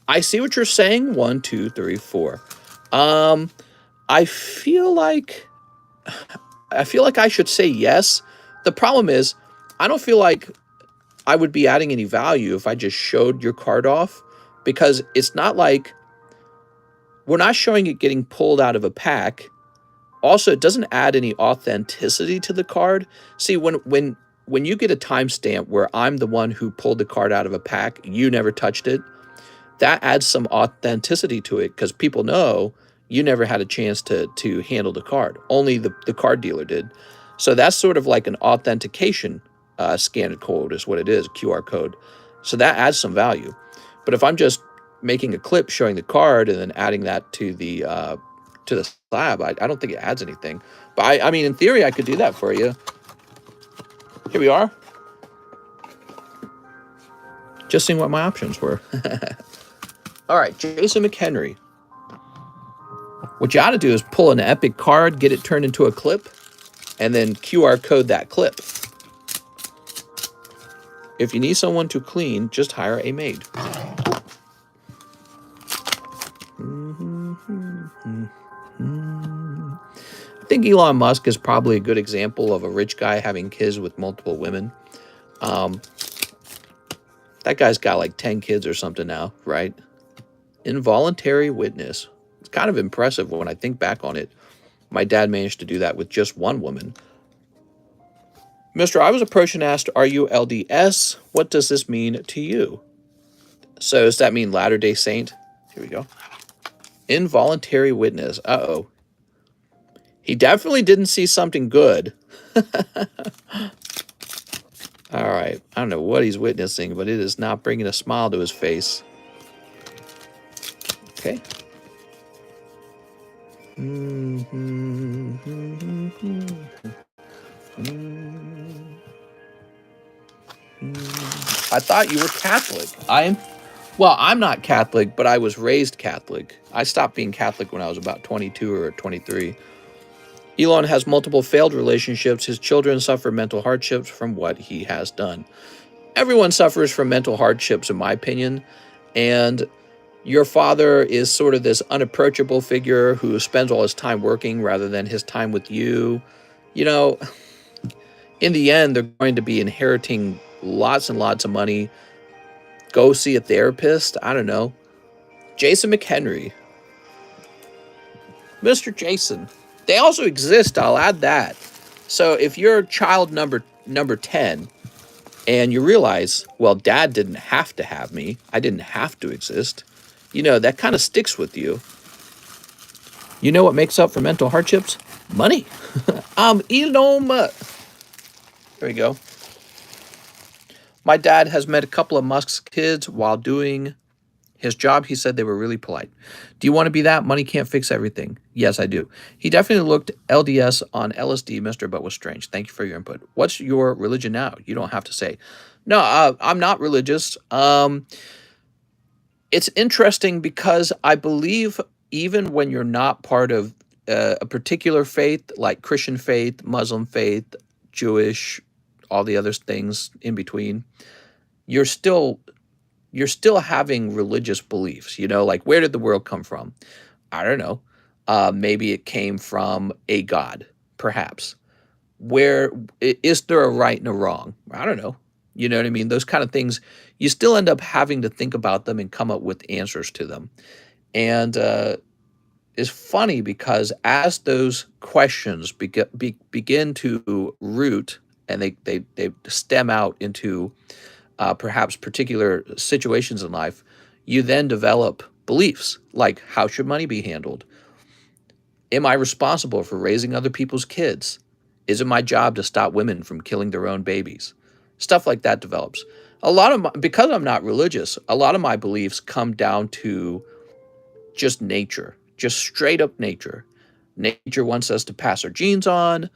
I see what you're saying. 1, 2, 3, 4. I feel like I should say yes. The problem is, I don't feel like I would be adding any value if I just showed your card off, because it's not like we're not showing it getting pulled out of a pack. Also, it doesn't add any authenticity to the card. See, when you get a timestamp where I'm the one who pulled the card out of a pack, you never touched it, that adds some authenticity to it because people know you never had a chance to handle the card. Only the card dealer did. So that's sort of like an authentication scanned code is what it is, QR code. So that adds some value. But if I'm just making a clip showing the card and then adding that to the slab, I don't think it adds anything. But I mean, in theory, I could do that for you. Here we are. Just seeing what my options were. All right, Jason McHenry. What you ought to do is pull an epic card, get it turned into a clip, and then QR code that clip. If you need someone to clean, just hire a maid. I think Elon Musk is probably a good example of a rich guy having kids with multiple women. That guy's got like 10 kids or something now, right? Involuntary witness. It's kind of impressive when I think back on it. My dad managed to do that with just one woman. Mister, I was approached and asked, are you LDS? What does this mean to you? So does that mean Latter-day Saint? Here we go. Involuntary witness. Uh-oh. He definitely didn't see something good. All right. I don't know what he's witnessing, but it is not bringing a smile to his face. Okay. I thought you were Catholic. Well, I'm not Catholic, but I was raised Catholic. I stopped being Catholic when I was about 22 or 23. Elon has multiple failed relationships. His children suffer mental hardships from what he has done. Everyone suffers from mental hardships, in my opinion. And your father is sort of this unapproachable figure who spends all his time working rather than his time with you. You know, in the end, they're going to be inheriting lots and lots of money. Go see a therapist. I don't know. Jason McHenry. Mr. Jason. They also exist. I'll add that. So if you're child number 10 and you realize, well, dad didn't have to have me. I didn't have to exist. You know, that kind of sticks with you. You know what makes up for mental hardships? Money. Elon Musk. There we go. My dad has met a couple of Musk's kids while doing his job. He said they were really polite. Do you want to be that? Money can't fix everything. Yes, I do. He definitely looked LDS on LSD, mister, but was strange. Thank you for your input. What's your religion now? You don't have to say. No, I'm not religious. It's interesting because I believe even when you're not part of a particular faith, like Christian faith, Muslim faith, Jewish, all the other things in between, you're still having religious beliefs, you know, like where did the world come from? I don't know. Maybe it came from a god, perhaps. Where is there a right and a wrong? I don't know. You know what I mean? Those kind of things, you still end up having to think about them and come up with answers to them. And it's funny because as those questions begin to root and they stem out into perhaps particular situations in life, you then develop beliefs like, how should money be handled? Am I responsible for raising other people's kids? Is it my job to stop women from killing their own babies? Stuff like that develops. Because I'm not religious, a lot of my beliefs come down to just nature, just straight up nature. Nature wants us to pass our genes on.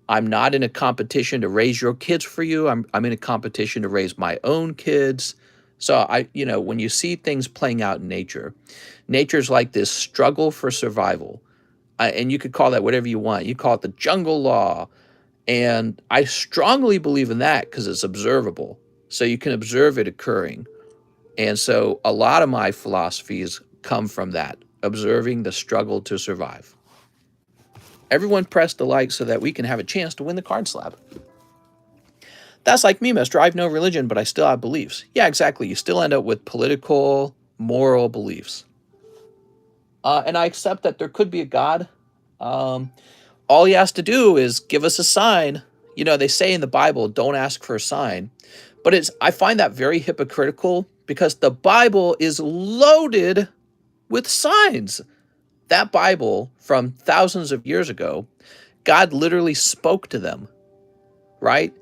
I'm not in a competition to raise your kids for you. I'm in a competition to raise my own kids. So when you see things playing out in nature, nature's like this struggle for survival. And you could call that whatever you want. You call it the jungle law. And I strongly believe in that because it's observable. So you can observe it occurring. And so a lot of my philosophies come from that, observing the struggle to survive. Everyone press the like so that we can have a chance to win the card slab. That's like me, mister. I have no religion, but I still have beliefs. Yeah, exactly. You still end up with political, moral beliefs. And I accept that there could be a God. All he has to do is give us a sign. You know, they say in the Bible, don't ask for a sign. But I find that very hypocritical because the Bible is loaded with signs. That Bible from thousands of years ago, God literally spoke to them, right?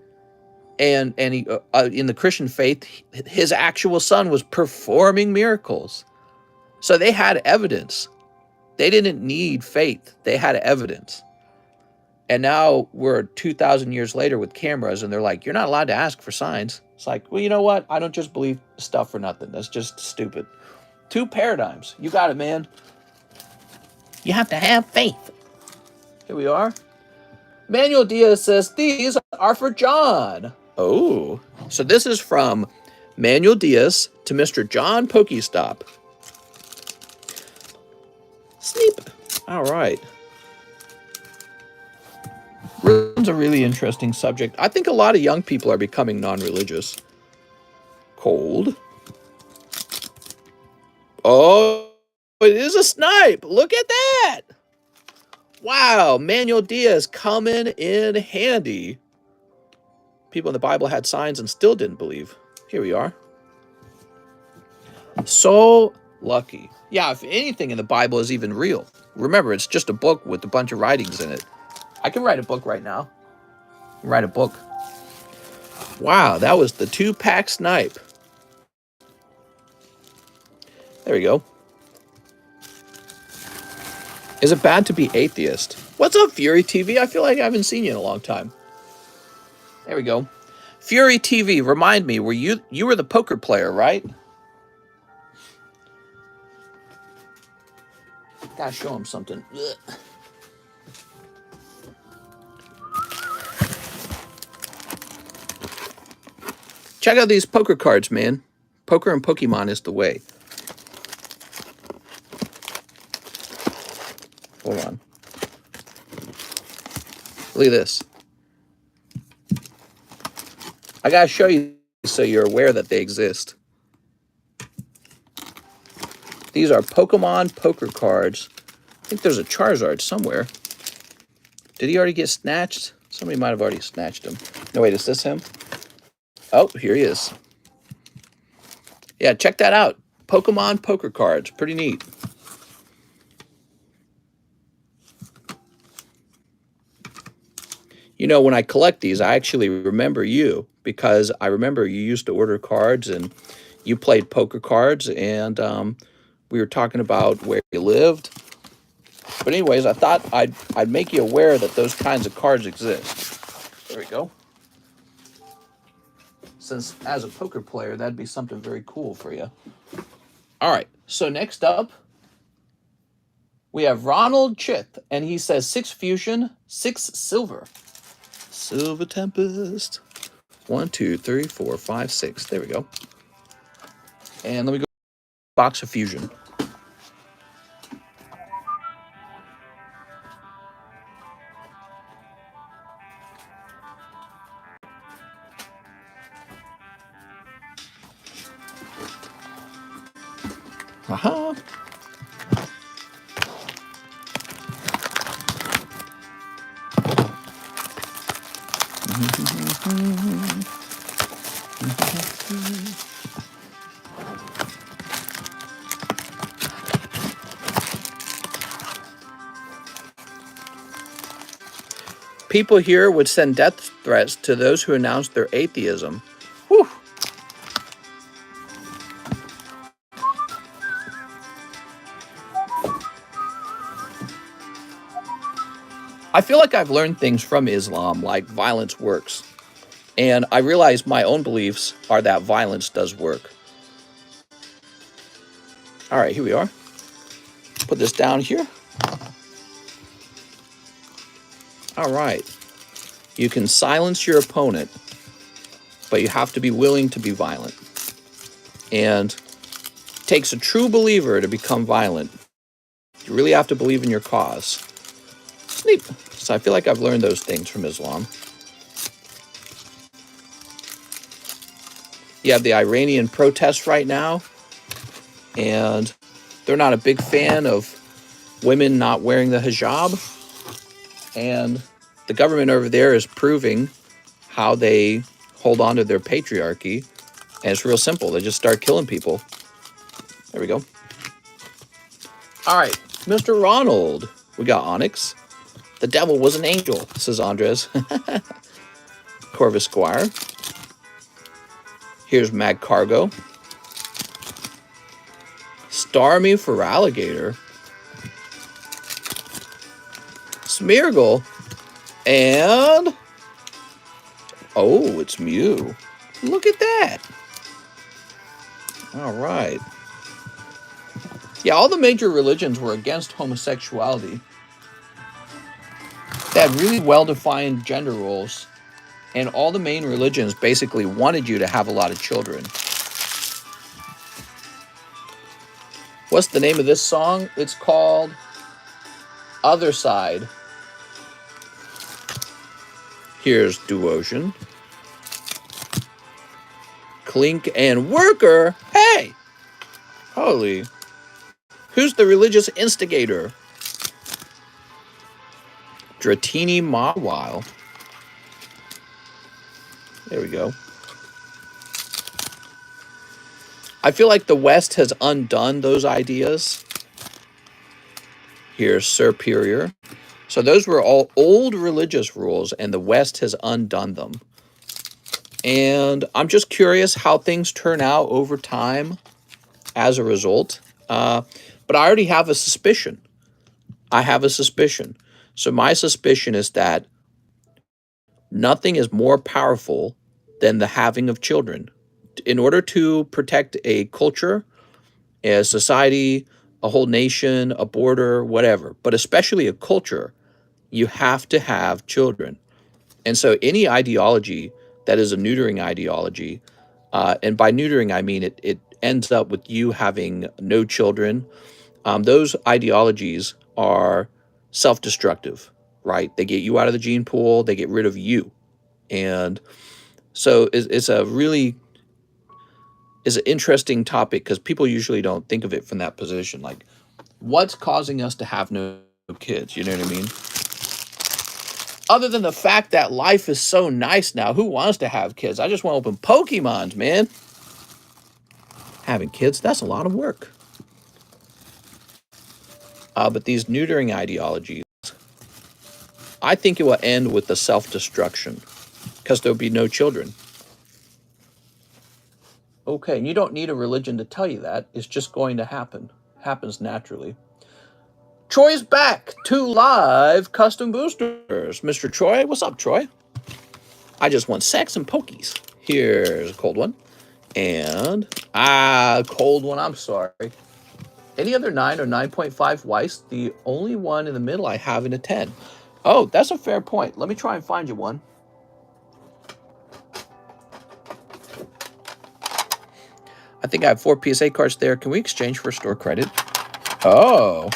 And he, in the Christian faith, his actual son was performing miracles. So they had evidence. They didn't need faith. They had evidence. And now we're 2,000 years later with cameras, and they're like, you're not allowed to ask for signs. It's like, well, you know what? I don't just believe stuff for nothing. That's just stupid. Two paradigms. You got it, man. You have to have faith. Here we are. Manuel Diaz says, these are for John. Oh, so this is from Manuel Diaz to Mr. John Pokestop. Sleep. All right. Religion's a really interesting subject. I think a lot of young people are becoming non-religious. Cold. Oh, it is a snipe. Look at that. Wow, Manuel Diaz coming in handy. People in the Bible had signs and still didn't believe. Here we are. So lucky. Yeah, if anything in the Bible is even real. Remember, it's just a book with a bunch of writings in it. I can write a book right now. Write a book. Wow, that was the 2-pack snipe. There we go. Is it bad to be atheist? What's up, Fury TV? I feel like I haven't seen you in a long time. There we go. Fury TV, remind me, you were the poker player, right? Gotta show him something. Ugh. Check out these poker cards, man. Poker and Pokemon is the way. Hold on. Look at this. I gotta show you so you're aware that they exist. These are Pokemon poker cards. I think there's a Charizard somewhere. Did he already get snatched? Somebody might have already snatched him. No, wait, is this him? Oh, here he is. Yeah, check that out. Pokemon poker cards. Pretty neat. You know, when I collect these, I actually remember you because I remember you used to order cards and you played poker cards, and we were talking about where you lived. But anyways, I thought I'd make you aware that those kinds of cards exist. There we go. Since as a poker player, that'd be something very cool for you. All right, so next up, we have Ronald Chith, and he says 6 fusion, 6 silver. Silver Tempest. 1, 2, 3, 4, 5, 6. There we go. And let me go box of fusion. Aha. People here would send death threats to those who announce their atheism. Whew. I feel like I've learned things from Islam, like violence works. And I realize my own beliefs are that violence does work. All right, here we are. Put this down here. All right. You can silence your opponent, but you have to be willing to be violent. And it takes a true believer to become violent. You really have to believe in your cause. It's neat. So I feel like I've learned those things from Islam. You have the Iranian protests right now, and they're not a big fan of women not wearing the hijab. And the government over there is proving how they hold on to their patriarchy. And it's real simple. They just start killing people. There we go. All right, Mr. Ronald. We got Onyx. The devil was an angel, says Andres. Corvus Squire. Here's Mag Cargo. Starmie for Alligator. Smeargle. And... oh, it's Mew. Look at that. All right. Yeah, all the major religions were against homosexuality. They had really well-defined gender roles, and all the main religions basically wanted you to have a lot of children. What's the name of this song? It's called Other Side. Here's Duocean. Clink and Worker. Hey! Holy. Who's the religious instigator? Dratini Mawile. There we go. I feel like the West has undone those ideas. Here's Superior. So those were all old religious rules, and the West has undone them. And I'm just curious how things turn out over time as a result. But I already have a suspicion. So my suspicion is that nothing is more powerful than the having of children. In order to protect a culture, a society, a whole nation, a border, whatever, but especially a culture, you have to have children. And so any ideology that is a neutering ideology, and by neutering, I mean it ends up with you having no children. Those ideologies are self-destructive, right? They get you out of the gene pool, they get rid of you. And so it's a really is an interesting topic because people usually don't think of it from that position. Like, what's causing us to have no kids? You know what I mean? Other than the fact that life is so nice now, who wants to have kids? I just want to open Pokemons, man. Having kids, that's a lot of work. But these neutering ideologies, I think it will end with the self-destruction because there'll be no children. Okay, and you don't need a religion to tell you that. It's just going to happen. Happens naturally. Troy's back. 2 live custom boosters. Mr. Troy, what's up, Troy? I just want sex and pokies. Here's a cold one. And, cold one, I'm sorry. Any other 9 or 9.5 Weiss? The only one in the middle I have in a 10. Oh, that's a fair point. Let me try and find you one. I think I have 4 PSA cards there. Can we exchange for store credit? Oh,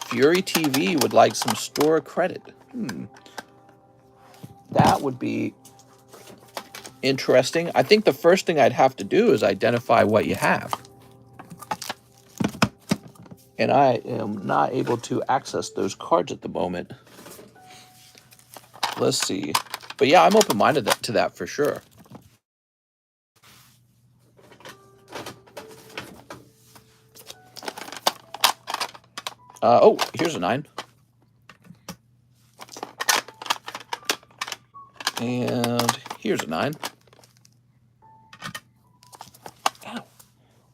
Fury TV would like some store credit. That would be interesting. I think the first thing I'd have to do is identify what you have. And I am not able to access those cards at the moment. Let's see. But yeah, I'm open-minded to that for sure. Oh, here's a 9. And here's a 9. Ow.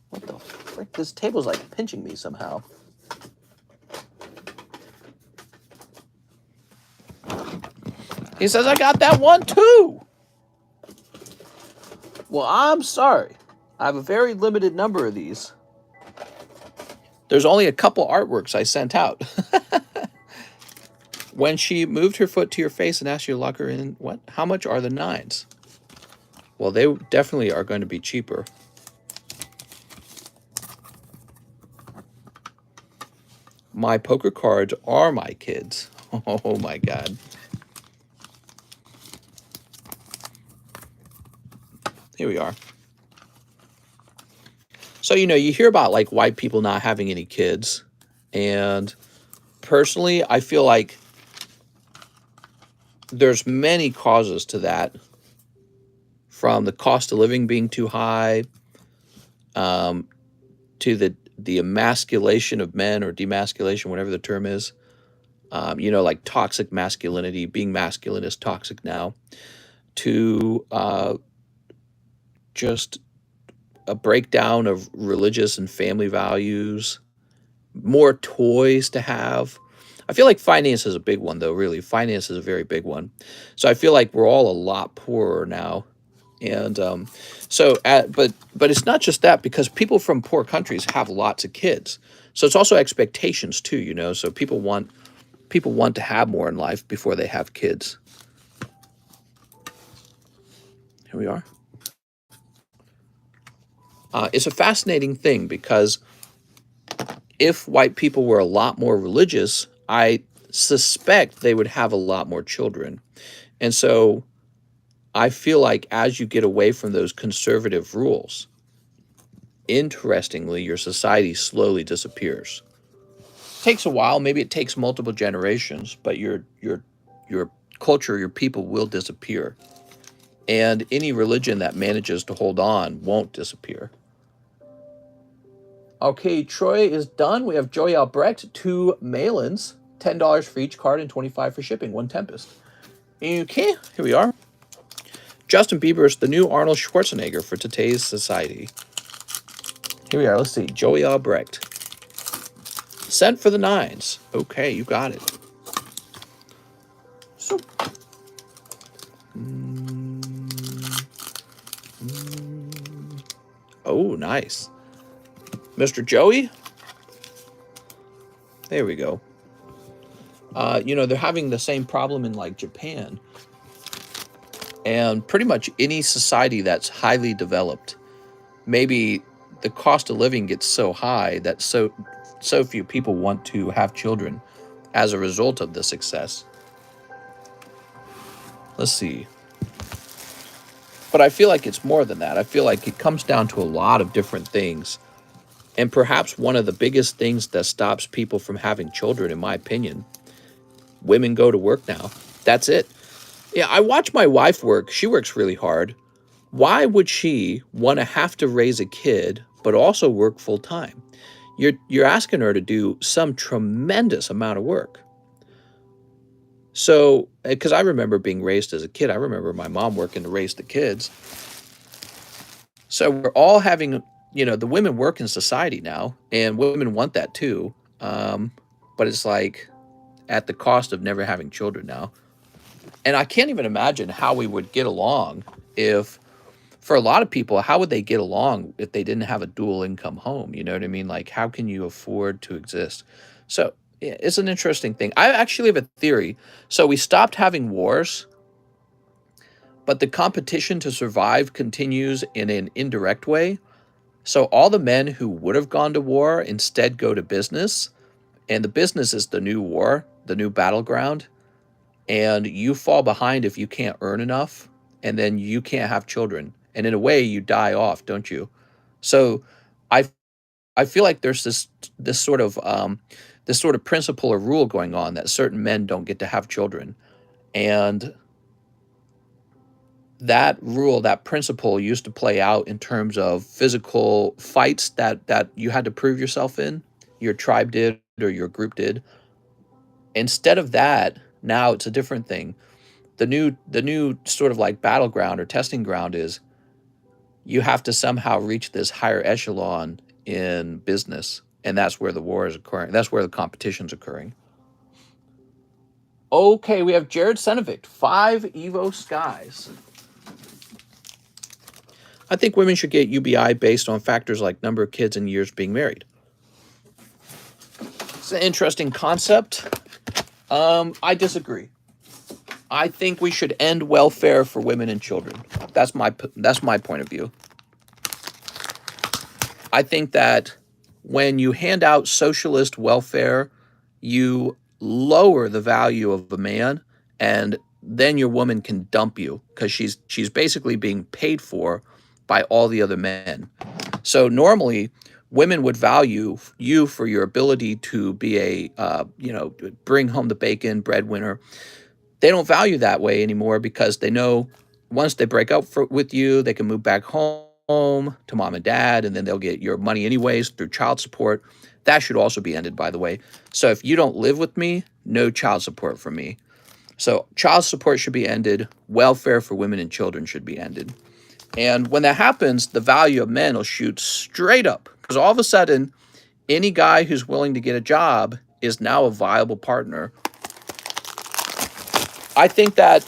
What the frick? This table's like pinching me somehow. He says, I got that one too. Well, I'm sorry. I have a very limited number of these. There's only a couple artworks I sent out. When she moved her foot to your face and asked you to lock her in, what? How much are the 9s? Well, they definitely are going to be cheaper. My poker cards are my kids. Oh my God. Here we are. So, you know, you hear about like white people not having any kids. And personally, I feel like there's many causes to that. From the cost of living being too high, to the emasculation of men or demasculation, whatever the term is. You know, like toxic masculinity, being masculine is toxic now. To just a breakdown of religious and family values, more toys to have. I feel like finance is a big one, though, really. Finance is a very big one. So I feel like we're all a lot poorer now. And but it's not just that, because people from poor countries have lots of kids. So it's also expectations, too, you know. So people want to have more in life before they have kids. Here we are. It's a fascinating thing because if white people were a lot more religious, I suspect they would have a lot more children. And so I feel like as you get away from those conservative rules, interestingly, your society slowly disappears. Takes a while, maybe it takes multiple generations, but your culture, your people will disappear. And any religion that manages to hold on won't disappear. Okay, Troy is done. We have Joey Albrecht, 2 mail-ins, $10 for each card and $25 for shipping, 1 Tempest. Okay, here we are. Justin Bieber's the new Arnold Schwarzenegger for today's society. Here we are. Let's see. Joey Albrecht. Sent for the 9s. Okay, you got it. So. Oh, nice. Mr. Joey, There we go. They're having the same problem in like Japan and pretty much any society that's highly developed. Maybe the cost of living gets so high that so few people want to have children as a result of the success. Let's see. But I feel like it's more than that. I feel like it comes down to a lot of different things. And perhaps one of the biggest things that stops people from having children, in my opinion, women go to work now. That's it. Yeah, I watch my wife work. She works really hard. Why would she want to have to raise a kid but also work full time? You're asking her to do some tremendous amount of work. So, because I remember being raised as a kid, I remember my mom working to raise the kids. So we're all having, the women work in society now, and women want that too. But it's like at the cost of never having children now. And I can't even imagine how we would get along if, for a lot of people, how would they get along if they didn't have a dual income home? You know what I mean? Like, how can you afford to exist? So yeah, it's an interesting thing. I actually have a theory. So we stopped having wars, but the competition to survive continues in an indirect way. So all the men who would have gone to war instead go to business, and the business is the new war, the new battleground. And you fall behind if you can't earn enough, and then you can't have children. And in a way, you die off, don't you? So I feel like there's this sort of principle or rule going on that certain men don't get to have children. And that rule, that principle used to play out in terms of physical fights that you had to prove yourself in, your tribe did or your group did. Instead of that, now it's a different thing. The new sort of like battleground or testing ground is you have to somehow reach this higher echelon in business, and that's where the war is occurring. That's where the competition's occurring. Okay, we have Jared Senovic, 5 Evo Skies. I think women should get UBI based on factors like number of kids and years being married. It's an interesting concept. I disagree. I think we should end welfare for women and children. That's my point of view. I think that when you hand out socialist welfare, you lower the value of a man, and then your woman can dump you because she's basically being paid for by all the other men. So normally, women would value you for your ability to be bring home the bacon, breadwinner. They don't value that way anymore because they know once they break up with you, they can move back home to mom and dad, and then they'll get your money anyways through child support. That should also be ended, by the way. So if you don't live with me, no child support from me. So child support should be ended. Welfare for women and children should be ended. And when that happens, the value of men will shoot straight up because all of a sudden, any guy who's willing to get a job is now a viable partner. I think that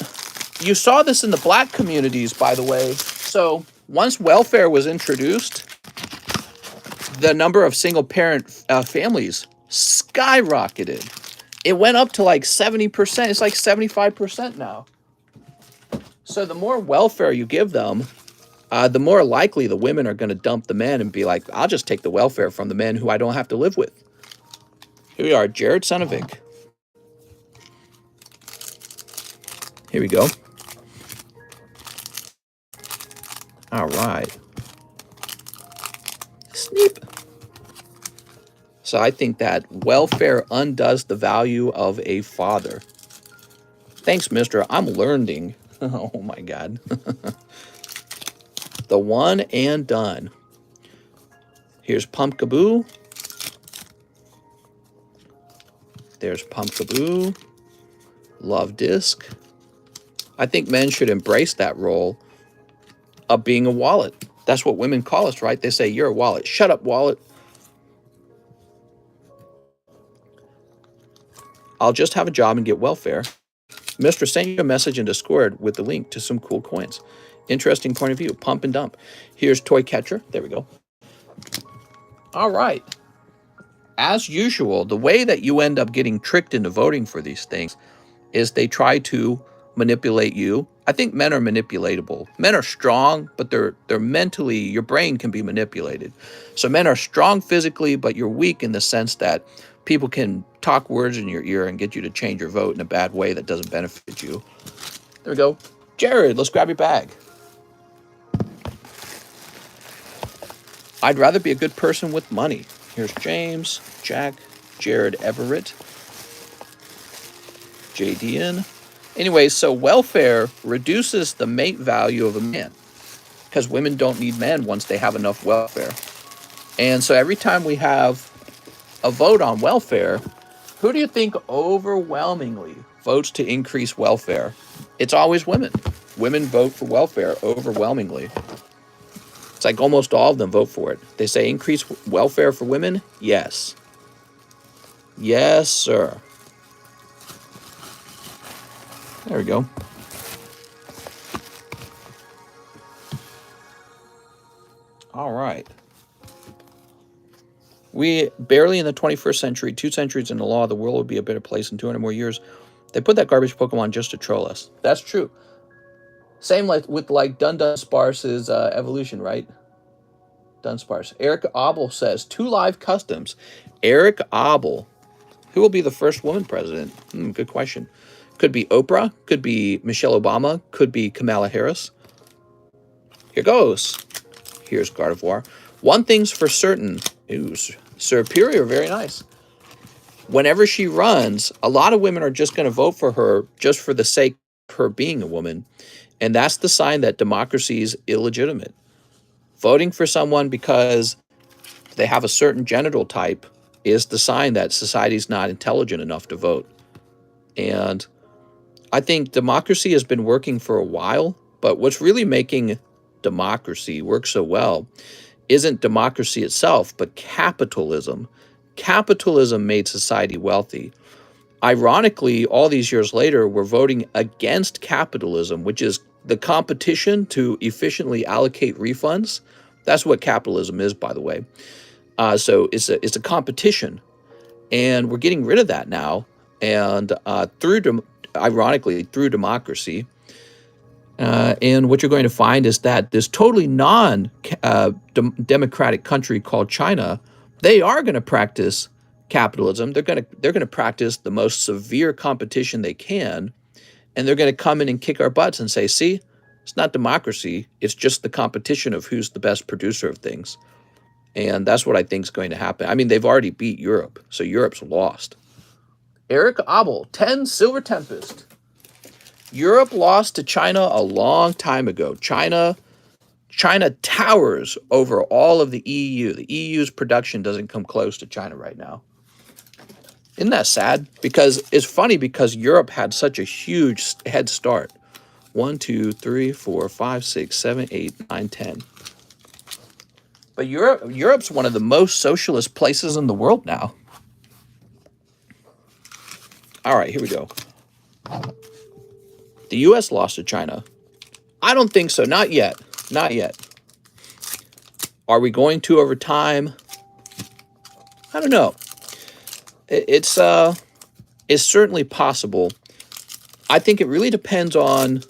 you saw this in the black communities, by the way. So once welfare was introduced, the number of single-parent families skyrocketed. It went up to like 70%. It's like 75% now. So the more welfare you give them, the more likely the women are going to dump the men and be like, I'll just take the welfare from the men who I don't have to live with. Here we are, Jared Senovic. Here we go. All right. Sneep. So I think that welfare undoes the value of a father. Thanks, mister. I'm learning. Oh, my God. The one and done. Here's Pumpkaboo. There's Pumpkaboo. Love disc. I think men should embrace that role of being a wallet. That's what women call us, right? They say, you're a wallet. Shut up, wallet. I'll just have a job and get welfare. Mister sent you a message in Discord with the link to some cool coins. Interesting point of view. Pump and dump. Here's Toy Catcher. There we go. All right. as usual, the way that you end up getting tricked into voting for these things is they try to manipulate you. I think men are manipulatable. Men are strong, but they're mentally, your brain can be manipulated. So men are strong physically, but you're weak in the sense that people can talk words in your ear and get you to change your vote in a bad way that doesn't benefit you. There we go. Jared, let's grab your bag. I'd rather be a good person with money. Here's James, Jack, Jared Everett, JDN. Anyway, so welfare reduces the mate value of a man because women don't need men once they have enough welfare. And so every time we have a vote on welfare, who do you think overwhelmingly votes to increase welfare? It's always women. Women vote for welfare overwhelmingly. It's like almost all of them vote for it. They say increase welfare for women? Yes. Yes, sir. There we go. All right. We barely in the 21st century, 2 centuries in the law, the world would be a better place in 200 more years. They put that garbage Pokemon just to troll us. That's true. Same like with like Dunsparce's evolution, right? Dunsparce. Eric Abel says 2 live customs. Eric Abel. Who will be the first woman president? Good question. Could be Oprah. Could be Michelle Obama. Could be Kamala Harris. Here goes. Here's Gardevoir. One thing's for certain. Ooh, superior, very nice. Whenever she runs, a lot of women are just going to vote for her just for the sake of her being a woman. And that's the sign that democracy is illegitimate. Voting for someone because they have a certain genital type is the sign that society's not intelligent enough to vote. And I think democracy has been working for a while, but what's really making democracy work so well isn't democracy itself, but capitalism. Capitalism made society wealthy. Ironically, all these years later, we're voting against capitalism, which is the competition to efficiently allocate refunds. That's what capitalism is, by the way. So it's a competition, and we're getting rid of that now. And ironically, through democracy. And what you're going to find is that this totally non-democratic country called China, they are going to practice capitalism. They're going to practice the most severe competition they can, and they're going to come in and kick our butts and say, see, it's not democracy. It's just the competition of who's the best producer of things. And that's what I think is going to happen. I mean, they've already beat Europe, so Europe's lost. Eric Abel, 10 Silver Tempest. Europe lost to China a long time ago. China towers over all of the EU. The EU's production doesn't come close to China right now. Isn't that sad? Because it's funny because Europe had such a huge head start. 1, 2, 3, 4, 5, 6, 7, 8, 9, 10. But Europe's one of the most socialist places in the world now. All right, here we go. The U.S. lost to China. I don't think so. Not yet. Not yet. Are we going to over time? I don't know. It's certainly possible. I think it really depends on,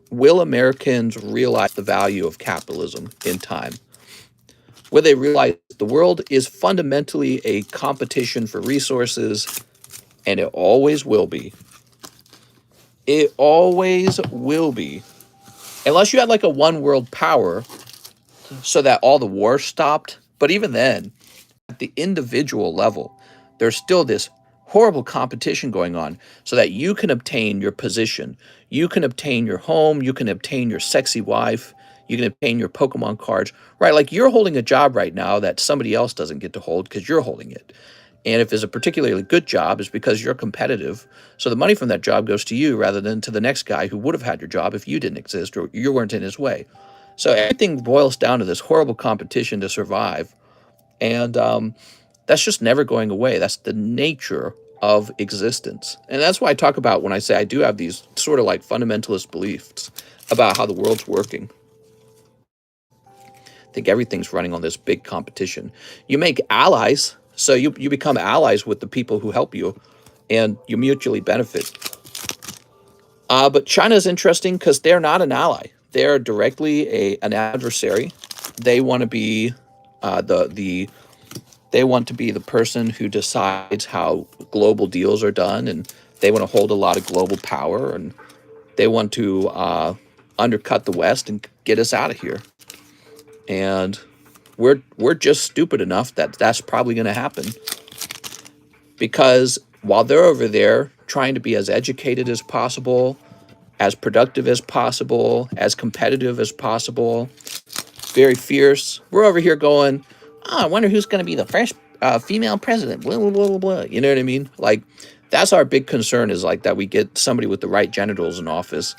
will Americans realize the value of capitalism in time? Will they realize the world is fundamentally a competition for resources, and it always will be. It always will be. Unless you had like a one world power so that all the wars stopped. But even then, at the individual level, there's still this horrible competition going on so that you can obtain your position. You can obtain your home. You can obtain your sexy wife. You can obtain your Pokemon cards, right? Like you're holding a job right now that somebody else doesn't get to hold because you're holding it. And if it's a particularly good job, it's because you're competitive. So the money from that job goes to you rather than to the next guy who would have had your job if you didn't exist or you weren't in his way. So everything boils down to this horrible competition to survive. And that's just never going away. That's the nature of existence. And that's why I talk about when I say I do have these sort of like fundamentalist beliefs about how the world's working. I think everything's running on this big competition. You make allies So you become allies with the people who help you, and you mutually benefit. But China is interesting because they're not an ally. They're directly an adversary. They want to be they want to be the person who decides how global deals are done, and they want to hold a lot of global power, and they want to undercut the West and get us out of here. And we're just stupid enough that that's probably going to happen, because while they're over there trying to be as educated as possible, as productive as possible, as competitive as possible, very fierce, we're over here going, oh, I wonder who's going to be the first female president, blah, blah, blah, blah. You know what I mean? Like, that's our big concern, is like that we get somebody with the right genitals in office.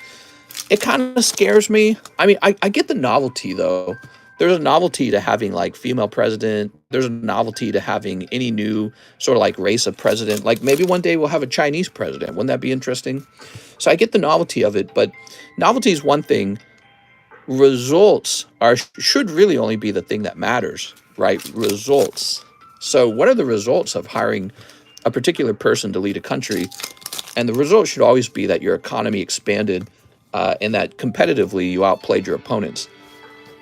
It kind of scares me. I mean, I get the novelty, though. There's a novelty to having like female president. There's a novelty to having any new sort of like race of president. Like maybe one day we'll have a Chinese president. Wouldn't that be interesting? So I get the novelty of it, but novelty is one thing. Results should really only be the thing that matters, right? Results. So what are the results of hiring a particular person to lead a country? And the result should always be that your economy expanded, and that competitively you outplayed your opponents.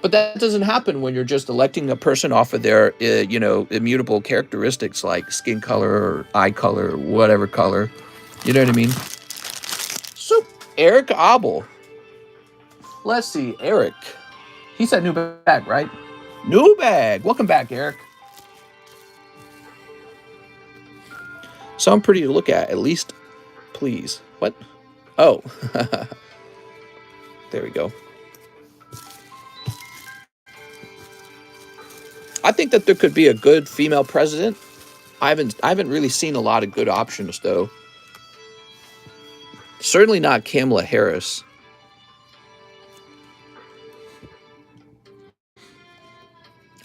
But that doesn't happen when you're just electing a person off of their, immutable characteristics like skin color or eye color or whatever color. You know what I mean? So, Eric Abel. Let's see, Eric. He said new bag, right? New bag. Welcome back, Eric. So I'm pretty to look at least, please. What? Oh. There we go. I think that there could be a good female president. I haven't really seen a lot of good options, though. Certainly not Kamala Harris.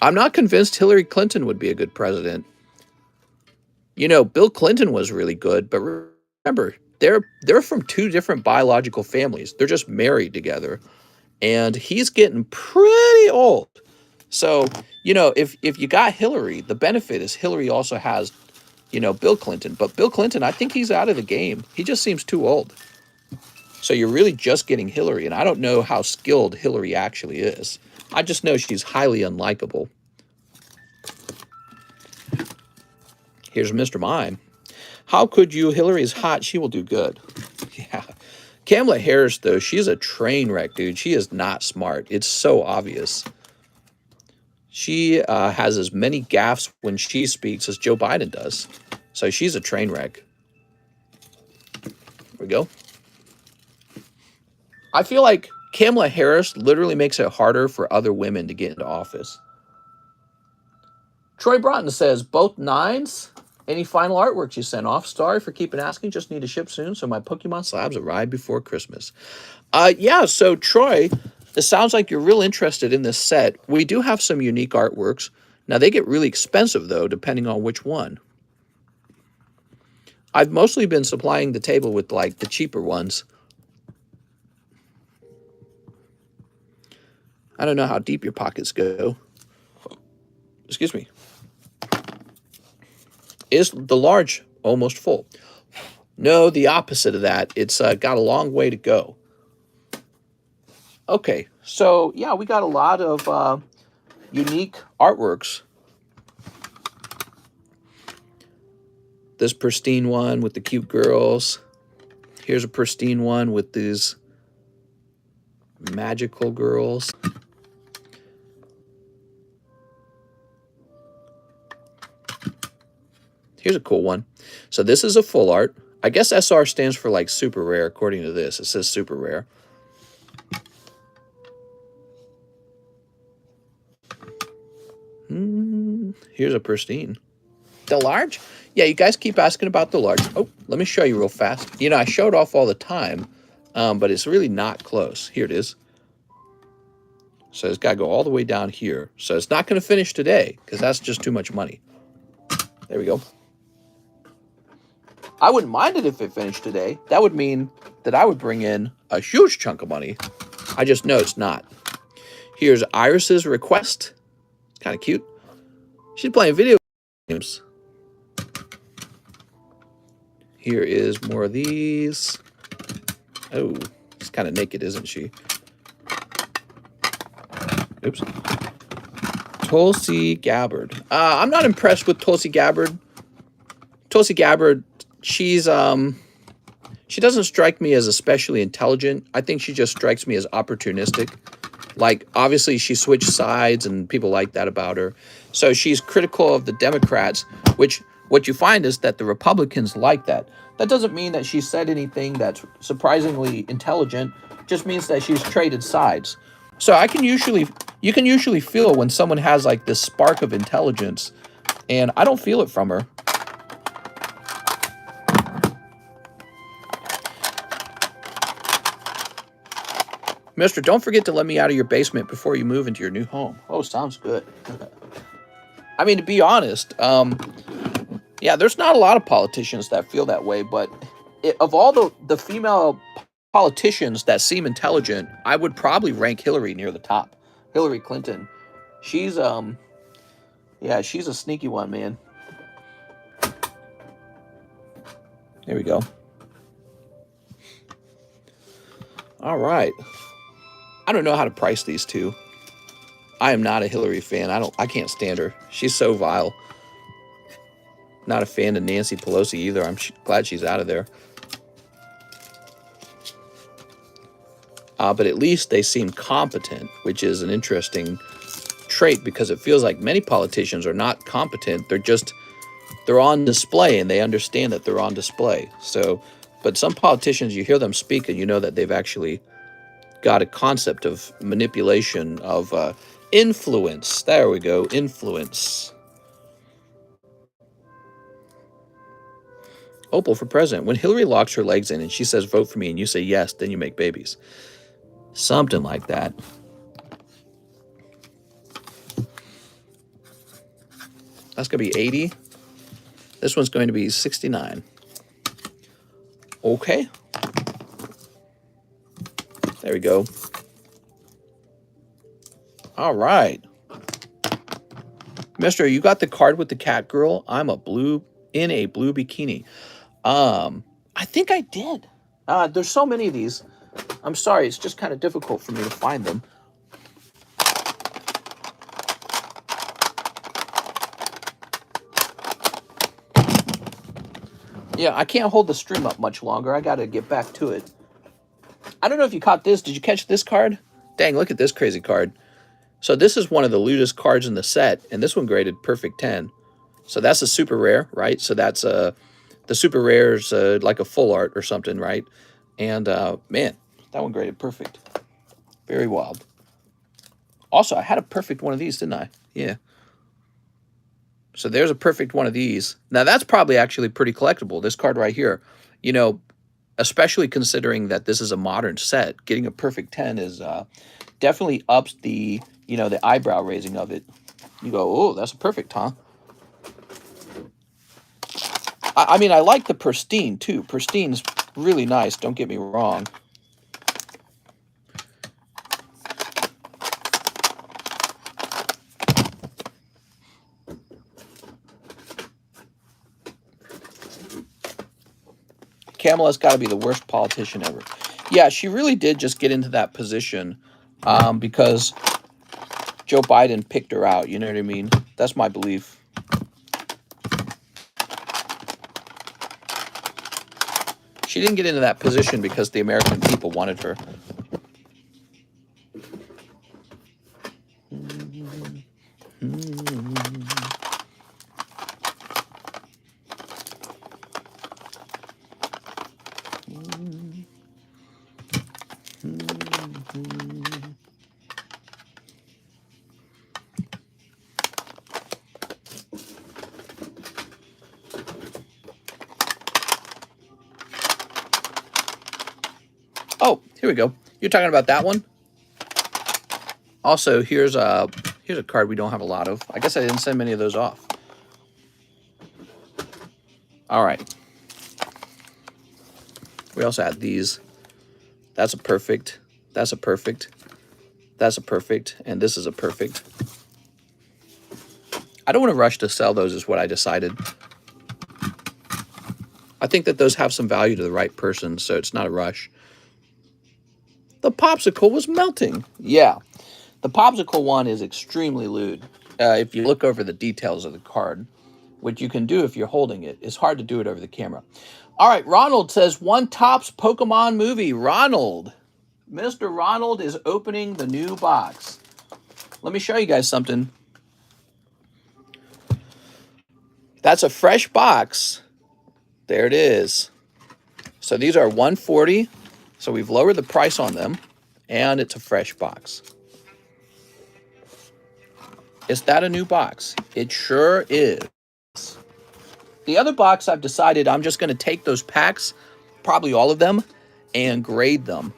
I'm not convinced Hillary Clinton would be a good president. You know, Bill Clinton was really good, but remember, they're from two different biological families. They're just married together, and he's getting pretty old. So, if you got Hillary, the benefit is Hillary also has, Bill Clinton. But Bill Clinton, I think he's out of the game. He just seems too old. So you're really just getting Hillary, and I don't know how skilled Hillary actually is. I just know she's highly unlikable. Here's Mr. Mime. How could you? Hillary is hot. She will do good. Yeah. Kamala Harris, though, she's a train wreck, dude. She is not smart. It's so obvious. She has as many gaffes when she speaks as Joe Biden does. So she's a train wreck. There we go. I feel like Kamala Harris literally makes it harder for other women to get into office. Troy Broughton says, both nines. Any final artworks you sent off? Sorry for keeping asking. Just need to ship soon, so my Pokemon slabs arrive before Christmas. Yeah, so Troy, it sounds like you're real interested in this set. We do have some unique artworks. Now, they get really expensive, though, depending on which one. I've mostly been supplying the table with, like, the cheaper ones. I don't know how deep your pockets go. Excuse me. Is the large almost full? No, the opposite of that. It's got a long way to go. Okay, so yeah, we got a lot of unique artworks. This pristine one with the cute girls. Here's a pristine one with these magical girls. Here's a cool one. So this is a full art. I guess SR stands for like super rare according to this. It says super rare. Here's a pristine. The large? Yeah, you guys keep asking about the large. Oh, let me show you real fast. I show it off all the time, but it's really not close. Here it is. So it's got to go all the way down here. So it's not going to finish today because that's just too much money. There we go. I wouldn't mind it if it finished today. That would mean that I would bring in a huge chunk of money. I just know it's not. Here's Iris's request. It's kind of cute. She's playing video games. Here is more of these. Oh, she's kind of naked, isn't she? Oops. Tulsi Gabbard. I'm not impressed with Tulsi Gabbard. Tulsi Gabbard, she doesn't strike me as especially intelligent. I think she just strikes me as opportunistic. Like, obviously, she switched sides, and people like that about her. So she's critical of the Democrats, which what you find is that the Republicans like that. That doesn't mean that she said anything that's surprisingly intelligent. It just means that she's traded sides. So you can usually feel when someone has like this spark of intelligence, and I don't feel it from her. Mister, don't forget to let me out of your basement before you move into your new home. Oh, sounds good. I mean, to be honest, yeah, there's not a lot of politicians that feel that way, but of all the female politicians that seem intelligent, I would probably rank Hillary near the top. Hillary Clinton. She's, yeah, she's a sneaky one, man. There we go. All right. I don't know how to price these two. I am not a Hillary fan. I can't stand her. She's so vile. Not a fan of Nancy Pelosi either. I'm glad she's out of there. But at least they seem competent, which is an interesting trait because it feels like many politicians are not competent. They're on display and they understand that they're on display. So, but some politicians, you hear them speak and you know that they've actually got a concept of manipulation, of influence. There we go, influence. Opal for president. When Hillary locks her legs in and she says, vote for me, and you say yes, then you make babies. Something like that. That's going to be 80. This one's going to be 69. Okay. There we go. All right. Mister, you got the card with the cat girl? I'm in a blue bikini. I think I did. There's so many of these. I'm sorry, it's just kind of difficult for me to find them. Yeah, I can't hold the stream up much longer. I got to get back to it. I don't know if you caught this. Did you catch this card? Dang, look at this crazy card. So this is one of the lewdest cards in the set, and this one graded perfect 10. So that's a super rare, right? So that's the super rare's like a full art or something, right? And man, that one graded perfect. Very wild. Also, I had a perfect one of these, didn't I? Yeah. So there's a perfect one of these. Now that's probably actually pretty collectible. This card right here, you know, especially considering that this is a modern set, getting a perfect 10 is definitely ups the, you know, the eyebrow raising of it. You go, oh, that's a perfect, huh? I mean, I like the pristine too. Pristine's really nice, don't get me wrong. Kamala's got to be the worst politician ever. Yeah, she really did just get into that position because Joe Biden picked her out. You know what I mean? That's my belief. She didn't get into that position because the American people wanted her. Oh, here we go. You're talking about that one? Also, here's a card we don't have a lot of. I guess I didn't send many of those off. All right. We also had these. That's a perfect. That's a perfect. That's a perfect. And this is a perfect. I don't want to rush to sell those is what I decided. I think that those have some value to the right person, so it's not a rush. The popsicle was melting. Yeah, the popsicle one is extremely lewd. If you look over the details of the card, which you can do if you're holding it, it's hard to do it over the camera. All right, Ronald says, one tops Pokemon movie. Ronald. Mr. Ronald is opening the new box. Let me show you guys something. That's a fresh box. There it is. So these are $140. So we've lowered the price on them, and it's a fresh box. Is that a new box? It sure is. The other box, I've decided I'm just going to take those packs, probably all of them, and grade them.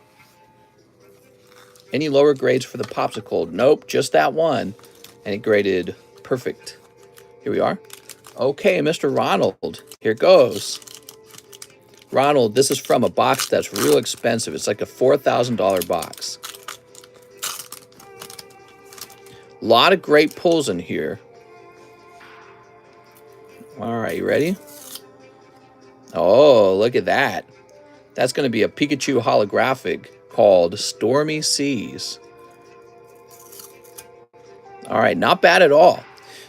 Any lower grades for the popsicle? Nope, just that one. And it graded perfect. Here we are. Okay, Mr. Ronald, here goes. Ronald, this is from a box that's real expensive. It's like a $4,000 box. A lot of great pulls in here. All right, you ready? Oh, look at that. That's going to be a Pikachu holographic called Stormy Seas. All right, not bad at all.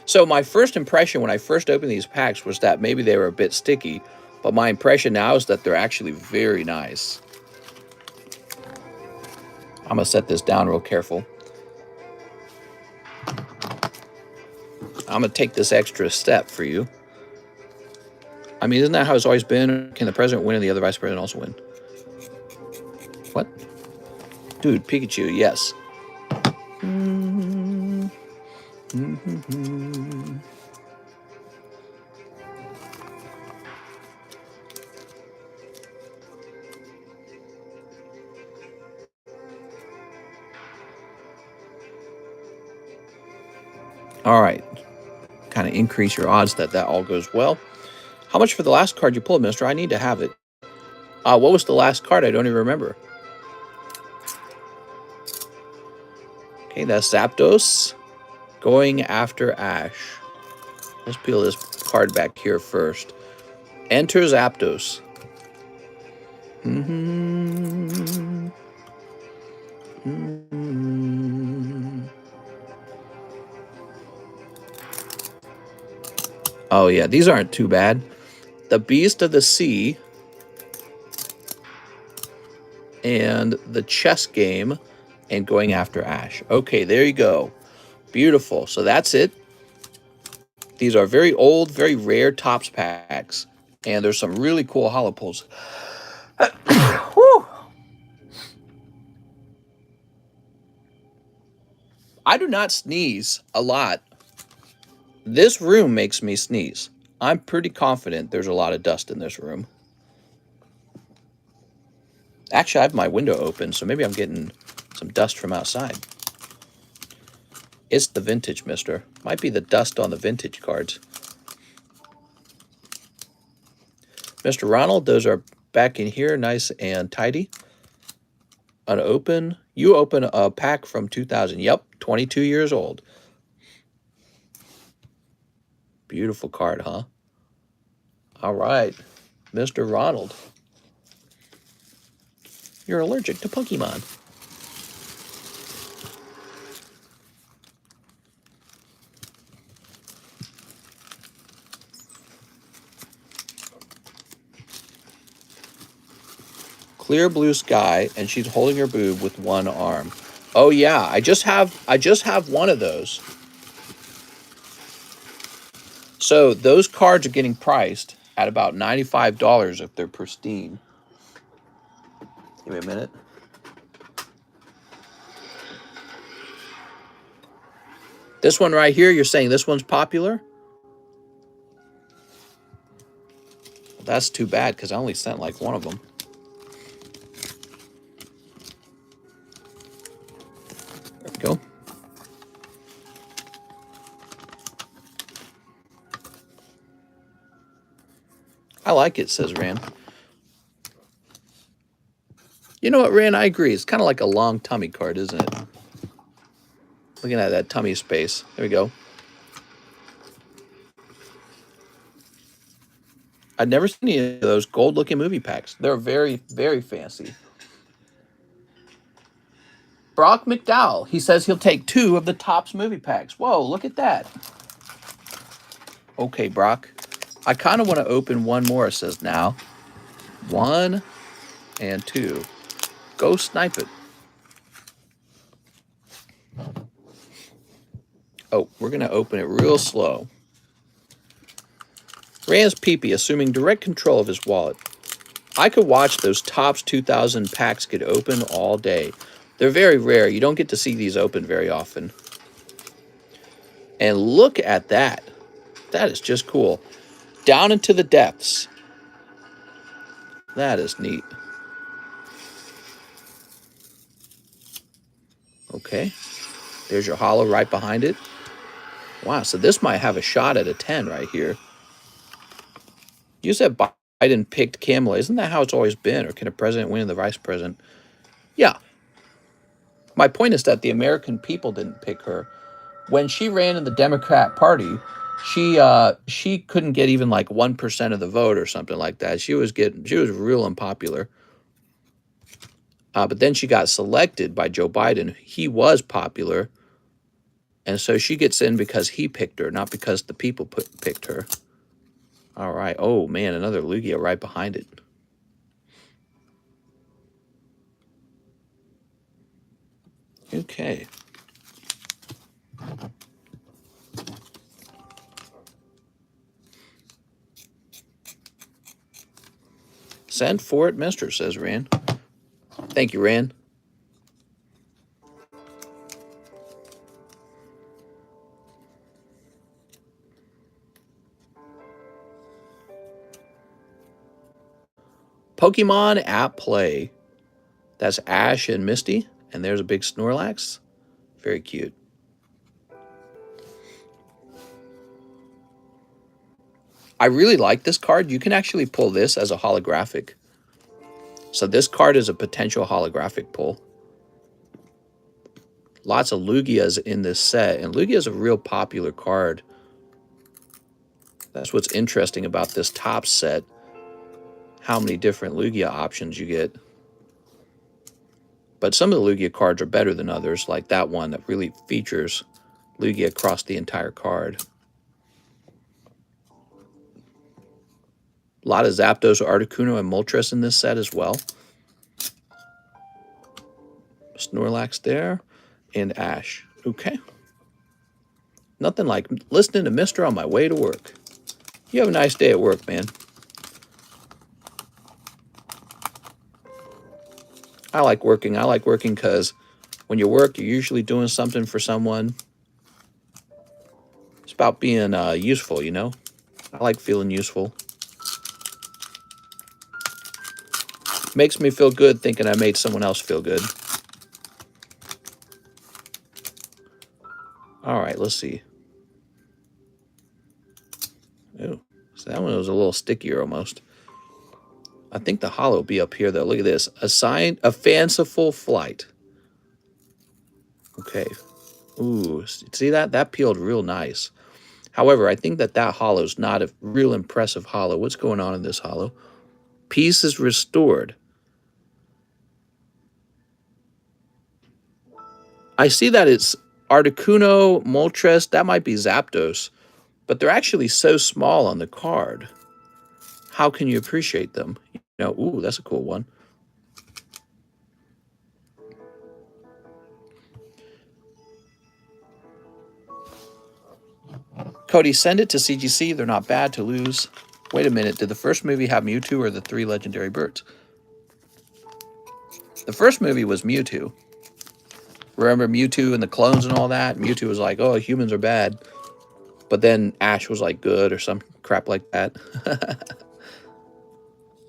So my first impression when I first opened these packs was that maybe they were a bit sticky, but my impression now is that they're actually very nice. I'm going to set this down real careful. I'm going to take this extra step for you. I mean, isn't that how it's always been? Can the president win and the other vice president also win? What? Dude, Pikachu, yes. All right. Kind of increase your odds that that all goes well. How much for the last card you pulled, mister? I need to have it. What was the last card? I don't even remember. Okay, that's Zapdos going after Ash. Let's peel this card back here first. Enter Zapdos. Oh, yeah, these aren't too bad. The Beast of the Sea and the chess game and going after Ash. Okay, there you go. Beautiful. So that's it. These are very old, very rare Topps packs. And there's some really cool hollow pulls. Whew. I do not sneeze a lot. This room makes me sneeze. I'm pretty confident there's a lot of dust in this room. Actually, I have my window open, so maybe I'm getting some dust from outside. It's the vintage, mister. Might be the dust on the vintage cards. Mr. Ronald, those are back in here, nice and tidy. Unopened. You open a pack from 2000. Yep, 22 years old. Beautiful card, huh? All right, Mr. Ronald. You're allergic to Pokemon. Clear blue sky, and she's holding her boob with one arm. Oh yeah, I just have one of those. So those cards are getting priced at about $95 if they're pristine. Give me a minute. This one right here, you're saying this one's popular? Well, that's too bad because I only sent like one of them. There we go. I like it, says Rand. You know what, Rand? I agree. It's kind of like a long tummy card, isn't it? Looking at that tummy space. There we go. I've never seen any of those gold-looking movie packs. They're very, very fancy. Brock McDowell, he says he'll take 2 of the Topps movie packs. Whoa, look at that. Okay, Brock. I kind of want to open one more, it says now. 1 and 2. Go snipe it. Oh, we're going to open it real slow. Rand's peepee, assuming direct control of his wallet. I could watch those Topps 2000 packs get open all day. They're very rare. You don't get to see these open very often. And look at that. That is just cool. Down into the depths. That is neat. Okay. There's your hollow right behind it. Wow, so this might have a shot at a 10 right here. You said Biden picked Kamala. Isn't that how it's always been? Or can a president win the vice president? Yeah. My point is that the American people didn't pick her. When she ran in the Democrat Party, she couldn't get even like 1% of the vote or something like that. She was real unpopular. But then she got selected by Joe Biden. He was popular. And so she gets in because he picked her, not because the people picked her. All right. Oh, man, another Lugia right behind it. Okay. Send for it, mister, says Rand. Thank you, Rand. Pokemon app play. That's Ash and Misty. And there's a big Snorlax. Very cute. I really like this card. You can actually pull this as a holographic. So this card is a potential holographic pull. Lots of Lugias in this set. And Lugia is a real popular card. That's what's interesting about this top set. How many different Lugia options you get. But some of the Lugia cards are better than others, like that one that really features Lugia across the entire card. A lot of Zapdos, Articuno, and Moltres in this set as well. Snorlax there, and Ash. Okay. Nothing like listening to Mister on my way to work. You have a nice day at work, man. I like working. I like working because when you work, you're usually doing something for someone. It's about being useful, you know? I like feeling useful. Makes me feel good thinking I made someone else feel good. All right, let's see. Oh, so that one was a little stickier almost. I think the hollow will be up here, though. Look at this. A fanciful flight. Okay. Ooh, see that? That peeled real nice. However, I think that hollow is not a real impressive hollow. What's going on in this hollow? Peace is restored. I see that it's Articuno, Moltres. That might be Zapdos. But they're actually so small on the card. How can you appreciate them? You know, ooh, that's a cool one. Cody, send it to CGC. They're not bad to lose. Wait a minute. Did the first movie have Mewtwo or the 3 legendary birds? The first movie was Mewtwo. Remember Mewtwo and the clones and all that? Mewtwo was like, oh, humans are bad. But then Ash was like good or some crap like that.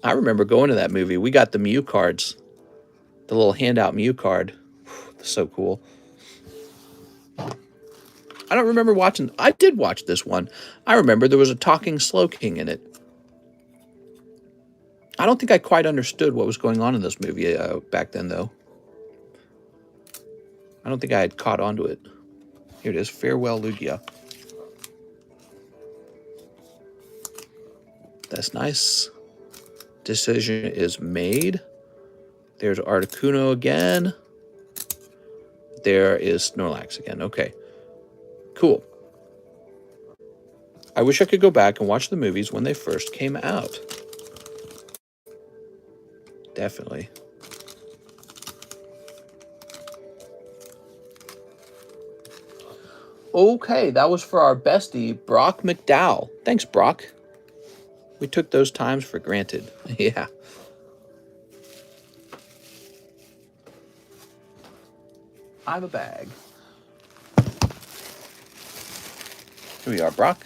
I remember going to that movie. We got the Mew cards. The little handout Mew card. So cool. I don't remember watching. I did watch this one. I remember there was a talking Slowking in it. I don't think I quite understood what was going on in this movie back then, though. I don't think I had caught on to it. Here it is. Farewell, Lugia. That's nice. Decision is made. There's Articuno again. There is Snorlax again. Okay, cool. I wish I could go back and watch the movies when they first came out. Definitely. Okay, that was for our bestie, Brock McDowell. Thanks, Brock. We took those times for granted. Yeah. I have a bag. Here we are, Brock.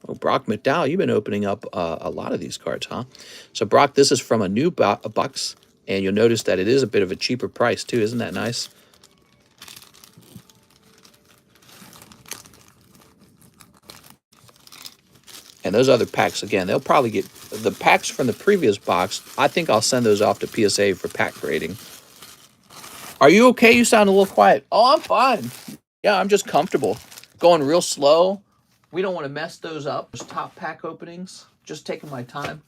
Oh, Brock McDowell, you've been opening up a lot of these cards, huh? So, Brock, this is from a new box, and you'll notice that it is a bit of a cheaper price, too. Isn't that nice? And those other packs, again, they'll probably get the packs from the previous box. I think I'll send those off to PSA for pack grading. Are you okay? You sound a little quiet. Oh, I'm fine. Yeah, I'm just comfortable. Going real slow. We don't want to mess those up. Those top pack openings. Just taking my time.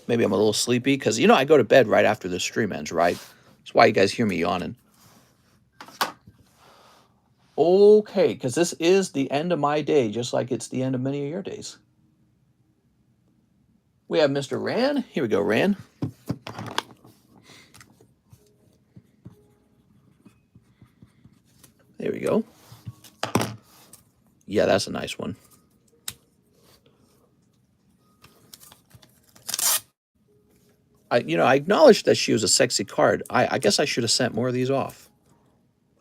Maybe I'm a little sleepy because, you know, I go to bed right after the stream ends, right? That's why you guys hear me yawning. Okay, because this is the end of my day, just like it's the end of many of your days. We have Mr. Ran. Here we go, Ran. There we go. Yeah, that's a nice one. I acknowledged that she was a sexy card. I guess I should have sent more of these off.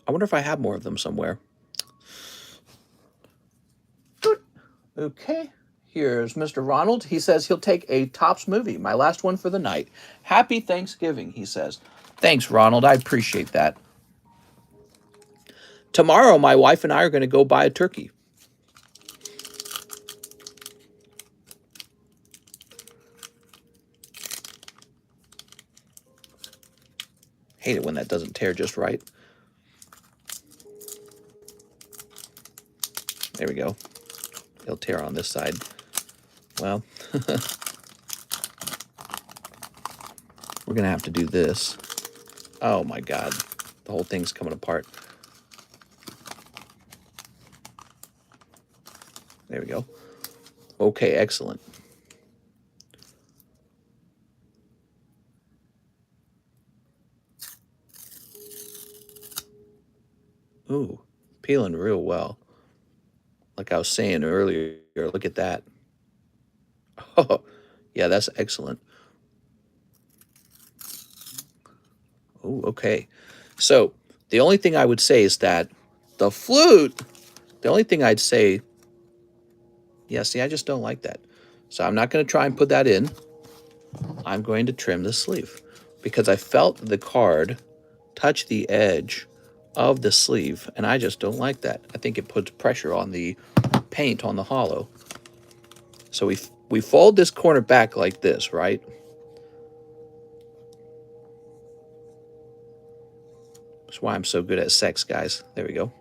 I wonder if I have more of them somewhere. Okay. Here's Mr. Ronald. He says he'll take a Topps movie, my last one for the night. Happy Thanksgiving, he says. Thanks, Ronald. I appreciate that. Tomorrow, my wife and I are going to go buy a turkey. Hate it when that doesn't tear just right. There we go. It'll tear on this side. Well, we're going to have to do this. Oh, my God. The whole thing's coming apart. There we go. Okay, excellent. Ooh, peeling real well. Like I was saying earlier, look at that. Oh, yeah, that's excellent. Oh, okay. So the only thing I would say is that the flute, the only thing I'd say, yeah, see, I just don't like that. So I'm not going to try and put that in. I'm going to trim the sleeve because I felt the card touch the edge of the sleeve, and I just don't like that. I think it puts pressure on the paint on the hollow. So we fold this corner back like this, right? That's why I'm so good at sex, guys. There we go.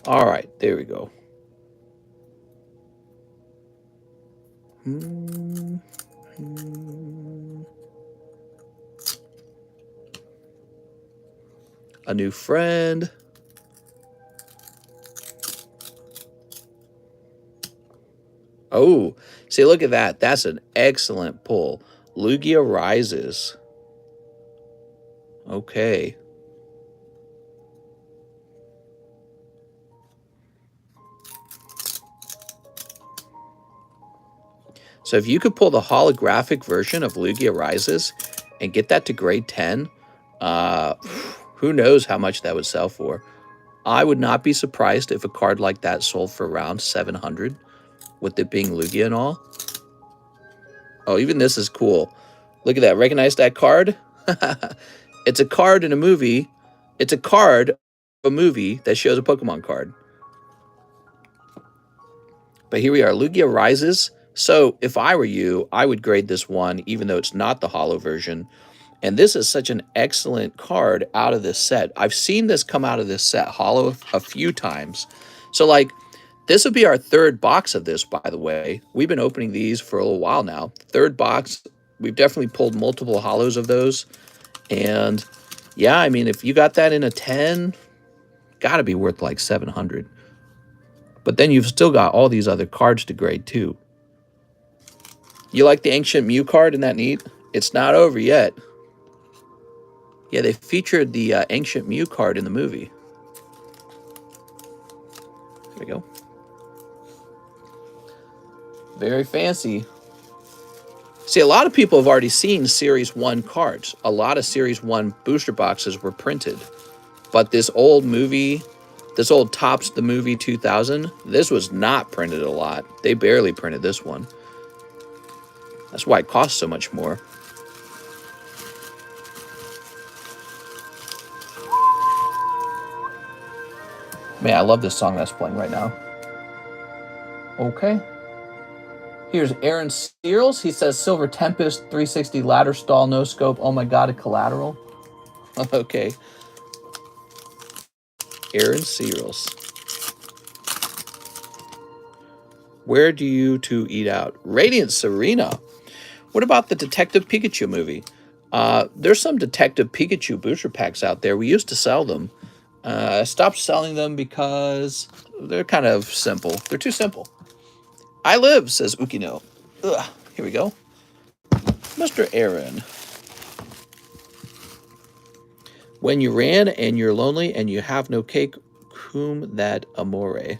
All right, there we go. A new friend. Oh, see, look at that. That's an excellent pull. Lugia Rises. Okay. So if you could pull the holographic version of Lugia Rises and get that to grade 10, who knows how much that would sell for. I would not be surprised if a card like that sold for around 700, with it being Lugia and all. Oh, even this is cool. Look at that. Recognize that card? It's a card in a movie. It's a card of a movie that shows a Pokemon card. But here we are, Lugia Rises. So if I were you, I would grade this one, even though it's not the holo version. And this is such an excellent card out of this set. I've seen this come out of this set hollow a few times. So like, this would be our third box of this, by the way. We've been opening these for a little while now. Third box, we've definitely pulled multiple hollows of those. And yeah, I mean, if you got that in a 10, gotta be worth like 700. But then you've still got all these other cards to grade too. You like the Ancient Mew card? Isn't that neat? It's not over yet. Yeah, they featured the Ancient Mew card in the movie. There we go. Very fancy. See, a lot of people have already seen Series 1 cards. A lot of Series 1 booster boxes were printed. But this old movie, this old Topps the Movie 2000, this was not printed a lot. They barely printed this one. That's why it costs so much more. Man, I love this song that's playing right now. Okay. Here's Aaron Searles. He says, Silver Tempest, 360 ladder stall, no scope. Oh my God, a collateral. Okay. Aaron Searles. Where do you two eat out? Radiant Serena. What about the Detective Pikachu movie? There's some Detective Pikachu booster packs out there. We used to sell them. I stopped selling them because they're kind of simple. They're too simple. I live, says Ukino. Ugh, here we go. Mr. Aaron. When you ran and you're lonely and you have no cake, cum that amore.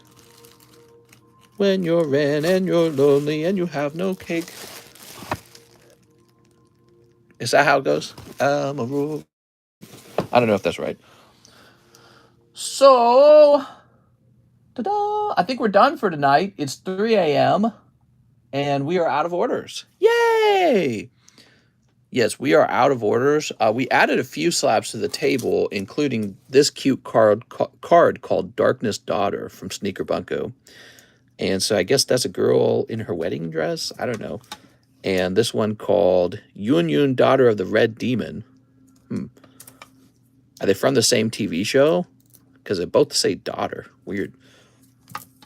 When you're ran and you're lonely and you have no cake. Is that how it goes? I don't know if that's right. So, ta-da! I think we're done for tonight. It's 3 a.m. and we are out of orders. Yay! Yes, we are out of orders. We added a few slabs to the table, including this cute card called Darkness Daughter from Sneaker Bunko. And so I guess that's a girl in her wedding dress. I don't know. And this one called Yun Yun, Daughter of the Red Demon. Are they from the same TV show? Because they both say daughter. Weird.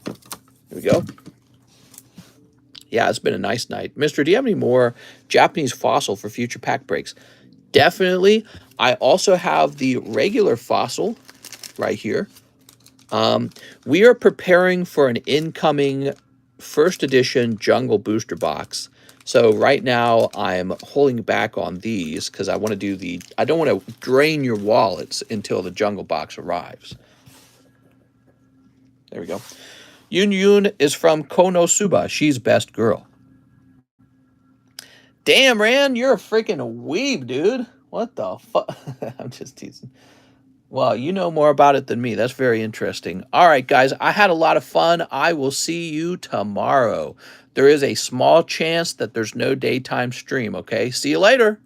Here we go. Yeah, it's been a nice night. Mister, do you have any more Japanese fossil for future pack breaks? Definitely. I also have the regular fossil right here. We are preparing for an incoming first edition Jungle booster box. So right now I'm holding back on these because I want to do I don't want to drain your wallets until the Jungle box arrives. There we go. Yun Yun is from Konosuba. She's best girl. Damn, Rand, you're a freaking weeb, dude. What the fuck? I'm just teasing. Well, you know more about it than me. That's very interesting. All right, guys, I had a lot of fun. I will see you tomorrow. There is a small chance that there's no daytime stream, okay? See you later.